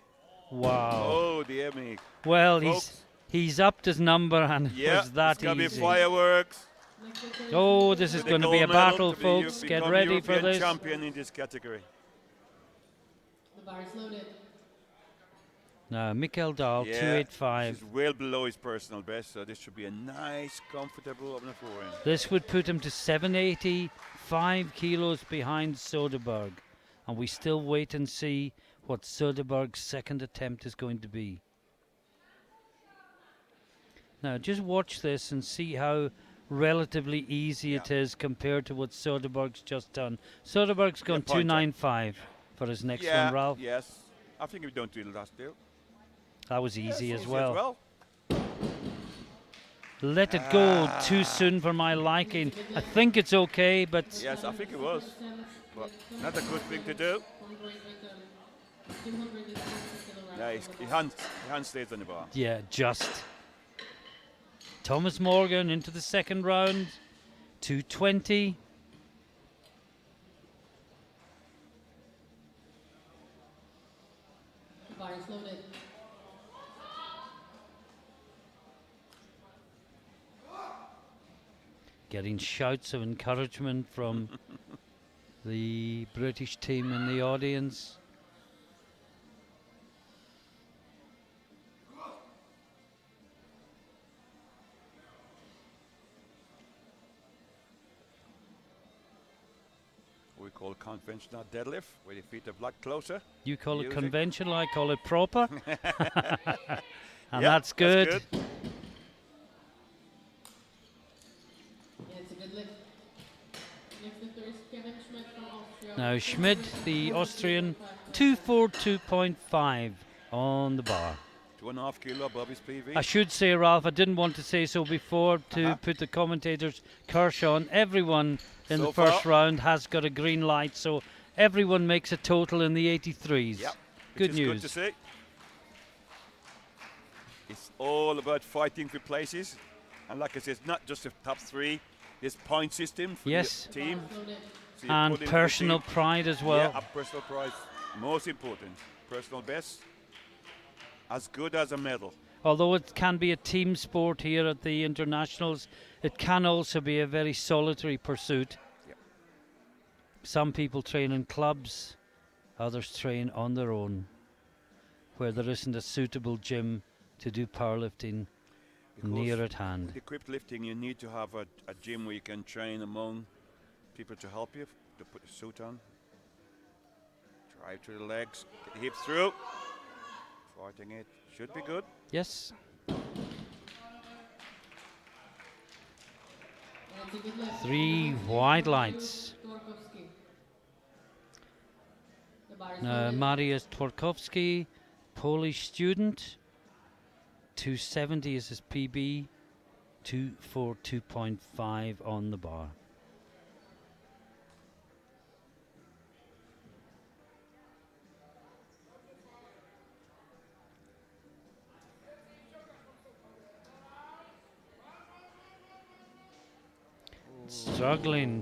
Wow. Oh, dear me. Well, Folks. he's upped his number and it Yeah, was that it's going to be easy. fireworks. Next lifter is Oh, this is The going to be a gold medal battle, to be folks. Get become ready for European this. champion in this category. The bar is loaded. Now, Mikhail Dahl, Yeah, 285. This is well below his personal best, so this should be a nice, comfortable opener for him. This would put him to 780, 5 kilos behind Soderberg. And we still wait and see what Soderberg's second attempt is going to be. Now, just watch this and see how relatively easy it is compared to what Soderberg's just done. Soderberg's gone pointer. 295 for his next Yeah, one, Ralph. yes. I think we don't do the last deal. That was easy Yes, as easy well. Let it go too soon for my liking. I think it's okay, but Yes, I think it was. But not a good thing to do. Yeah, his hand stays on the bar. yeah, just. Thomas Morgan into the second round, 220. The bar is loaded. Getting shouts of encouragement from the British team in the audience. We call conventional deadlift, where your feet are blocked closer. You call it Music. conventional, I call it proper. And Yeah, that's good. Yeah, it's a good lift. Next lifter is Kevin Schmidt from Austria. Now Schmidt, the Austrian, 242.5 on the bar. 2.5 kilo above his PV. I should say, Ralph, I didn't want to say so before to put the commentators' curse on. Everyone in So the first far. round has got a green light, so everyone makes a total in the 83s. Yep. Good Which is news. Good to see. It's all about fighting for places. And like I said, it's not just the top 3. There's point system for Yes. the team. Loaded. So you And put in the personal team. pride as well. Yeah, a personal prize. Most important. Personal best. As good as a medal. Although it can be a team sport here at the internationals, it can also be a very solitary pursuit. Yep. Some people train in clubs, others train on their own. where there isn't a suitable gym to do powerlifting near at hand. With equipped lifting, you need to have a gym where you can train among people to help you, to put the suit on. Drive through the legs, get the hips through. Fighting it, should be good. Yes. That's a good lift. 3 white lights. Tworkowski. The bar is loaded. Mariusz Tworkowski, Polish student. 270 is his PB. 242.5 on the bar. Struggling.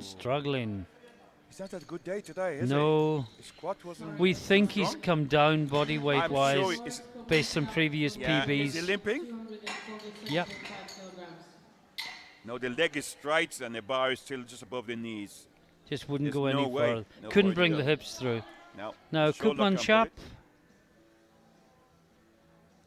It's not a good day today, is it? No, The squat wasn't. we think strong. he's come down body weight I'm wise sure it's- based on previous Yeah, is he PBs. limping? 246.5 Yep. kilograms. No, the leg is straight and the bar is still just above the knees. Just wouldn't There's go no any way. further. No Couldn't way to bring go. the hips through. No. Now, Shoulder Koopman can't Shap. put it.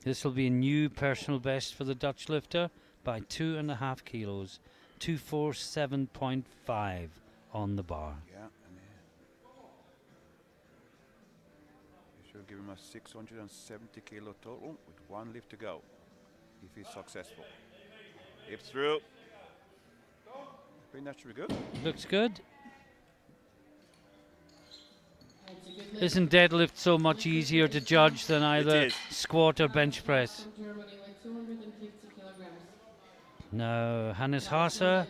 This will be a new personal best for the Dutch lifter by 2.5 kilos. 247.5 on the bar. Yeah. And you should give him a 670 kilo total with 1 lift to go if he's successful. Hips through. I think that should be good. Looks good. That's a good lift. Isn't deadlift so much easier to judge than either is. squat or bench press? From Germany with 250 kilograms. No, Hannes Haase.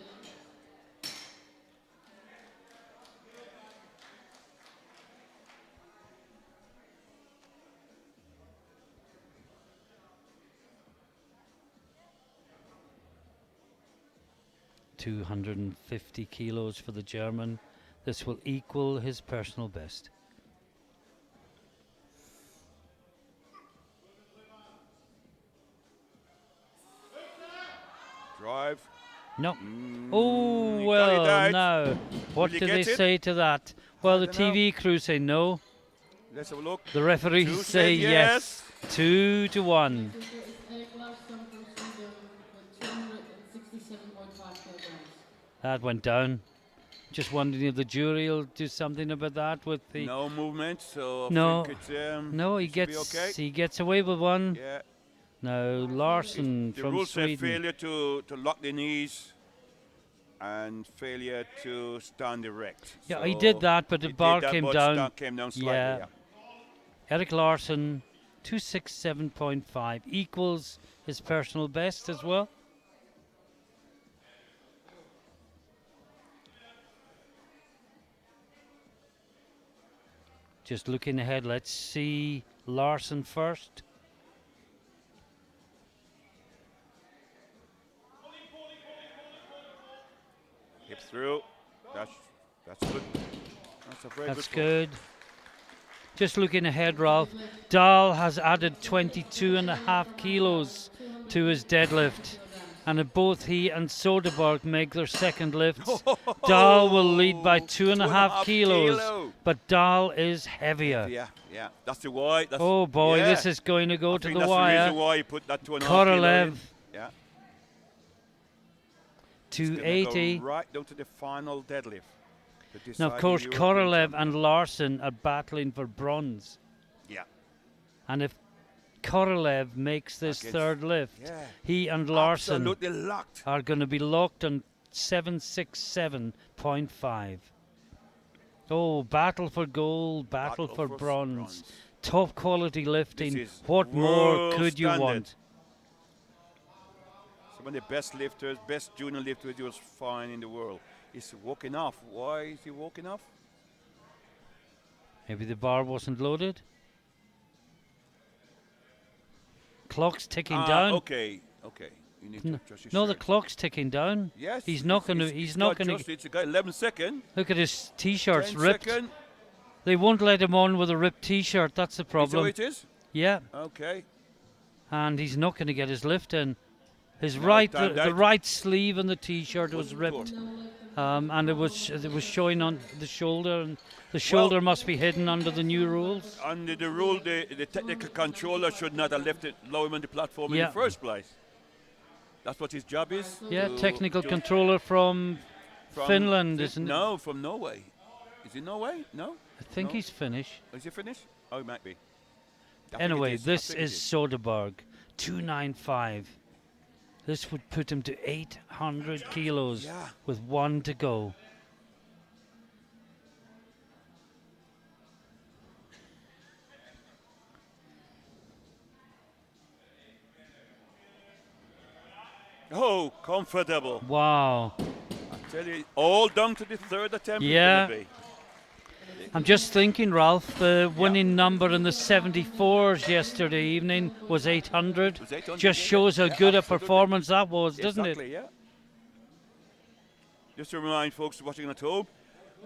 $250 kilos for the German. This will equal his personal best. Drive. No. Mm, Oh, he got it well, out. no. What he do they get it? say to that? Well, the don't know. TV crew say no. Let's have a look. The referees Two say said yes. 2-1. This is Erik Larsson from Sweden with 267.5 kilograms. That went down. Just wondering if the jury will do something about that with the. No movement, so I No. think it's, No, he should be gets okay. he gets away with one. Yeah. Now Larson The from rules say Sweden. failure to lock the knees and failure to stand erect. Yeah, he So did that, but he the did bar that, came but down. came down slightly. Yeah. Yeah. Erik Larsson, 267.5 equals his personal best as well. Just looking ahead, let's see Larsson first. Hips through. That's good. That's a very That's good. good. Just looking ahead, Ralph. Dahl has added 22.5 kilos to his deadlift. And if both he and Soderberg make their second lifts, Dahl will lead by 2.5 kilos. But Dahl is heavier. Yeah. That's the why. That's Oh boy, yeah. this is going to go I to think the that's wire. the reason why he put that 2.5 kilo Korolev, in. Yeah. It's gonna go 280. right down to the final deadlift. to Now, of decide course, the European Korolev champion. and Larson are battling for bronze. Yeah. And if Korolev makes this Against- third lift, Yeah. he and Larson Absolutely locked. are going to be locked on 767.5. Oh, battle for gold, battle for bronze. Top quality lifting. is What more world could you standard. want? Some of the best lifters, best junior lifters you'll find in the world. He's walking off. Why is he walking off? Maybe the bar wasn't loaded. Clock's ticking down. Okay. You need to adjust your No, the shirt. clock's ticking down. Yes. He's not going to. He's not going to. It's got 11 seconds. Look at his t-shirt's 10 ripped. second. They won't let him on with a ripped t-shirt. That's the Is that problem. what it is? Yeah, Okay. and he's not going to get his lift in. His No, right, timed the out. right sleeve on the t-shirt was Wasn't ripped. good. No lift in and it was showing on the shoulder, and the shoulder must be hidden under the new rules. Under the rule, the technical controller should not have left it low him on the platform in Yeah. the first place. That's what his job is. Yeah, to- technical to- controller from Finland, isn't it? No, from Norway. Is it Norway? No? I think No. he's Finnish. Is he Finnish? Oh, he might be. I think it Anyway, is. I this think it is Soderberg, 295. This would put him to 800 kilos Yeah. with 1 to go. Oh, comfortable. Wow. I tell you, all down to the third attempt. it's Yeah. gonna be. I'm just thinking, Ralph, the winning number in the 74s yesterday evening was 800. Was 800, Just yeah, shows how yeah, good a absolutely. performance that was, doesn't Exactly, yeah. Just to remind folks watching at home,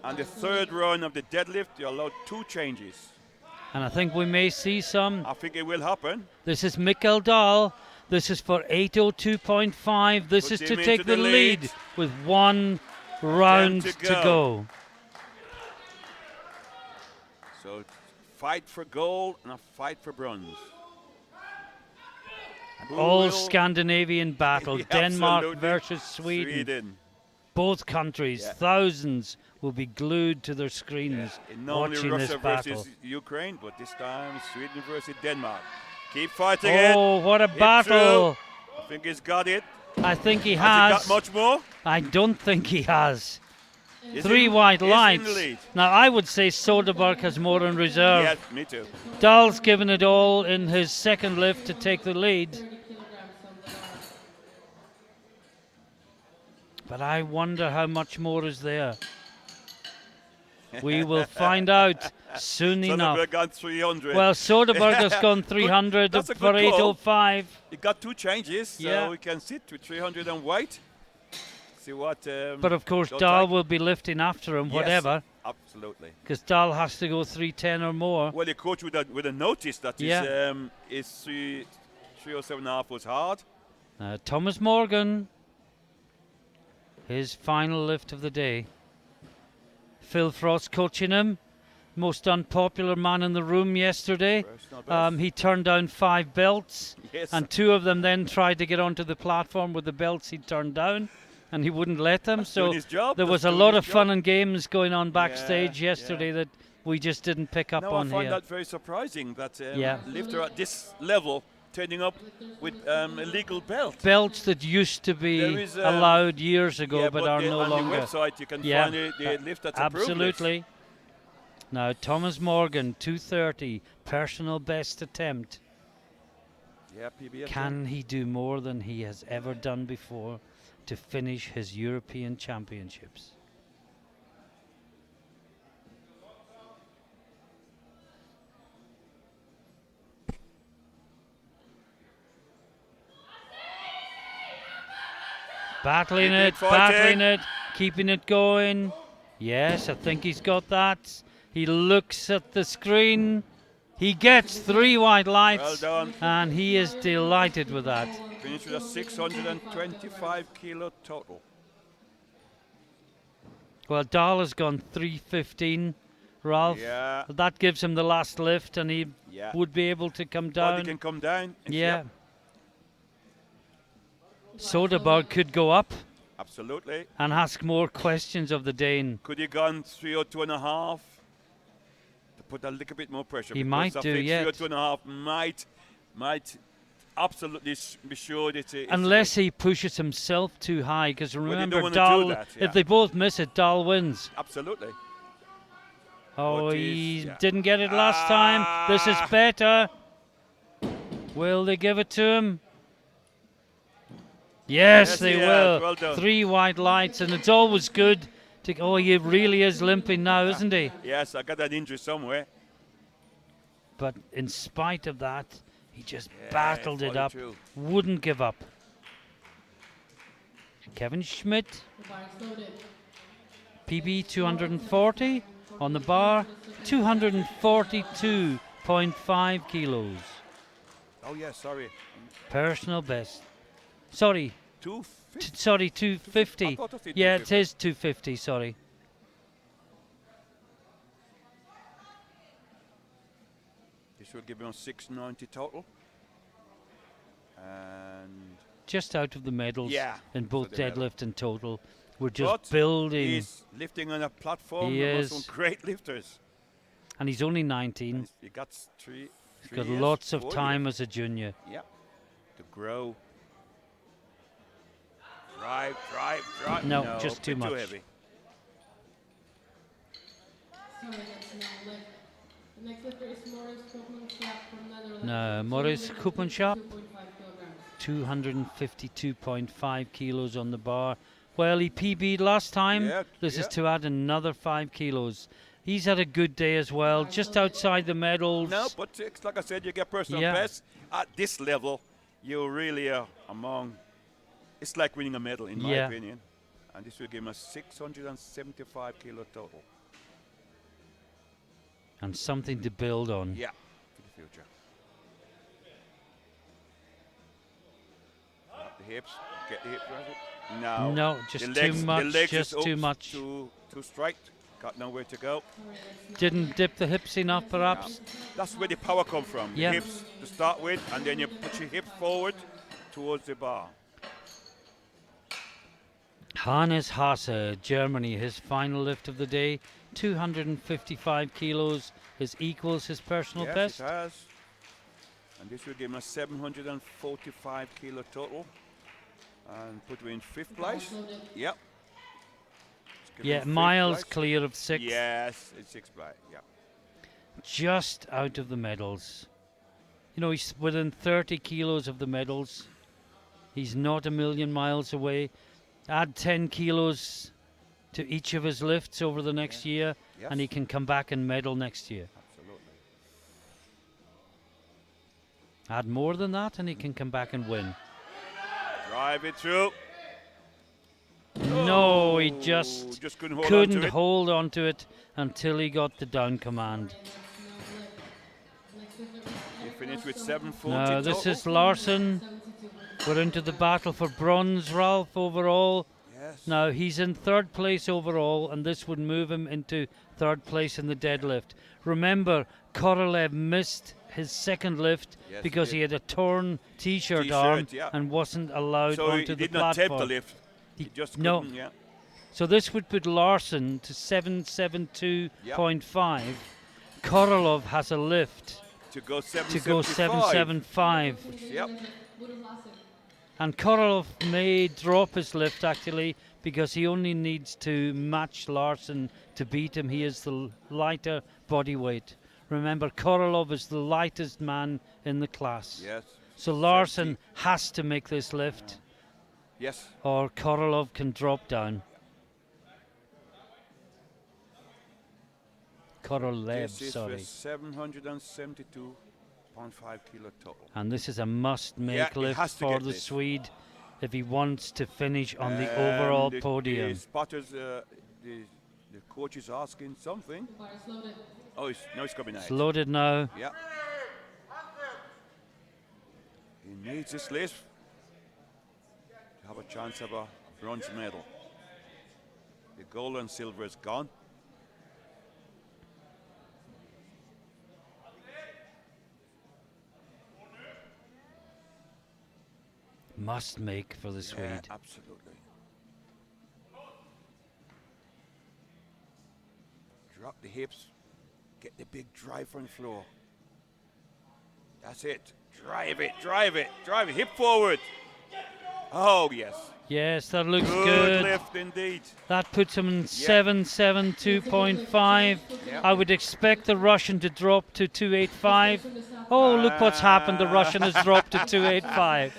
and the third run of the deadlift, you're allowed 2 changes. it? And I think we may see some. I think it will happen. This is Mikkel Dahl. This is for 802.5. This Puts is to him take into the the lead lead. with 1 round to to go. go. So fight for gold and a fight for bronze. Who All will- Scandinavian battle. Yeah, Denmark absolutely. versus Sweden. Both countries, Yeah. thousands will be glued to their screens And normally watching Russia this battle. versus Ukraine, but this time Sweden versus Denmark. Keep fighting it. Oh, what a It's battle! I think he's got it. I think he Has he has. got much more? I don't think he has. Is 3 he- white is he in lights. the lead? Now, I would say Soderberg has more in reserve. Yeah, me too. Dahl's given it all in his second lift to take the lead. 30 kilograms on the bar. But I wonder how much more is there. We will find out soon enough. Sonnenberg got 300. Well, Soderberg has gone 300 That's a for good call. 805. He got 2 changes, so Yeah. we can sit with 300 and white. See what. But of course, looks Dahl like. will be lifting after him, Yes, whatever, Absolutely. because Dahl has to go 310 or more. Well, the coach would have noticed that Yeah. his 307.5 was hard. Thomas Morgan, his final lift of the day. Phil Frost coaching him. Most unpopular man in the room yesterday. Personal best. He turned down 5 belts, Yes. and 2 of them then tried to get onto the platform with the belts he'd turned down, and he wouldn't let them. That's So doing his job. there That's was a doing lot his of fun job. and games going on backstage Yeah, yesterday yeah. that we just didn't pick up No, on I find here. that very surprising that Yeah. lifter at this level turning up with illegal belt. Belts that used to be There is, allowed years ago, Yeah, but are no on longer. the website you can Yeah, find the lift that's approved lift. Absolutely. Now, Thomas Morgan, 230, personal best attempt. Yeah, PB. Can he do more than he has ever done before to finish his European Championships? Battling He it, did fight battling it. it, keeping it going. Yes, I think he's got that. He looks at the screen. He gets 3 white lights, Well done. and he is delighted with that. Finished with a 625 kilo total. Well, Dahl has gone 315, Ralph. Yeah. That gives him the last lift, and he Yeah. would be able to come Body down. can come down. and Yeah. yep, Soderberg could go up absolutely. and ask more questions of the Dane. Could he gone 302.5 to put a little bit more pressure? He because might I do, think yet. 302.5 might absolutely be sure that it's Unless he pushes himself too high, because you remember, don't wanna do Dahl, that, yeah. if they both miss it, Dahl wins. absolutely. Oh, But he yeah. didn't get it last time. This is better. Will they give it to him? Yes, Yes, they he will. has. Well done. 3 white lights, and it's always good to. Oh, he really is limping now, isn't he? Yes, I got that injury somewhere. But in spite of that, he just Yeah, battled it follow up, through. wouldn't give up. Kevin Schmidt, The bar is loaded. PB 240 on the bar, 242.5 kilos. Oh yeah, sorry. Personal best. Sorry, 250. Sorry, I 250. thought I said Yeah, it 250. is 250, sorry. This will give him 690 total. And Just out of the medals yeah, in for both the medal. deadlift and total. We're just But building. he's lifting on a platform He among some is. great lifters. And he's only And 19. he got three He's got years, lots of 4 time years. as a junior. Yeah, to grow. Drive. No, just too bit much. Too heavy. Sorry, that's no lift. The next lifter is Morris Koopman-Schaap from Netherlands. No, Morris Koopman-Schaap, 2.5 kilograms. 252.5 kilos on the bar. Well, he PB'd last time. Yeah, This is yeah. to add another 5 kilos. He's had a good day as well, just outside the medals. No, but it's like I said, you get personal Yeah. best. At this level, you really are among. It's like winning a medal, in my Yeah. opinion. And this will give him a 675 kilo total. And something to build on. Yeah, for the future. Up the hips, get the hips right. No, No, just the too legs, much, The legs just is too oops, much. Too straight. Got nowhere to go. Didn't dip the hips enough, perhaps. That's where the power come from. The Yeah. hips to start with, and then you put your hips forward towards the bar. Hannes Hasse, Germany, his final lift of the day, 255 kilos. His equals his personal Yes, best. it has. And this will give him a 745 kilo total. And put him in 5th place. Yep. Let's give Yeah, him 5th miles place. clear of 6th. Yes, it's 6th place. Yeah. Just out of the medals. You know, he's within 30 kilos of the medals. He's not a million miles away. Add 10 kilos to each of his lifts over the next year, Yes. and he can come back and medal next year. Absolutely. Add more than that, and he can come back and win. Drive it through. No, he Oh, just couldn't hold on couldn't to it. hold on to it until he got the down command. He finished with 740 No, this total. is Larson. We're into the battle for bronze, Ralph, overall. Yes. Now, he's in 3rd place overall, and this would move him into 3rd place in the deadlift. Remember, Korolev missed his 2nd lift Yes, because he he had a torn T-shirt T-shirt, arm yeah. and wasn't allowed So onto he the did not attempt platform. the lift. He just no. couldn't, yeah. So this would put Larson to 772.5. Korolov has a lift To go to go 775. 775. Yep. And Korolov may drop his lift actually because he only needs to match Larson to beat him. He is the lighter body weight. Remember, Korolov is the lightest man in the class. Yes. So Larson has to make this lift Yes. or Korolov can drop down. Korolev, This is sorry. for 772.5 kilo total. And this is a must-make Yeah, he lift has to for get the this. Swede if he wants to finish on the overall The podium. spotters, the coach is asking something. Oh, it's coming out. It's loaded now. Yeah. He needs this lift to have a chance of a bronze medal. The gold and silver is gone. Must make for the Yeah, Swede. absolutely. Drop the hips. Get the big drive from the floor. That's it. Drive it. Hip forward. Oh, yes. Yes, that looks Good good. lift indeed. That puts him in 772.5. Yep. I would expect the Russian to drop to 285. Oh, look what's happened. The Russian has dropped to 285.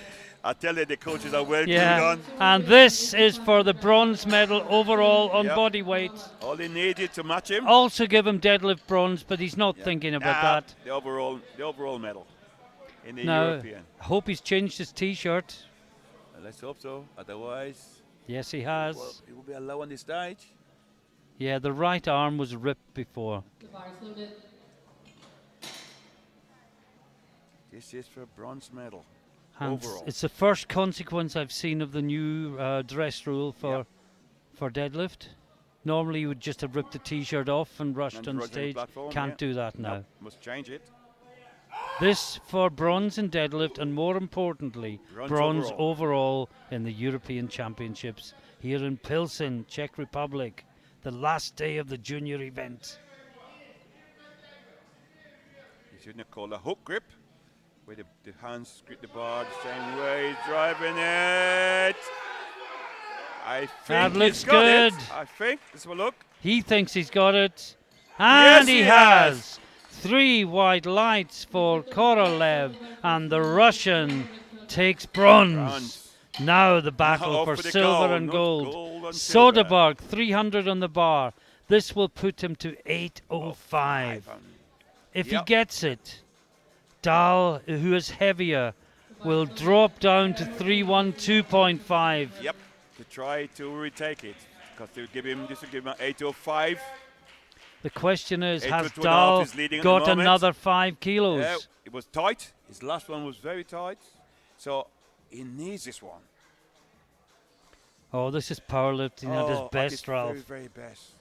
I tell you, the coaches are well Yeah, glued on. and this is for the bronze medal overall on Yep. body weight. All they needed to match him. Also give him deadlift bronze, but he's not Yeah. thinking about Nah, that. The overall medal in the Now, European. hope he's changed his T-shirt. Let's hope so. Otherwise, Yes, he has. well, he will be alone on the stage. Yeah, the right arm was ripped before. The bar is loaded. This is for bronze medal. And overall. it's the first consequence I've seen of the new dress rule for deadlift. Normally you would just have ripped the t-shirt off and rushed And on rushed on the stage. platform, Can't do that now. Nope, must change it. This for bronze in deadlift, and more importantly, bronze overall in the European Championships here in Pilsen, Czech Republic, the last day of the junior event. He's going to call a hook grip, where the hands grip the bar the same way. He's driving it. I think That looks he's got good. it. I think. Let's have a look. He thinks he's got it. And Yes, he he has. 3 white lights for Korolev, and the Russian takes bronze. Now the battle Now for the silver gold, and not gold. and silver. Soderberg, 300 on the bar. This will put him to 8:05. If he gets it, Dahl, who is heavier, will drop down to 312.5. Yep, to try to retake it, because this will give him 8:05. The question is, has 8:02.5 Dahl is leading at got the moment. another 5 kilos? It was tight. His last one was very tight, so he needs this one. Oh, this is powerlifting at his best, Ralph. Very, very best.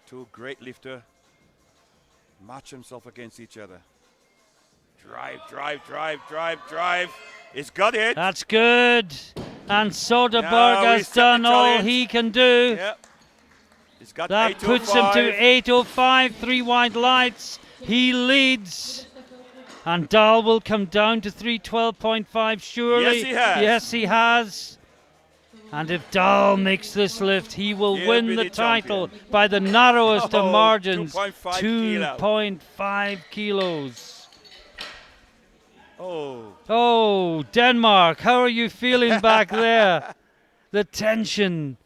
Two great lifter match themselves against each other. Drive, drive, drive, drive, drive. He's got it. That's good. And Soderberg Now has he's set done the all challenge. he can do. Yep. He's got That puts him to 8:05, 3 white lights. He leads. And Dahl will come down to 312.5 surely. Yes, he has. Yes, he has. And if Dahl makes this lift, he will He'll win be the the title champion. by the narrowest of Oh, margins. 2.5 kilo. 2.5 kilos. Oh. Oh, Denmark, how are you feeling back there? The tension.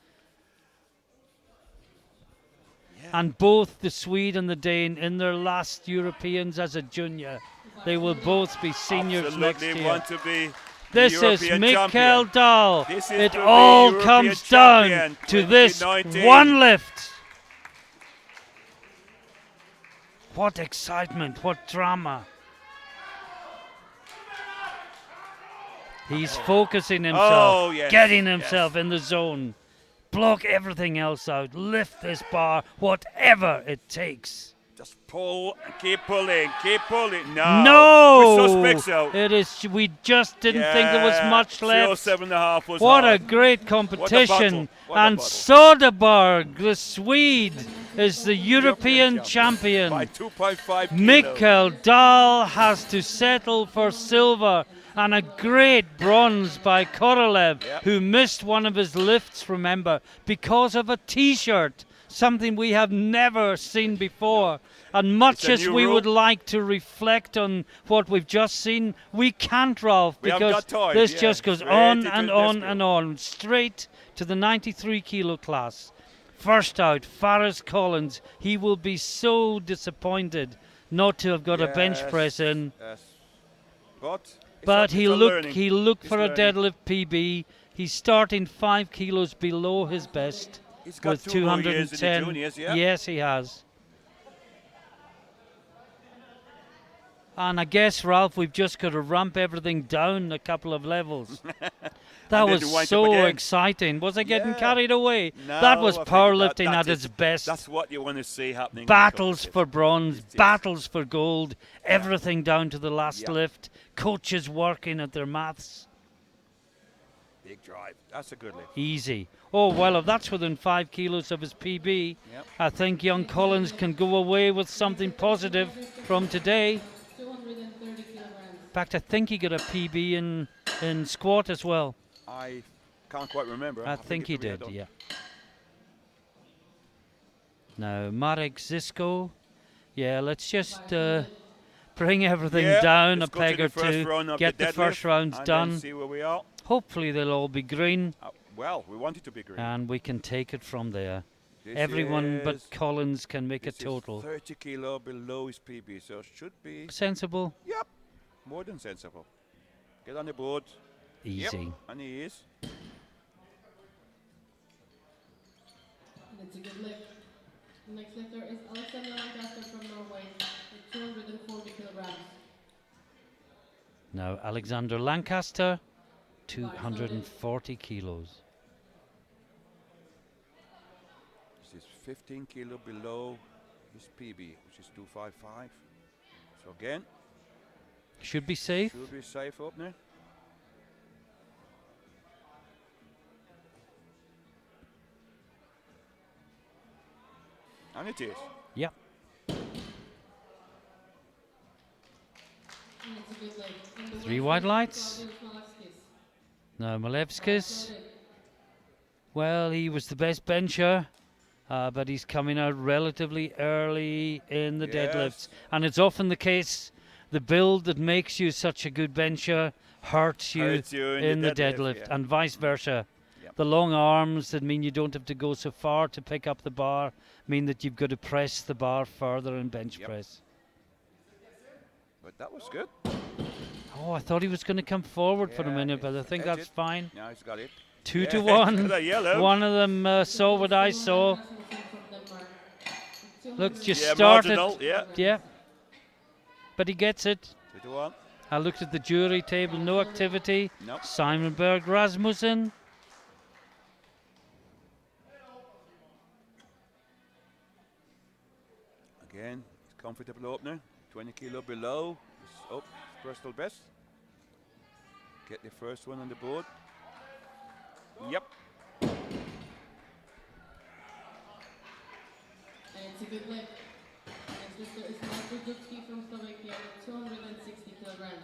And both the Swede and the Dane in their last Europeans as a junior. They will both be seniors next Absolutely year. want to be This the is European Mikael champion. Dahl. This is It to be all European comes down champion to this 2019. one lift. What excitement, what drama. He's focusing himself, yes, getting himself in the zone. Block everything else out. Lift this bar, whatever it takes. Just pull and keep pulling, keep pulling. No! We suspect so. It is. We just didn't think there was much left. 307.5 was What a hard. great competition. What a And battle. Soderberg, the Swede, is the European champion. By 2.5 kilos. Mikael Dahl has to settle for silver. And a great bronze by Korolev, who missed one of his lifts, remember, because of a T-shirt, something we have never seen before. And much as we would like to reflect on what we've just seen, we can't, Ralph, because this just goes on and on and on, straight to the 93 kilo class. First out, Faris Collins. He will be so disappointed not to have got a bench press in. Yes. But he looked for a learning. deadlift PB. He's starting 5 kilos below his best He's got with 2 more years in the 210. juniors, yeah. Yes, he has. And I guess, Ralph, we've just got to ramp everything down a couple of levels. That was so exciting. Was I getting carried away? No, that was I think powerlifting that at its best. That's what you want to see happening. Battles for bronze, battles for gold, everything down to the last lift. Coaches working at their maths. Big drive. That's a good lift. Easy. Oh, well, if that's within 5 kilos of his PB, I think young Collins can go away with something positive from today. 230 kilograms. In fact, I think he got a PB in squat as well. I can't quite remember. I think he did, yeah. Now, Marek Zisko. Yeah, let's just bring everything down a peg or two. Get the first rounds done. See where we are. Hopefully they'll all be green. Well, we want it to be green. And we can take it from there. This Everyone but Collins can make a this is total. 30 kilo below his PB, so should be Sensible? Yep, more than sensible. Get on the board. Easy. Yep, and he is. And it's a good lift. The next lifter is Alexander Lancaster from Norway with 240 kilograms. Now Alexander Lancaster, 240 kilos. This is 15 kilo below his PB, which is 255. So again, Should be safe. should be safe up there. And it is. Yep. And it's a good leg. And the 3 white wide leg, lights. Claudius Malevskis. Now Bar Malevskis, loaded. well, he was the best bencher, but he's coming out relatively early in the Yes. deadlifts. And it's often the case, the build that makes you such a good bencher hurts you, Hurts you in the deadlift, deadlift, yeah. and vice versa. Yep. The long arms that mean you don't have to go so far to pick up the bar mean that you've got to press the bar further in bench Yep. press. But that was good. Oh, I thought he was going to come forward for a Yeah, minute, but I it's think edge that's it. fine. Now he's got it. 2 Yeah, to he's 1. got a yellow. One of them saw what I saw. Rasmussen from Denmark. Look, just Yeah, started. marginal, yeah. Yeah. But he gets it. 2 to 1. I looked at the jury table, no activity. No. Simon Berg Rasmussen. Again, it's comfortable opener. 20 kilo below. It's up. Personal best. Get the first one on the board. Yep. And it's a good leg. Next lifter is Marko Dubski from Slovakia with 260 kilograms.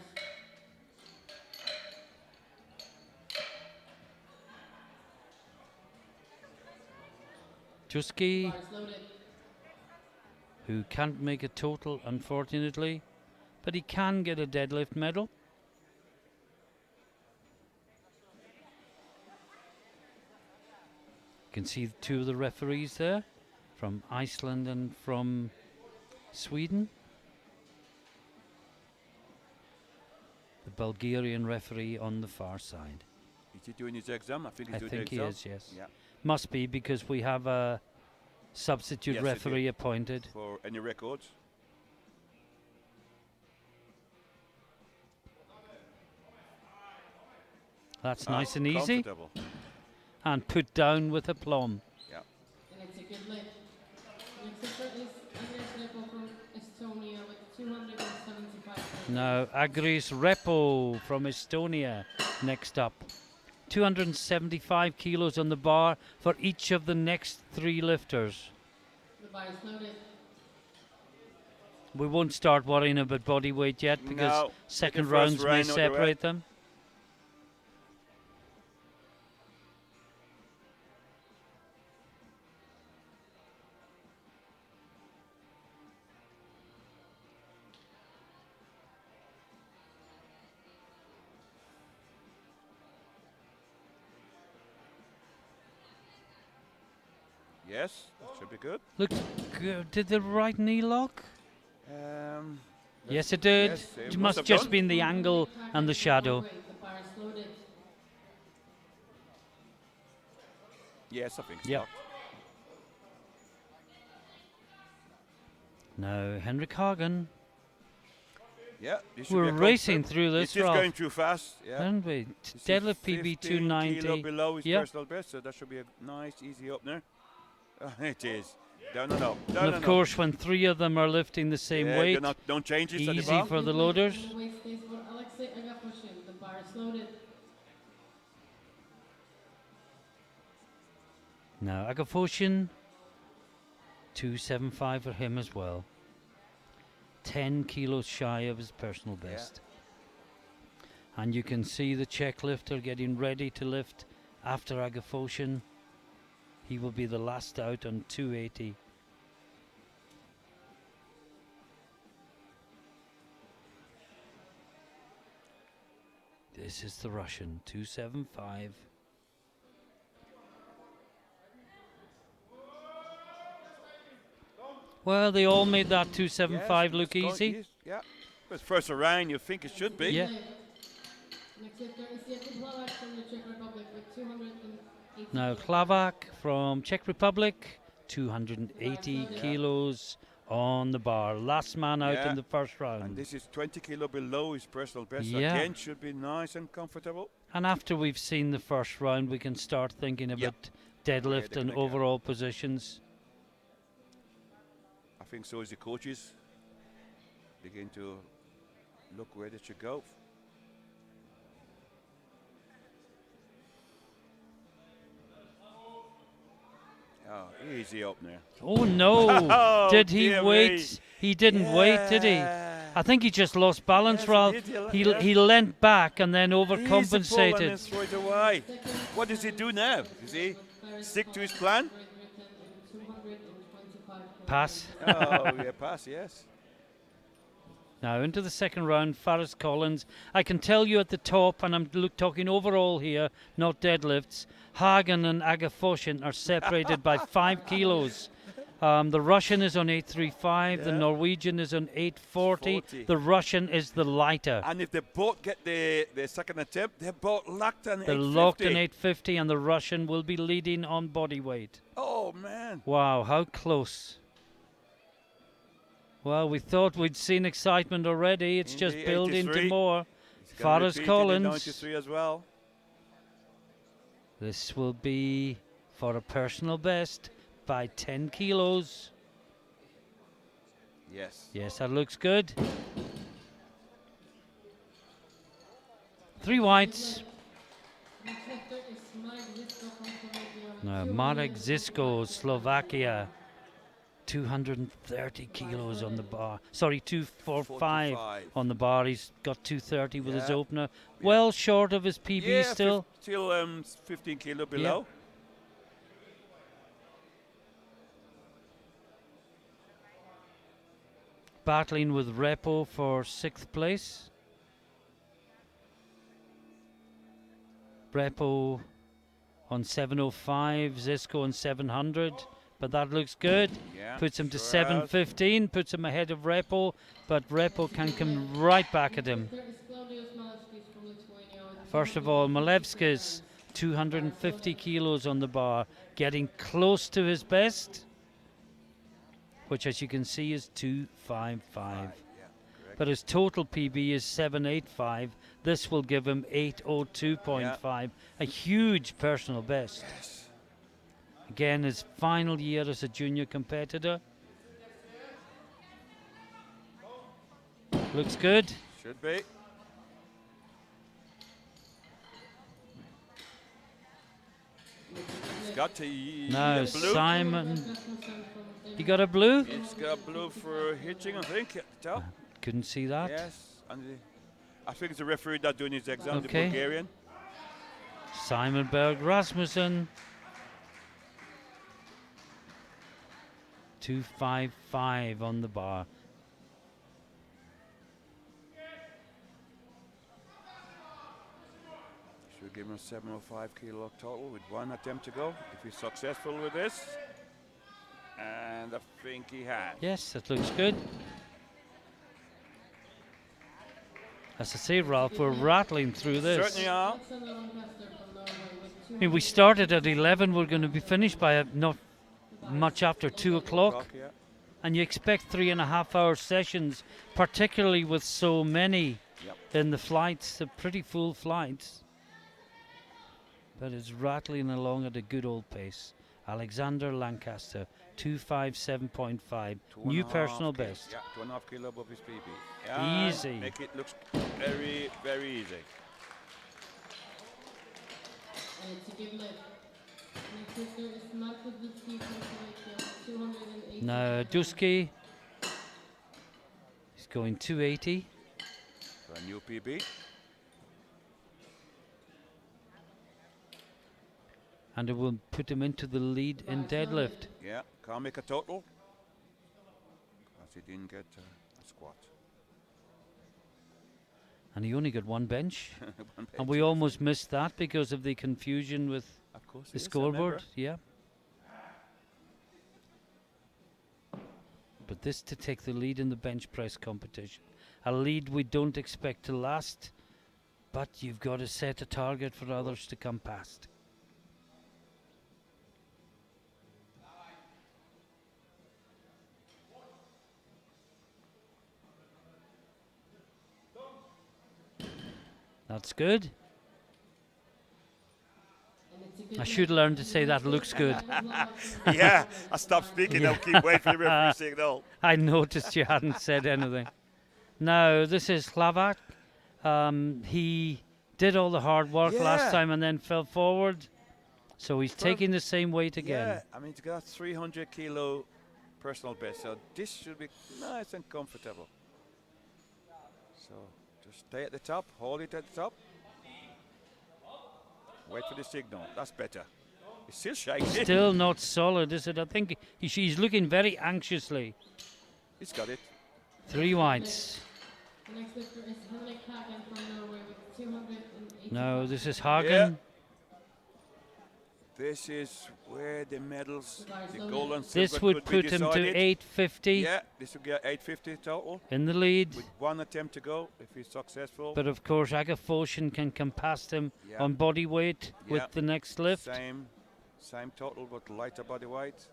Juski, Bar is loaded. who can't make a total, unfortunately. But he can get a deadlift medal. You can see 2 of the referees there, from Iceland and from Sweden. The Bulgarian referee on the far side. Is he doing his exam? I think he's I doing think the he exam. is, yes. Yeah. Must be, because we have a substitute Yes, they do. referee appointed. For any records. That's Ah, nice and easy. comfortable. And put down with aplomb. Yeah. And it's a good leg. Next lifter is Agnes Repo from Estonia with 275 kilograms. Now, Agris Repo from Estonia next up. 275 kilos on the bar for each of the next 3 lifters. The bar is loaded. We won't start worrying about body weight yet, because No, second the first rounds may round, not the separate right. them. Yes, that should be good. Looks good. Did the right knee lock? Um, Yes, it did. yes, it It must must have just done. been the angle and the shadow. The bar is loaded. yes, I think so. Yep. Now, Henrik Hagen. Yeah, this should We're be a racing comfort. through this, It's just Ralph. going too fast. Yeah. Aren't we? This is Deadlift PB 15 kilo 290. below his Yep. personal best, so that should be a nice, easy opener. It is. Down and up. And Down of and course, when 3 of them are lifting the same yeah, weight, don't change it at the easy bar. for the Good leg. loaders. And the weight stays for Alexei Agafoshin. The bar is loaded. Now, Agafoshin, 275 for him as well. 10 kilos shy of his personal best. And you can see the Czech lifter getting ready to lift after Agafoshin. He will be the last out on 280. This is the Russian, 275. Well, they all made that 275 look easy. Yeah. But first around, you think it should be. Yeah. Next lifter is Jakub Hlavak from the Czech Republic with 280 Now, kilograms. Hlavak from Czech Republic, 280 Yeah. kilos on the bar. Last man out Yeah. in the first round. And this is 20 kilo below his personal best. Yeah. Again, should be nice and comfortable. And after we've seen the first round, we can start thinking about deadlift they're and gonna go. overall positions. I think so as the coaches begin to look where they should go. Oh, easy up there. Oh no! Oh, Did he dear wait? me. He didn't wait, did he? I think he just lost balance, Ralph. He leant back and then overcompensated. And then throw it away. What does he do now? Does he stick to his plan? Pass. Oh, yeah, pass, yes. Now into the second round, Faris Collins. I can tell you at the top, and I'm talking overall here, not deadlifts, Hagen and Agafoshin are separated by 5 kilos. The Russian is on 835, the Norwegian is on 840. 40. The Russian is the lighter. And if they both get the second attempt, they're both locked on 850. They're locked in 850, and the Russian will be leading on body weight. Oh, man. Wow, how close. Well, we thought we'd seen excitement already. It's In just the building to 83. more. He's gonna Faris repeat in the Collins. 93 as well. This will be for a personal best by 10 kilos. Yes. Yes, that looks good. 3 whites. Now, Marek Zisko, Slovakia. 230 kilos on the bar. Sorry, 245 on the bar. He's got 230 with his opener. Well short of his PB still. Still 15 kilo below. Battling with Repo for 6th place. Repo on 705, Zisko on 700. But that looks good. Yeah, Puts him to sure 715, puts him ahead of Repo, but Repo can come right back at him. First of all, Malevskis, 250 kilos on the bar, getting close to his best, which as you can see is 255. But his total PB is 785. This will give him 802.5, a huge personal best. Yes. Again, his final year as a junior competitor. Looks good. Should be. He's got to Now, blue. Simon. You got a blue? He's got blue for hitching, I think, at the top. Couldn't see that. Yes. And I think it's the referee that's doing his exam, Okay. the Bulgarian. Simon Berg Rasmussen. 255 on the bar. Should give him a 705 kilo total with 1 attempt to go if he's successful with this. And I think he has. Yes, that looks good. As I say, Ralph, we're rattling through this. Certainly are. I mean, we started at 11. We're going to be finished by not much after 2 o'clock. Yeah. And you expect 3.5 hour sessions, particularly with so many in the flights. They're pretty full flights. But it's rattling along at a good old pace. Alexander Lancaster, 257.5. New personal best. Yeah, 2.5 kilo above his PB. Yeah, Easy. Make it look very, very easy. Now, Dusky. He's going 280. For a new PB. And it will put him into the lead in deadlift. Yeah, can't make a total. Because he didn't get a squat. And he only got one bench. One And bench. we almost missed that because of the confusion with Of course, the yes, I scoreboard. remember. Yeah. But this to take the lead in the bench press competition. A lead we don't expect to last, but you've got to set a target for others to come past. That's good. And it's a good I lift. should learn to And say that the looks first good. lift was locked in Yeah, the I stopped speaking. Yeah. I'll keep waiting for the referee signal. I noticed you hadn't said anything. Now, this is Slavak. He did all the hard work last Yeah. time and then fell forward. So he's Perf- taking the same weight again. Yeah, I mean, it's got 300 kilo personal best, so this should be nice and comfortable. So just stay at the top, hold it at the top. Wait for the signal. That's better. It's still shaking. Still not solid, is it? I think she's looking very anxiously. He's got it. 3 whites. The next lifter is Henrik Hagen from Norway with 280. No, this is Hagen. This is where the medals, Bars the loaded. gold and silver This would could put be him to decided. 850 Yeah, this will get 850 total in the lead. with one attempt to go if he's successful. But of course, Agafoshin can come past him Yeah. on body weight Yeah. with the next lift. Same total, but lighter body weight.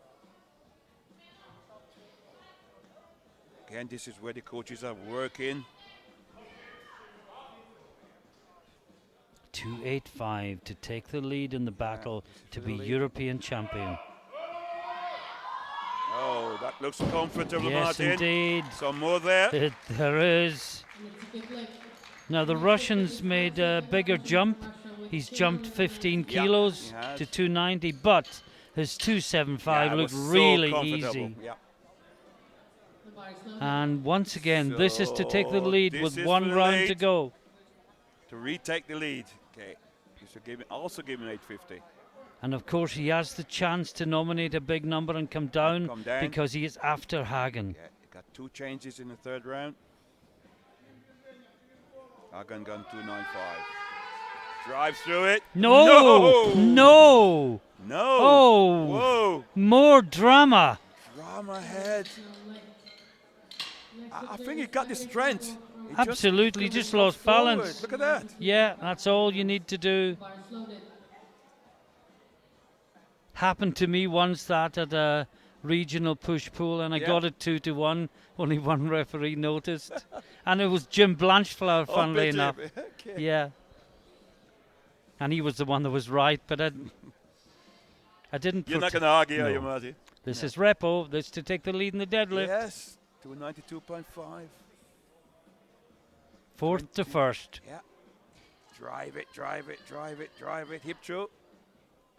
Again, this is where the coaches are working. 285 to take the lead in the battle to the be lead. European champion. Oh, that looks comfortable, Yes, Martin. indeed. Some more there. There is. And it's a good lift. Now the Russian's made a bigger jump. He's jumped 15 kilos he has. to 290, but his 275 Yeah, it looked was so really comfortable. easy. Yeah. The bars loaded. And once again, this is to take the So lead this with is one for the round to lead. go. To retake the lead. Okay. This will also give him 850. And of course, he has the chance to nominate a big number and come down, come down. because he is after Hagen. Yeah, he got 2 changes in the 3rd round. Hagen gone 295. Drive through it. No! No! No! Oh! Whoa! More drama. Drama head. No lift. Next I lifter think he is got the Henrik strength. Hagen from He Absolutely, couldn't just go lost forward. balance. Look at that. Yeah, that's all you need to do. Bars loaded. Happened to me once that at a regional push-pull, and I Yeah. got it 2-1. Only one referee noticed. And it was Jim Blanchflower, funnily pity. enough. Okay. Yeah. And he was the one that was right, but I didn't. You're not protect- going to argue, are No. you, Marty? This No. is Repo. This to take the lead in the deadlift. Yes. 292.5. Fourth to first. Yeah. Drive it, drive it, drive it, drive it. Hip through.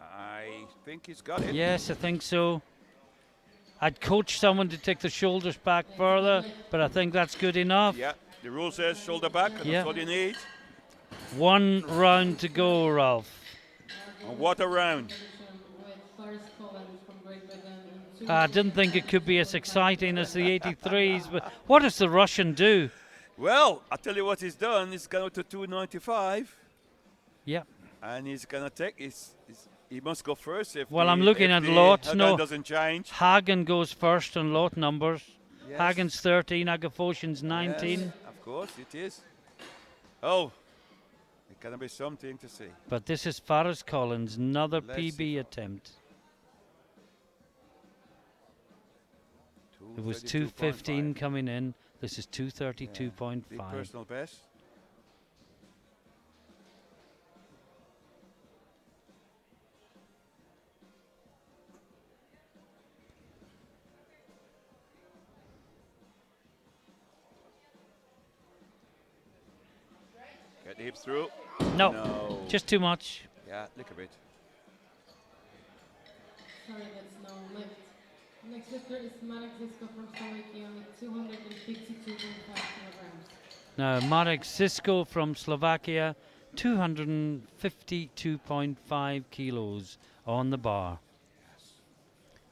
I think he's got it. Yes, I think so. I'd coach someone to take the shoulders back further, but I think that's good enough. Yeah. The rule says shoulder back, and Yeah. that's all you need. One round to go, Ralph. And what a round. With Boris Collins from Great Britain and I didn't think it could be as exciting as the 83s, but what does the Russian do? Well, I'll tell you what he's done. He's gone to 295, Yeah. and he's going to take he must go first if Well, the, I'm looking if at the lots, Hagen no. doesn't change. Hagen goes first on lot numbers. Yes. Hagen's 13, Agafoshin's 19. Yes, of course, it is. Oh, it can be something to see. But this is Faris Collins, another Let's PB attempt. It was 215 coming in. This is Big 232.5. personal best. Get the hips through. No, No. just too much. Yeah, look a bit. Sorry, that's no lift. Next lifter is Marek Zisko from Slovakia with 252.5 kilograms. Now, Marek Sisko from Slovakia, 252.5 kilos on the bar.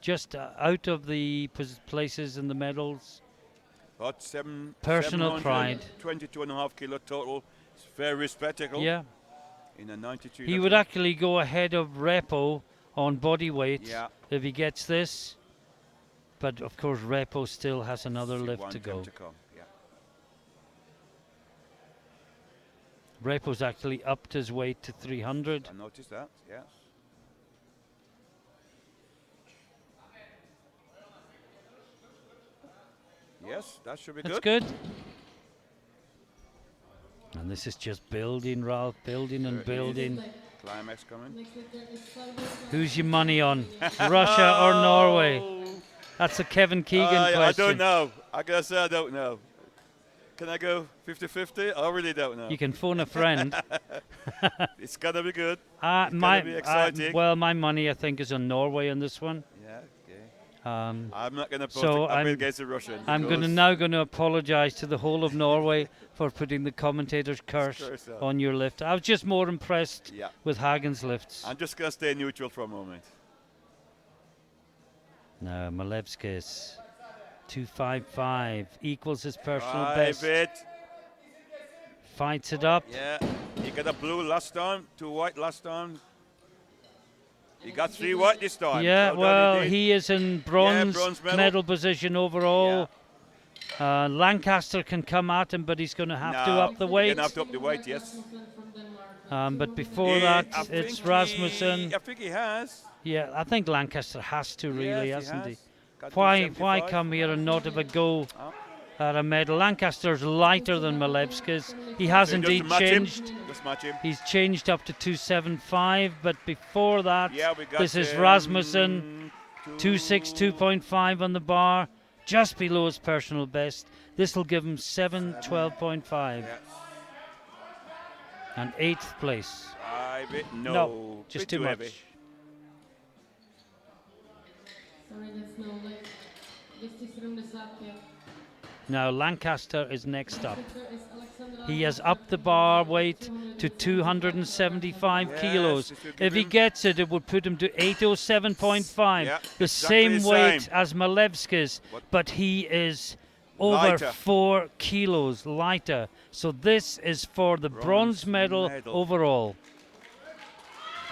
Just out of the places in the medals. About seven. Personal pride. 22.5 kilo total. It's very respectable. Yeah, In a 92. he would actually go ahead of Repo on body weight Yeah. if he gets this. But of course, Repo still has another lift one to attempt go. to come. Yeah. Repo's actually upped his weight to 300. I noticed that. Yeah. Yes, that should be That's good. good. And this is just building, Ralph, building and There it is. building. Leg. Climax coming. Next lifter is Claudio. Who's your money on? Russia or Norway? That's a Kevin Keegan I question. don't know. I gotta say I don't know. Can I go 50-50? I really don't know. You can phone a friend. It's gonna be good. Uh, It's my, gonna be exciting. well, my money I think is on Norway on this one. Yeah. Okay. Um, I'm not gonna post So a bid I'm- against the Russian. I'm because now going to apologise to the whole of Norway for putting the commentator's curse curse on. on your lift. I was just more impressed Yeah. with Hagen's lifts. I'm just gonna stay neutral for a moment. Now Malevskis 255 equals his personal Drive best. it. Fights it up. Yeah. He got a blue last time, 2 white last time. He got 3 white this time. Yeah, done, well, did. he is in bronze, bronze medal. medal position overall. Lancaster can come at him, but he's going to have to No, up the he's weight. gonna have to up the weight, yes. From Denmark. But before Yeah, that, I it's think Rasmussen. I think he has. Yeah, I think Lancaster has to really, Yes, hasn't he? has. Got Why 275. come here and not have a go Oh. at a medal? Lancaster's lighter than Malevskis. He has So indeed just match him. changed. Just match him. He's changed up to 275, but before that, Yeah, we got this is Rasmussen, 262.5 on the bar, just below his personal best. This will give him 712.5 Yeah. and 8th place. No, No, just bit too much. heavy. Sorry, that's no leg. This is Rundesaker. Now Lancaster is next up. Lifter is Alexander He has Alvarez. upped the bar weight to 275 Yes, kilos. this will give If he him- gets it, it would put him to 807.5, Yeah, the exactly same the weight same. as Malevskis, What- but he is over Lighter. 4 kilos lighter. So this is for the bronze medal overall.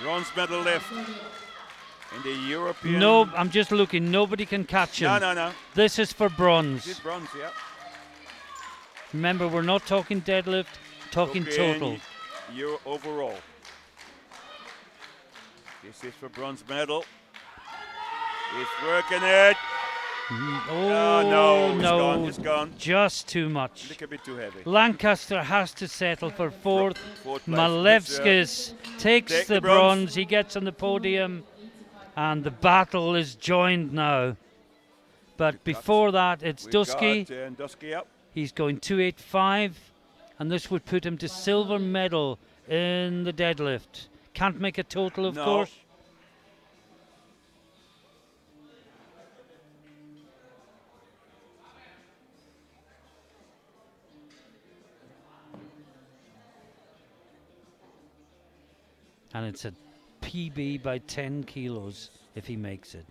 Bronze medal left in the European. No, I'm just looking. Nobody can catch him. No. This is for This is bronze. bronze, yeah. Remember, we're not talking deadlift, talking total. Euro overall. This is for bronze medal. He's working it. Oh, no, no. it's gone. Just too A much. little bit too heavy. Lancaster has to settle for 4th. Fourth place. Malevskis takes take the the bronze. bronze. He gets on the podium, and the battle is joined now. But before that, it's Dusky. Dusky up. He's going 285, and this would put him to silver medal in the deadlift. Can't make a total, of No. course. And it's a PB by 10 kilos if he makes it.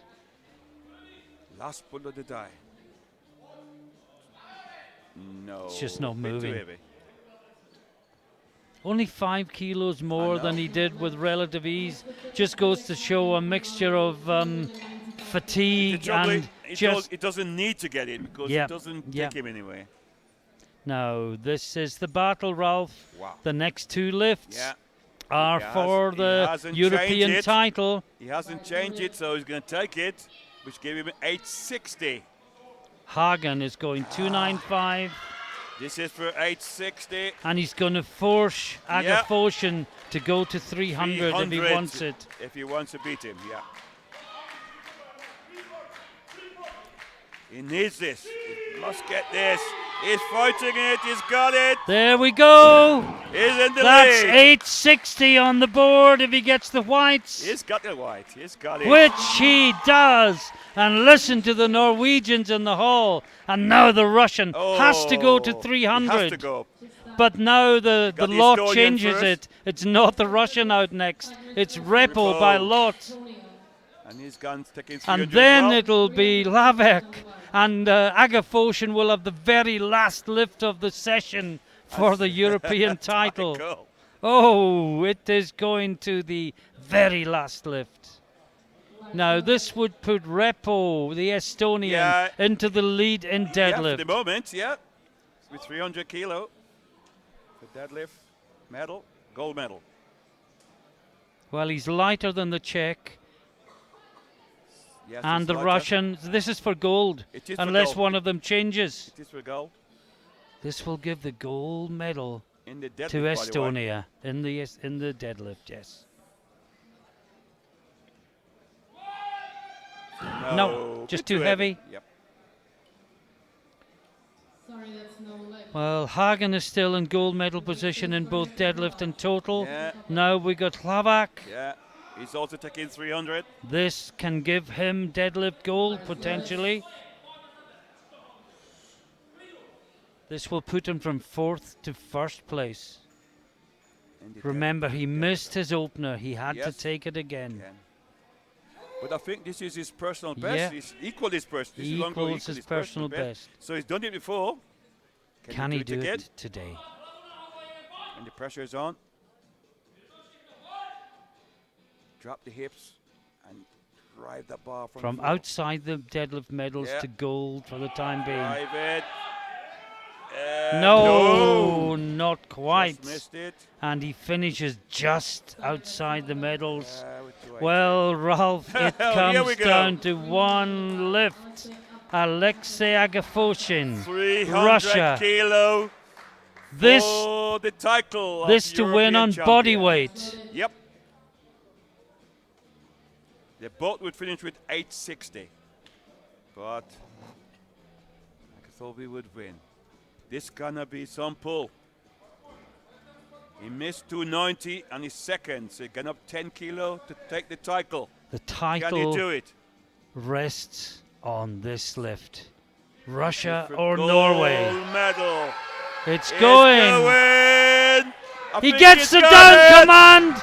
Last pull of the die. No. It's just not bit too moving. heavy. Only 5 kilos more know. than he did with relative ease. Just goes to show a mixture of fatigue The trouble and is, just. it doesn't need to get in because Yeah, it doesn't yeah. take him anyway. Now, this is the battle, Ralph. Wow. The next 2 lifts Yeah. are He for he the hasn't European changed it. title. He hasn't changed it, so he's going to take it, which gave him 860. Hagen is going 295, This is for 860. and he's going to force Yeah. Agafoshin to go to 300 if he 300 wants it. If he wants to beat him, yeah. He needs this. He must get this. He's fighting it. He's got it. There we go. He's in the That's lead. 860 on the board if he gets the whites, He's got the white. He's got it. which he does. And listen to the Norwegians in the hall. And now the Russian has to go to Oh, 300. He has to go. But now the Got the lot Estonian changes first. it. It's not the Russian out next. It's Repo by lot. And he's gone taking 300 And then as well. it'll be Lavek. And Agafoshin will have the very last lift of the session for the European title. Cool. Oh, it is going to the very last lift. Now, this would put Repo, the Estonian, Yeah. into the lead in Yeah, for deadlift. the moment, yeah. With 300 kilo. For deadlift, medal, gold medal. Well, he's lighter than the Czech Yes, and it's the lighter. Russian. This is for gold, It is for unless gold. one of them changes. It is for gold. This will give the gold medal In the deadlift, to by the way. Estonia in the deadlift. Yes. No, just bit too heavy. Yep. Sorry, that's no leg. Well, Hagen is still in gold medal position in both deadlift and total. Yeah. Now we got Hlavak. Yeah. He's also taking 300. This can give him deadlift gold potentially. This will put him from 4th to 1st place. Remember, he missed his opener. He had to take it again. But I think this is his personal best. Yeah. He's equal his personal. He equals his personal best. So he's done it before. Can he do it today? And the pressure is on. Drop the hips and drive the bar from outside the deadlift medals to gold for the time being. Drive it. No, not quite. Just missed it. And he finishes just outside the medals. Well, Ralph, it comes down to one lift. Alexei Agafoshin, 300 Russia. kilo. This, for the title. this to win on body weight. Yep. They both would finish with 860. But I thought we would win. This gonna be some pull. He missed 290 and he's second, so he got up 10 kilo to take the title. The title Can he do it? rests on this lift. Russia For or gold Norway. medal. It's going. He think gets he's the got down it. command.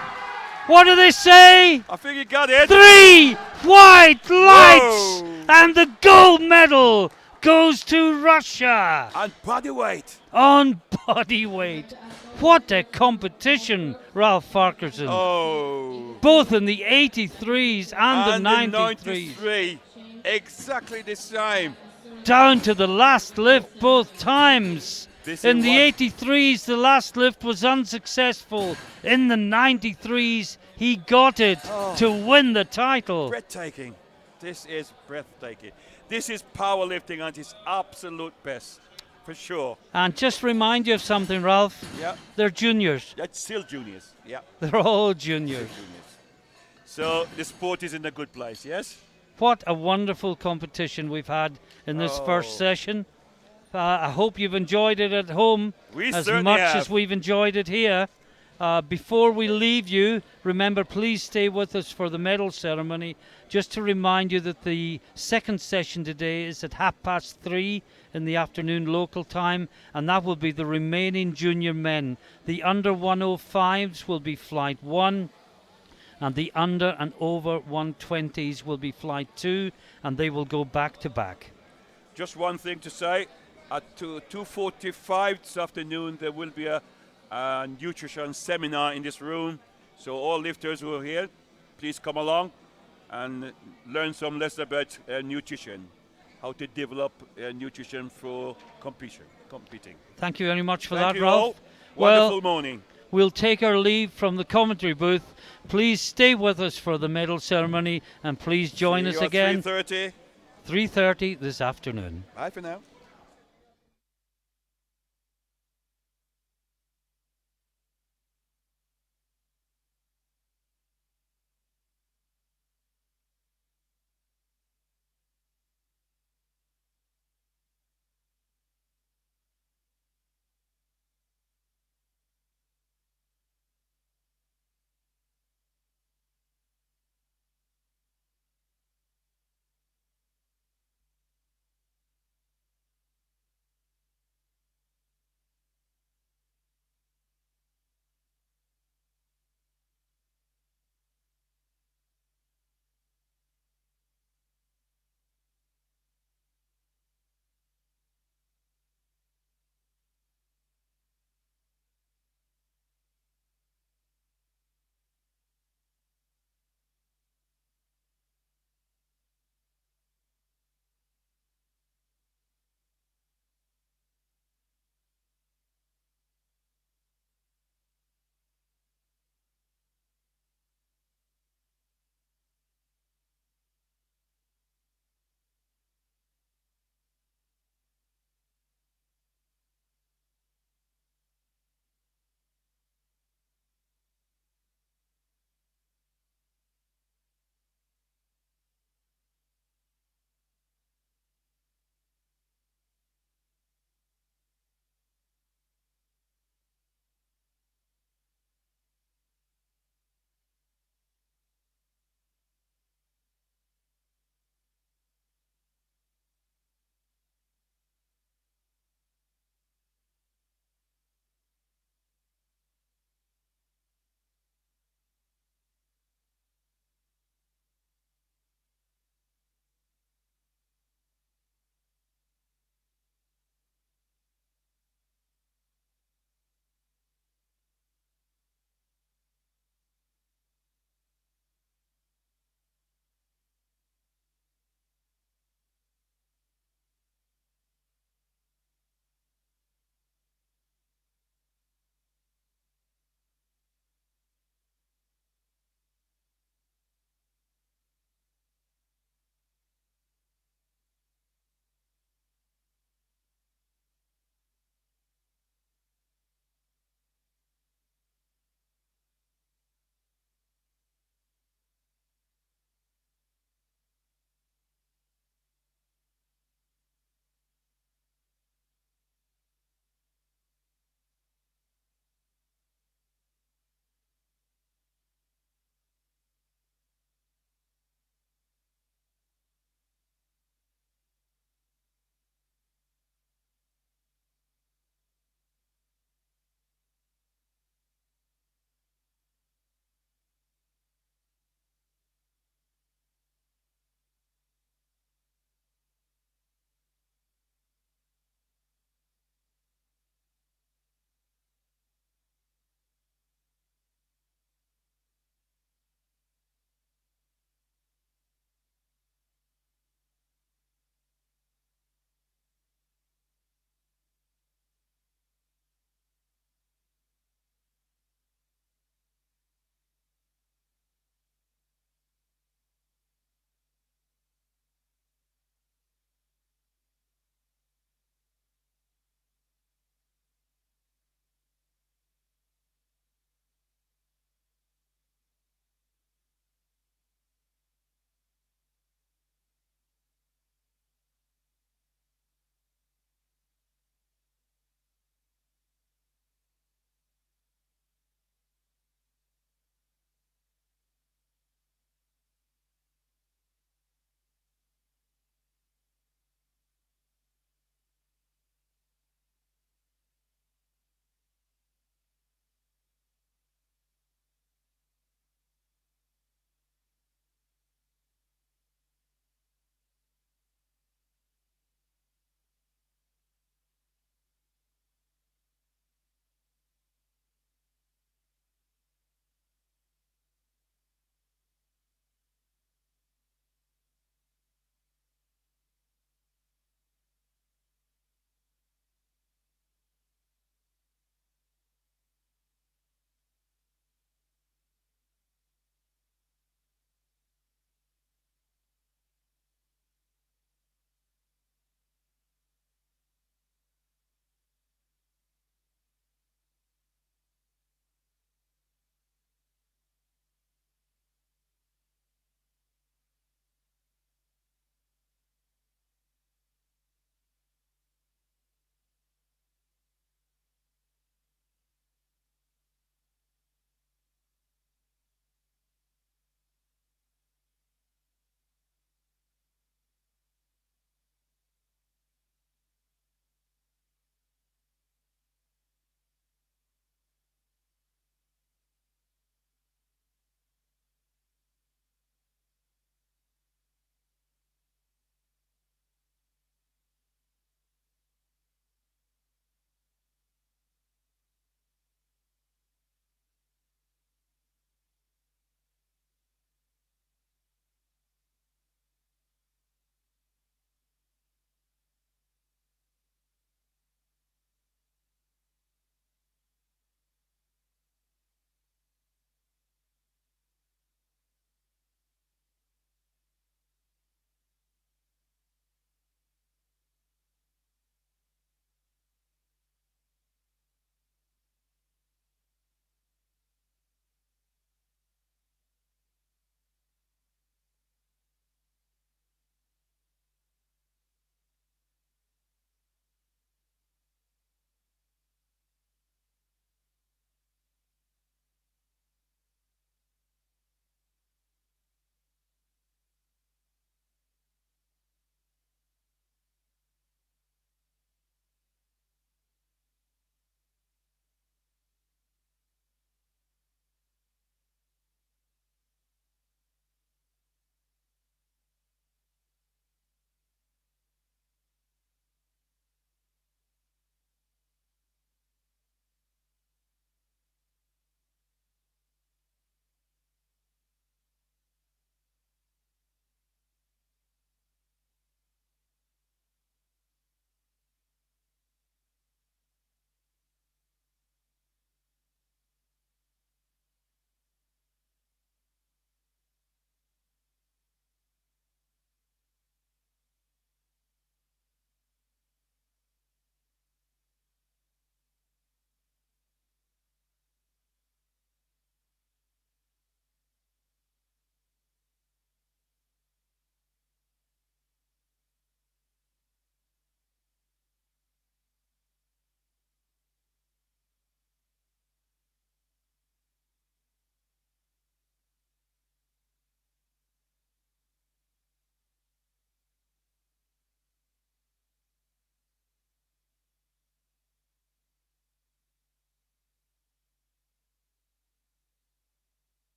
What do they say? I think he got it. 3 white lights. Whoa. And the gold medal goes to Russia. And body weight. On body weight. What a competition, Ralph Farquharson. Oh. Both in the 83s and the 93s. 93. Exactly the same. Down to the last lift both times. This In is the what- 83s, the last lift was unsuccessful. In the 93s, he got it to win the title. Breathtaking. This is breathtaking. This is powerlifting at its absolute best, for sure. And just remind you of something, Ralph. Yeah. They're juniors. That's still juniors. Yeah. They're all juniors. So the sport is in a good place, yes? What a wonderful competition we've had in this first session. I hope you've enjoyed it at home We as certainly much have. as we've enjoyed it here. Before we leave you, remember, please stay with us for the medal ceremony. Just to remind you that the second session today is at 3:30 in the afternoon local time, and that will be the remaining junior men. The under 105s will be flight 1, and the under and over 120s will be flight 2, and they will go back to back. Just one thing to say. At 2:45 this afternoon, there will be a nutrition seminar in this room. So all lifters who are here, please come along and learn some lessons about nutrition, how to develop nutrition for competing. Thank you very much for Thank that, you Ralph. all. Well, Wonderful morning. we'll take our leave from the commentary booth. Please stay with us for the medal ceremony, and please join See us you at again 3:30. 3:30 this afternoon. Bye for now.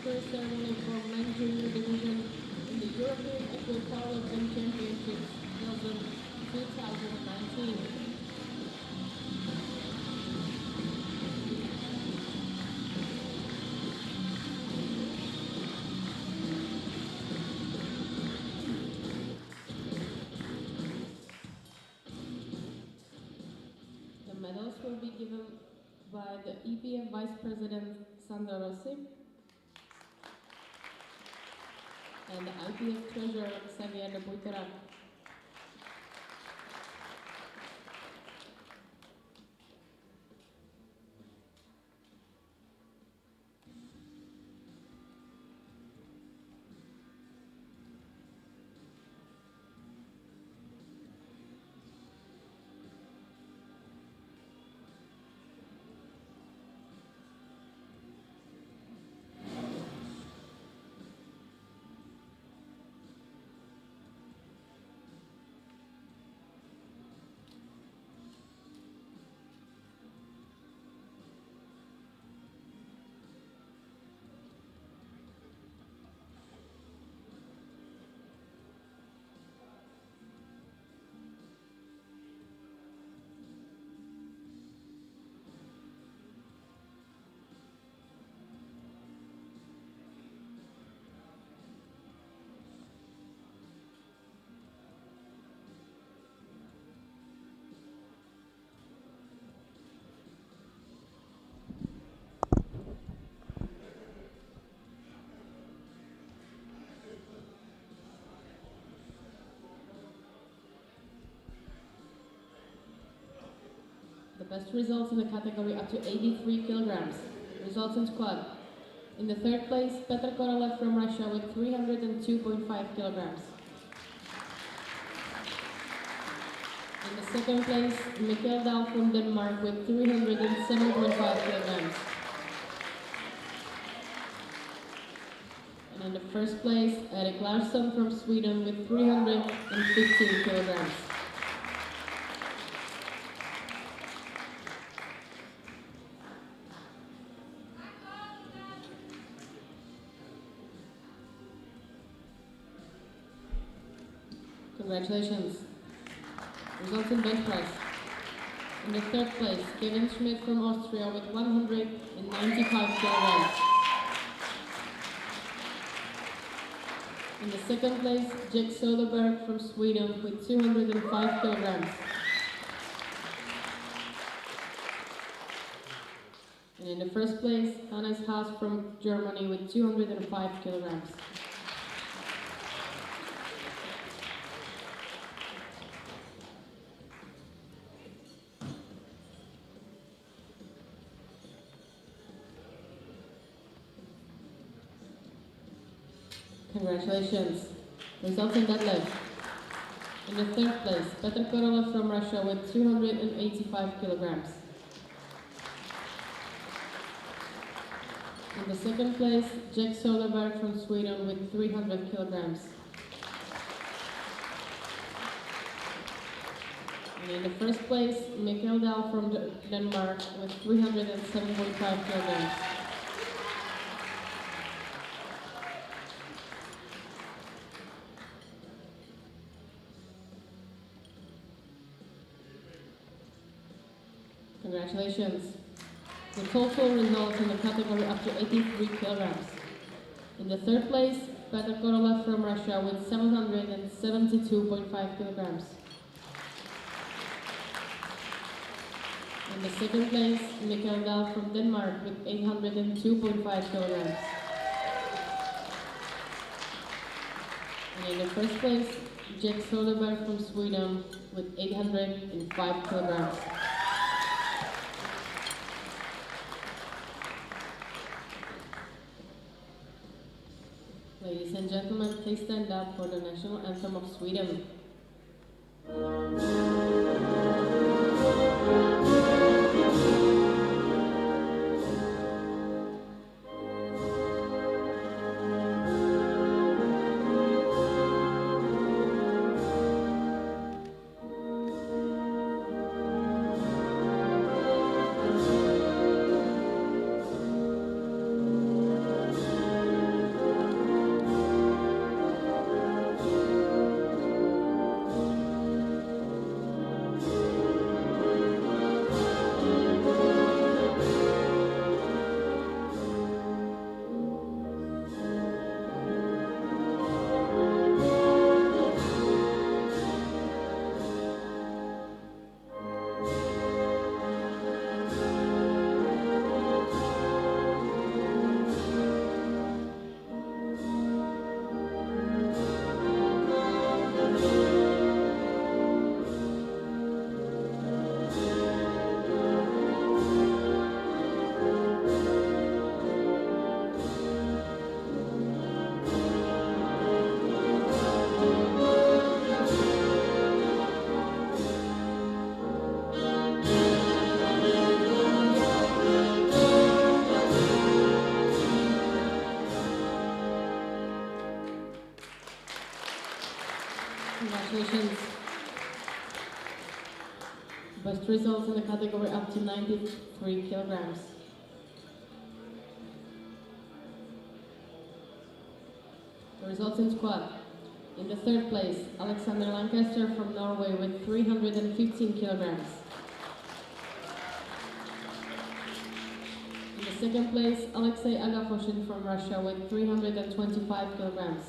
first ceremony for men's junior division in the European Equipped Powerlifting Championships Belgium 2019. The medals will be given by the EPF Vice President Sandra Rossi and the IPF Treasurer Xavier de Buiterac. The best results in the category up to 83 kilograms. Results in squad. In the third place, Petr Korolev from Russia with 302.5 kilograms. In the second place, Mikkel Dahl from Denmark with 307.5 kilograms. And in the first place, Erik Larsson from Sweden with 315 kilograms. Congratulations. Results in bench press. In the third place, Kevin Schmidt from Austria with 195 kilograms. In the second place, Jack Soderberg from Sweden with 205 kilograms. And in the first place, Hannes Haas from Germany with 205 kilograms. Congratulations. Results in deadlift. In the third place, Petr Korolev from Russia with 285 kilograms. In the second place, Jack Soderberg from Sweden with 300 kilograms. And in the first place, Mikkel Dahl from Denmark with 307.5 kilograms. Congratulations. The total results in the category up to 83 kilograms. In the third place, Petr Korolev from Russia with 772.5 kilograms. In the second place, Mikkel Dahl from Denmark with 802.5 kilograms. And in the first place, Jack Soderberg from Sweden with 805 kilograms. Ladies and gentlemen, please stand up for the national anthem of Sweden. best results in the category up to 93 kilograms. The results in squat. In the third place, Alexander Lancaster from Norway with 315 kilograms. In the second place, Alexei Agafoshin from Russia with 325 kilograms.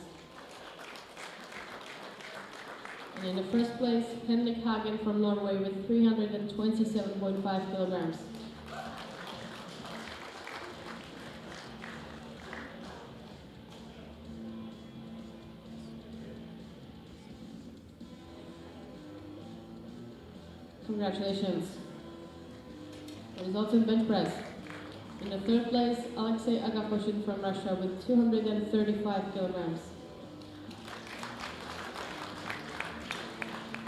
And in the first place, Henrik Hagen from Norway with 327.5 kilograms. Congratulations. The results in bench press. In the third place, Alexei Agafoshin from Russia with 235 kilograms.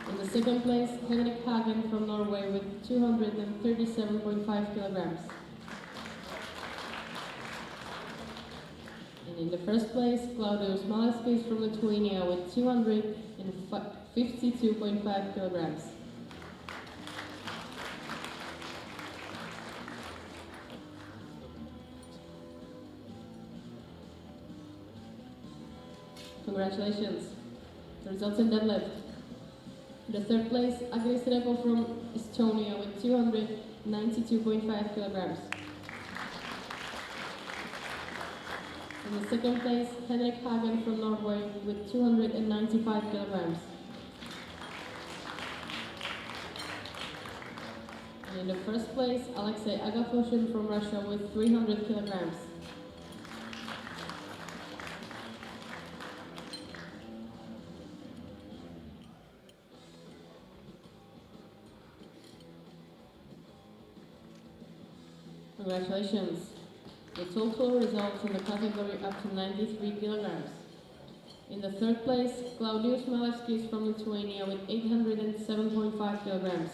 In the second place, Henrik Hagen from Norway with 237.5 kilograms. And in the first place, Claudius Maleskis from Lithuania with 252.5 kilograms. Congratulations. The results in deadlift. In the third place, Agris Repo from Estonia with 292.5 kilograms. In the second place, Henrik Hagen from Norway with 295 kilograms. And in the first place, Alexei Agafoshin from Russia with 300 kilograms. Congratulations. The total results in the category up to 93 kilograms. In the third place, Claudius Maleskis from Lithuania with 807.5 kilograms.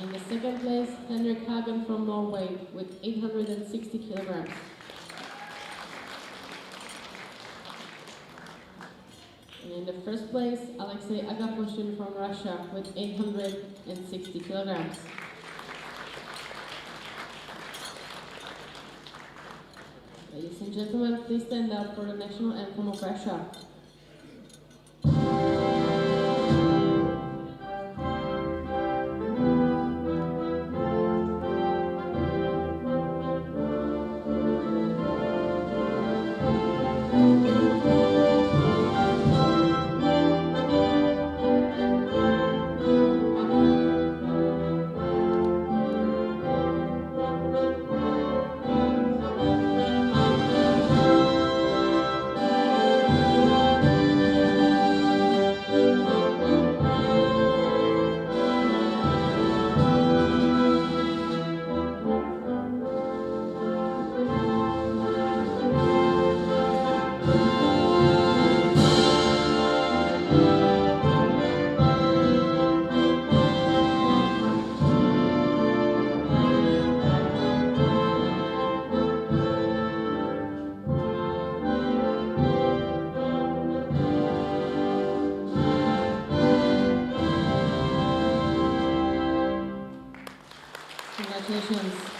In the second place, Henrik Hagen from Norway with 860 kilograms. And in the first place, Alexei Agafoshin from Russia with 860 kilograms. Ladies and gentlemen, please stand up for the national anthem of Russia. Congratulations.